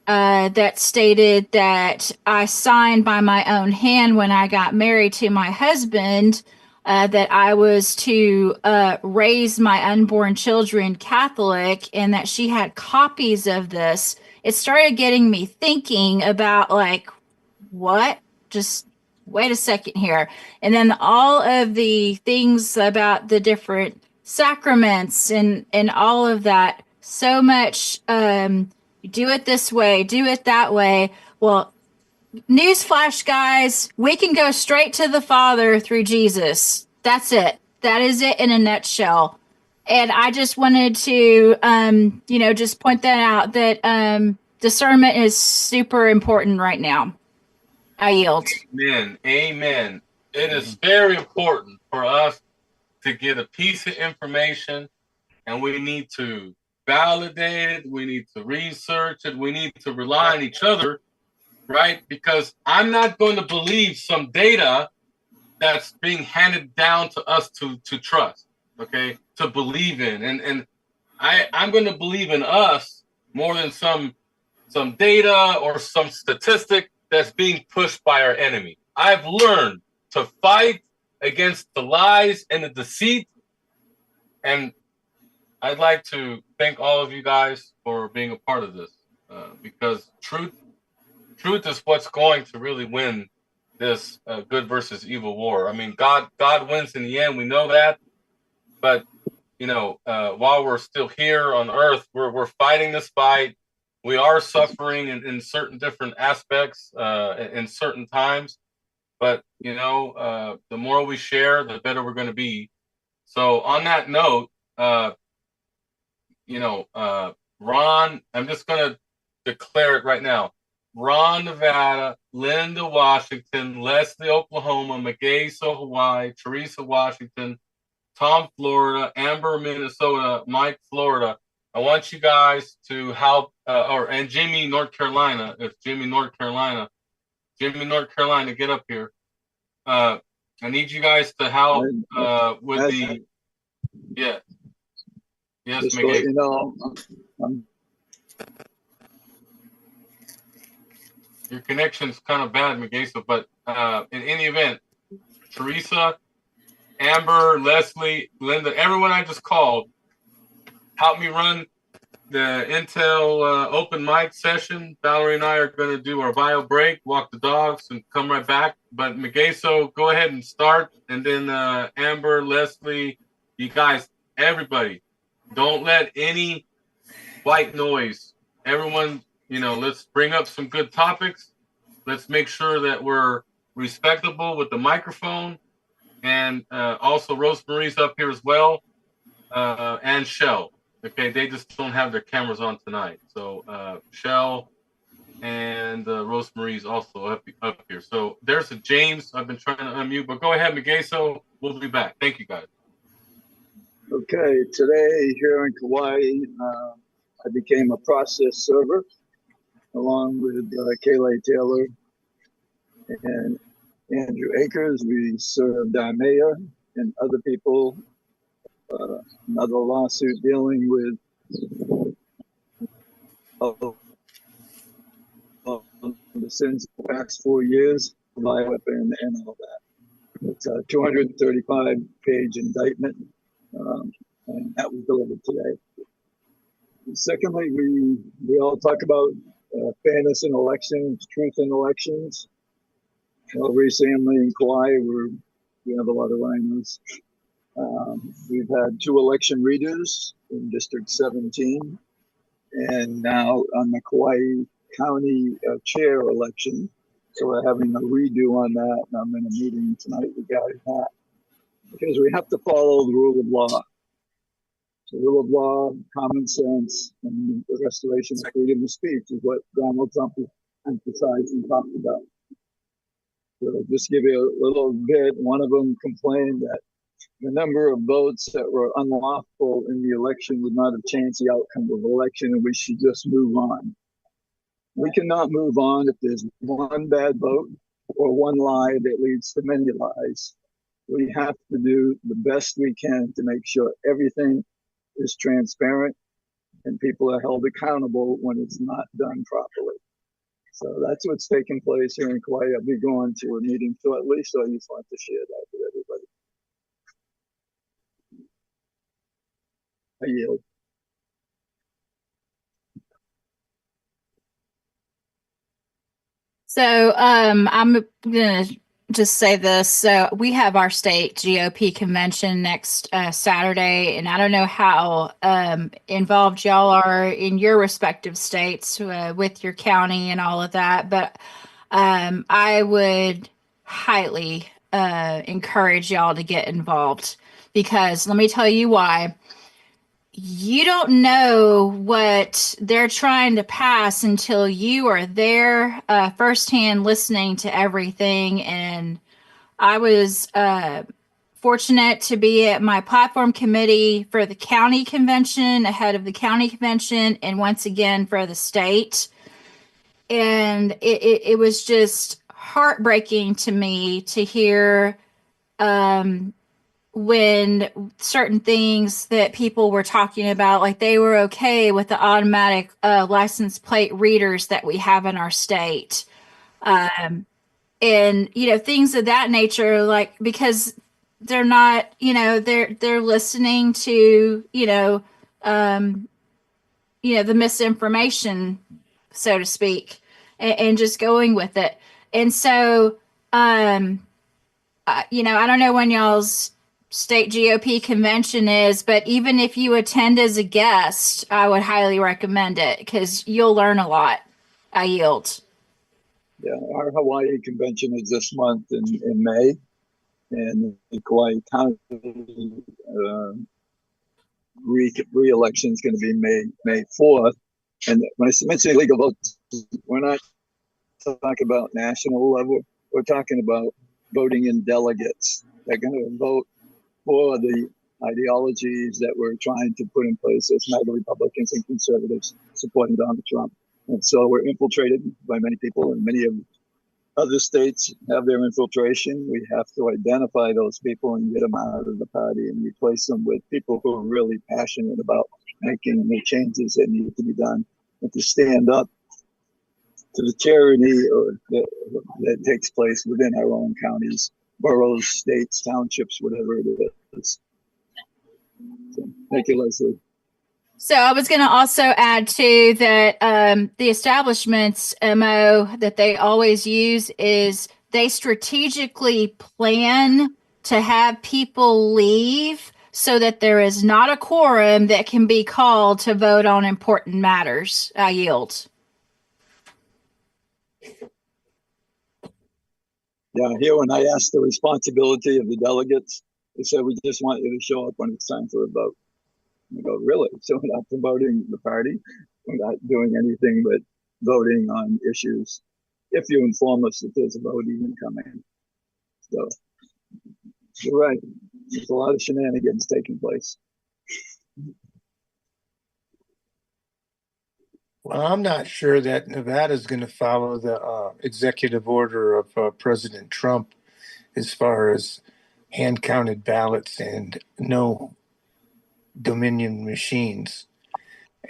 that stated that I signed by my own hand when I got married to my husband, that I was to raise my unborn children Catholic, and that she had copies of this, it started getting me thinking about like, what? Just wait a second here. And then all of the things about the different sacraments and all of that. So much, do it this way, do it that way. Well, newsflash, guys, we can go straight to the Father through Jesus. That's it. That is it in a nutshell. And I just wanted to, just point that out, that discernment is super important right now. I yield.
Amen. Amen. It is very important for us to get a piece of information, and we need to validate it. We need to research it. We need to rely on each other, right? Because I'm not going to believe some data that's being handed down to us to trust, okay, to believe in. And I'm going to believe in us more than some data or some statistic that's being pushed by our enemy. I've learned to fight against the lies and the deceit. And I'd like to thank all of you guys for being a part of this, because truth is what's going to really win this good versus evil war. I mean, God wins in the end. We know that. But, while we're still here on earth, we're fighting this fight. We are suffering in certain different aspects in certain times. But, the more we share, the better we're going to be. So on that note, Ron, I'm just going to declare it right now. Ron, Nevada, Linda, Washington, Leslie, Oklahoma, Megayso, Hawaii, Teresa, Washington, Tom, Florida, Amber, Minnesota, Mike, Florida. I want you guys to help, and Jimmy, North Carolina. If Jimmy, North Carolina, get up here. I need you guys to help with the, yeah. Yes,
just
Miguel. Your connection's kind of bad, Megayso, but in any event, Teresa, Amber, Leslie, Linda, everyone I just called, help me run the Intel open mic session. Valerie and I are going to do our bio break, walk the dogs, and come right back. But Megayso, go ahead and start. And then Amber, Leslie, you guys, everybody, don't let any white noise. Everyone, let's bring up some good topics. Let's make sure that we're respectable with the microphone. And also Rosemary's up here as well, and Shell. Okay, they just don't have their cameras on tonight. So Shell and Rosemary's also up here. So there's a James. I've been trying to unmute, but go ahead, Megayso. We'll be back. Thank you, guys.
Okay, today here in Kauai, I became a process server along with Kayleigh Taylor and Andrew Akers. We served our mayor and other people. Another lawsuit dealing with the sins of the past 4 years, bioweapon and all that. It's a 235-page indictment, and that was delivered today. Secondly, we all talk about fairness in elections, truth in elections. Well, recently in Kauai, we have a lot of rhinos. We've had 2 election readers in District 17, and now on the Kauai County chair election. So we're having a redo on that, and I'm in a meeting tonight regarding that, because we have to follow the rule of law. So rule of law, common sense, and the restoration of freedom of speech is what Donald Trump emphasized and talked about. So I'll just give you a little bit. One of them complained that the number of votes that were unlawful in the election would not have changed the outcome of the election, and we should just move on. We cannot move on if there's one bad vote or one lie that leads to many lies. We have to do the best we can to make sure everything is transparent and people are held accountable when it's not done properly. So that's what's taking place here in Kauai. I'll be going to a meeting shortly, so I just want to share that with everybody. I yield.
So I'm gonna just say this. So we have our state GOP convention next Saturday, and I don't know how involved y'all are in your respective states with your county and all of that, but I would highly encourage y'all to get involved, because let me tell you why. You don't know what they're trying to pass until you are there firsthand listening to everything. And I was fortunate to be at my platform committee for the county convention, ahead of the county convention, and once again for the state. And it was just heartbreaking to me to hear when certain things that people were talking about, like they were okay with the automatic license plate readers that we have in our state. And, things of that nature, like, because they're not, they're listening to, the misinformation, so to speak, and just going with it. And so, I don't know when y'all's state GOP convention is, but even if you attend as a guest, I would highly recommend it, because you'll learn a lot. I yield.
Yeah, our Hawaii convention is this month in May, and the Kauai County re-election is going to be May 4th. And when I mention illegal votes, we're not talking about national level. We're talking about voting in delegates. They're going to vote for the ideologies that we're trying to put in place as MAGA Republicans and conservatives supporting Donald Trump. And so we're infiltrated by many people, and many of other states have their infiltration. We have to identify those people and get them out of the party and replace them with people who are really passionate about making the changes that need to be done, and to stand up to the tyranny that takes place within our own counties, boroughs, states, townships, whatever it is. So, thank you, Leslie.
So I was going to also add too that the establishment's MO that they always use is they strategically plan to have people leave so that there is not a quorum that can be called to vote on important matters. I yield.
Yeah, here when I asked the responsibility of the delegates, they said, we just want you to show up when it's time for a vote. I go, really? So we're not promoting the party. We're not doing anything but voting on issues if you inform us that there's a vote even coming. So you're right. There's a lot of shenanigans taking place.
Well, I'm not sure that Nevada is going to follow the executive order of President Trump as far as hand-counted ballots and no Dominion machines.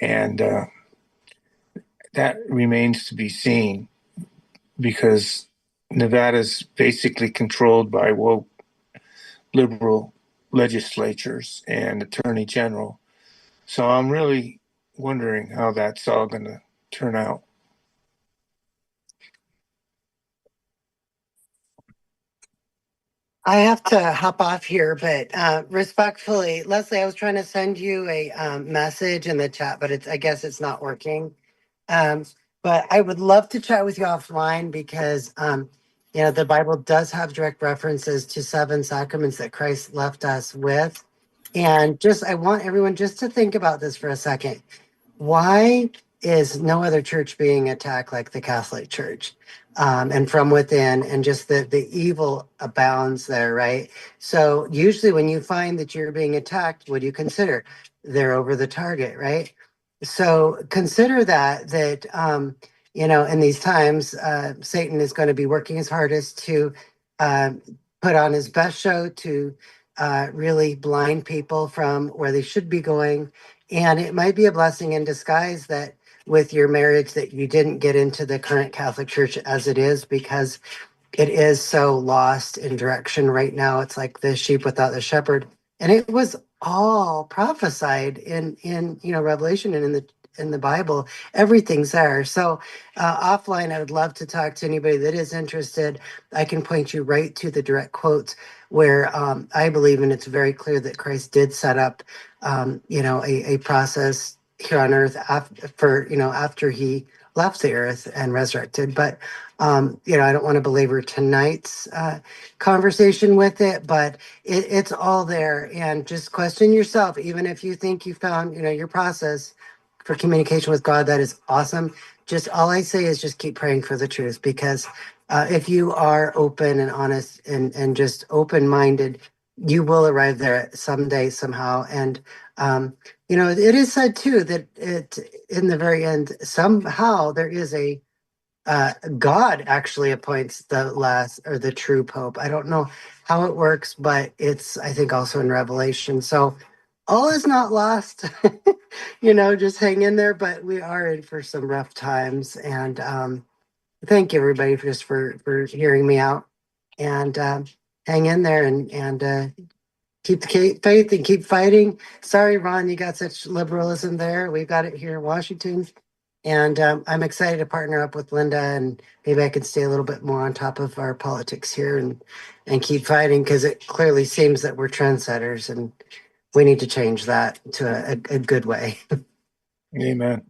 And that remains to be seen, because Nevada's basically controlled by woke liberal legislatures and attorney general. So I'm really wondering how that's all going to turn out.
I have to hop off here, but respectfully, Leslie, I was trying to send you a message in the chat, but I guess it's not working. But I would love to chat with you offline, because the Bible does have direct references to 7 sacraments that Christ left us with. And I want everyone just to think about this for a second. Why is no other church being attacked like the Catholic Church? And from within, and just the evil abounds there, right? So usually when you find that you're being attacked, what do you consider? They're over the target, right? So consider that in these times, Satan is going to be working his hardest to put on his best show to really blind people from where they should be going. And it might be a blessing in disguise that with your marriage that you didn't get into the current Catholic Church as it is, because it is so lost in direction right now. It's like the sheep without the shepherd. And it was all prophesied in Revelation and in the Bible, everything's there. So offline, I would love to talk to anybody that is interested. I can point you right to the direct quotes where I believe, and it's very clear that Christ did set up, a process here on earth after he left the earth and resurrected. But I don't want to belabor tonight's conversation with it, but it's all there. And just question yourself, even if you think you found, your process for communication with God, that is awesome. Just all I say is just keep praying for the truth, because if you are open and honest and just open-minded, you will arrive there someday, somehow. And it is said too that in the very end, somehow there is a God actually appoints the last or the true pope. I don't know how it works, but it's, I think, also in Revelation. So all is not lost, just hang in there, but we are in for some rough times. And thank you, everybody, for hearing me out, and hang in there and keep the faith and keep fighting. Sorry, Ron, you got such liberalism there. We've got it here in Washington. And I'm excited to partner up with Linda, and maybe I can stay a little bit more on top of our politics here and keep fighting, because it clearly seems that we're trendsetters and we need to change that to a good way.
Amen.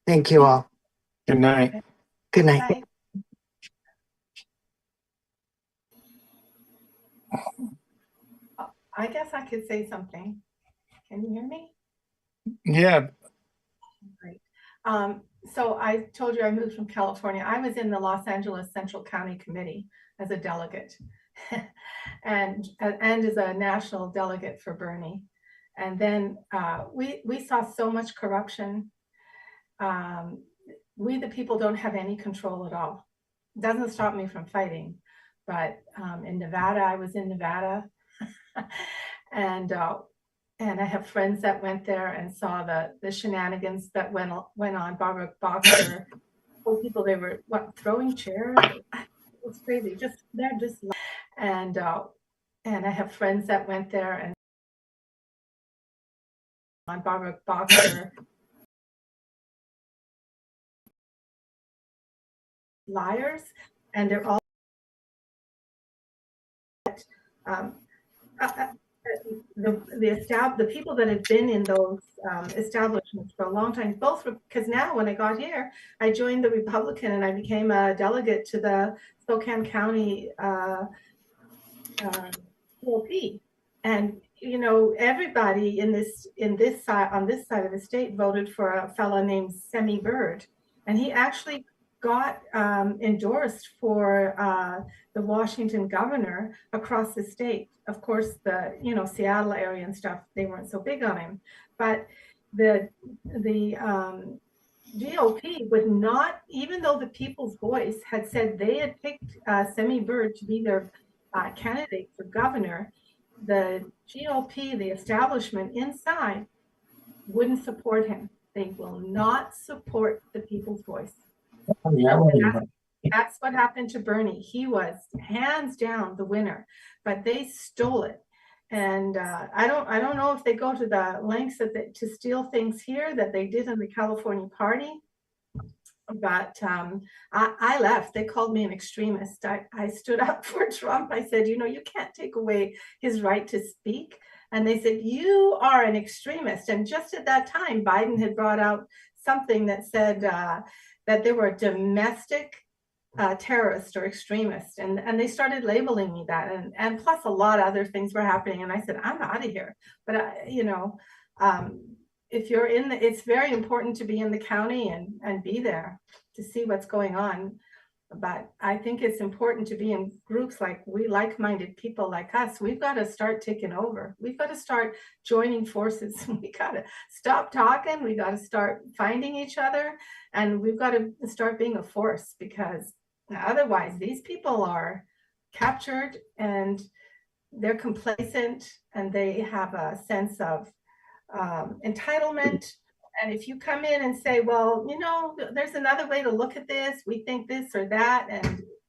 Thank you all.
Good night.
Good night.
Bye. I guess I could say something. Can you hear me?
Yeah.
Great. So I told you I moved from California. I was in the Los Angeles Central County Committee as a delegate and as a national delegate for Bernie. And then we saw so much corruption. We, the people, don't have any control at all. It doesn't stop me from fighting. But in Nevada, I was in Nevada. And I have friends that went there and saw the shenanigans that went on. Barbara Boxer told people they were throwing chairs. It was crazy. They're just and I have friends that went there and on Barbara Boxer liars, and they're all the people that have been in those establishments for a long time, both because now when I got here, I joined the Republican and I became a delegate to the Spokane County GOP. And everybody on this side of the state voted for a fellow named Semi Bird, and he actually got endorsed for the Washington governor across the state. Of course, the Seattle area and stuff, they weren't so big on him, but the GOP would not, even though the People's Voice had said they had picked Semi Bird to be their candidate for governor, the GOP, the establishment inside, wouldn't support him. They will not support the People's Voice. That's what happened to Bernie. He was hands down the winner, but they stole it. And I don't know if they go to the lengths to steal things here that they did in the California party. But I left. They called me an extremist. I stood up for Trump. I said, you can't take away his right to speak. And they said, you are an extremist. And just at that time, Biden had brought out something that said that they were domestic terrorist or extremist. And they started labeling me that. And plus a lot of other things were happening. And I said, I'm out of here. But, if you're it's very important to be in the county and be there to see what's going on. But I think it's important to be in groups like like-minded people like us. We've got to start taking over. We've got to start joining forces. We got to stop talking. We got to start finding each other, and we've got to start being a force, because otherwise these people are captured and they're complacent and they have a sense of entitlement. And if you come in and say, well, there's another way to look at this, we think this or that,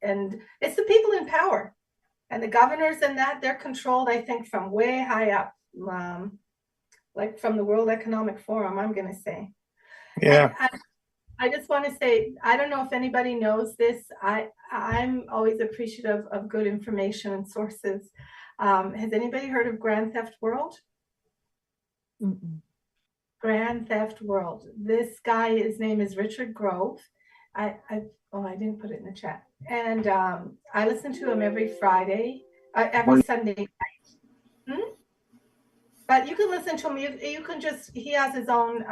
and it's the people in power and the governors and that, they're controlled, I think, from way high up. like from the World Economic Forum, I'm going to say.
Yeah.
I just want to say, I don't know if anybody knows this. I'm always appreciative of good information and sources. Has anybody heard of Grand Theft World? Grand Theft World. This guy, his name is Richard Grove. I didn't put it in the chat. And I listen to him every Friday, every Sunday night. But you can listen to him. You can just, he has his own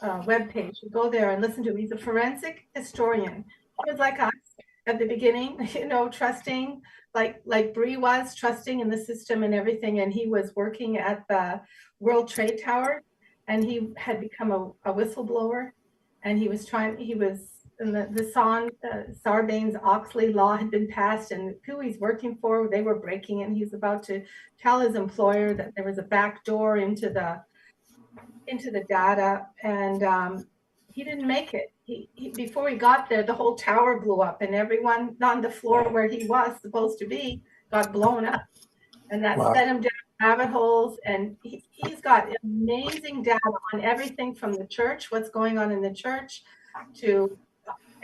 webpage. You go there and listen to him. He's a forensic historian. He was like us at the beginning, you know, trusting, like Bree was, trusting in the system and everything. And he was working at the World Trade Tower, and he had become a whistleblower. And he was and the Sarbanes-Oxley law had been passed, and who he's working for, they were breaking it. And he's about to tell his employer that there was a back door into the data, and he didn't make it. He before he got there, the whole tower blew up, and everyone on the floor where he was supposed to be got blown up, and that set him down rabbit holes. And he's got amazing data on everything from the church, what's going on in the church, to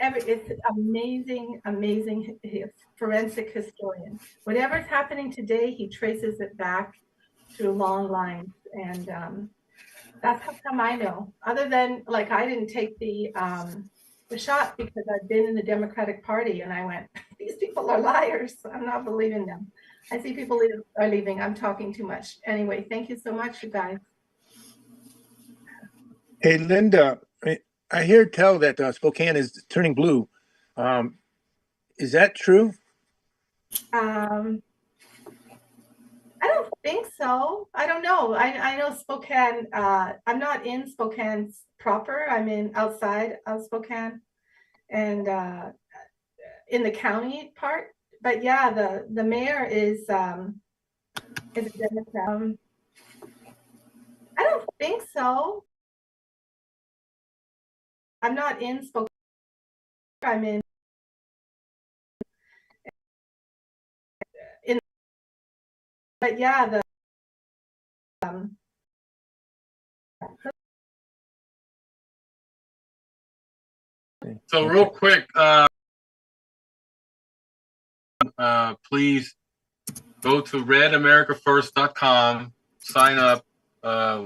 it's amazing forensic historian. Whatever's happening today, he traces it back through long lines, and that's how come I know. Other than, like, I didn't take the shot because I've been in the Democratic Party, and I went, these people are liars. I'm not believing them. I see people are leaving. I'm talking too much. Anyway, thank you so much, you guys.
Hey, Linda, I hear tell that Spokane is turning blue. Is that true?
I don't think so. I don't know. I know Spokane. I'm not in Spokane proper. I'm in outside of Spokane, and in the county part. But yeah, the mayor is a Democrat. I don't think so. I'm not in Spokane. I'm in. But yeah, the
So real quick, please go to redamericafirst.com, sign up.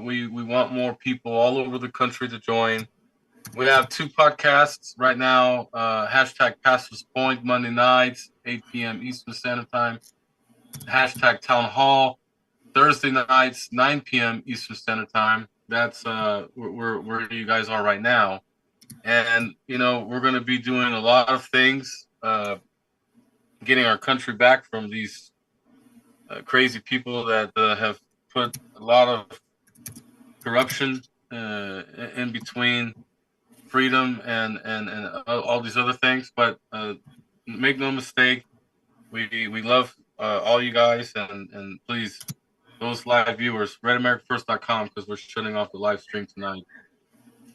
We want more people all over the country to join. We have 2 podcasts right now. Hashtag Pastor's Point, Monday nights, 8 p.m. Eastern Standard Time. Hashtag Town Hall, Thursday nights, 9 p.m. Eastern Standard Time. That's where you guys are right now. And, you know, we're going to be doing a lot of things, getting our country back from these crazy people that have put a lot of corruption in between freedom and all these other things. But make no mistake, we love all you guys, and please, those live viewers, redamericafirst.com, because we're shutting off the live stream tonight,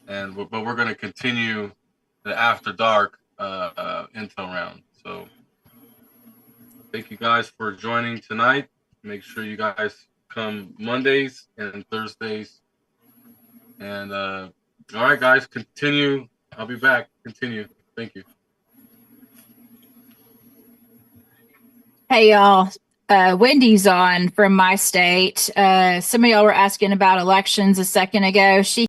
but we're going to continue the after dark intel round. So thank you guys for joining tonight. Make sure you guys come Mondays and Thursdays. And all right, guys, continue. I'll be back. Continue. Thank you.
Hey, y'all. Wendy's on from my state. Some of y'all were asking about elections a second ago. She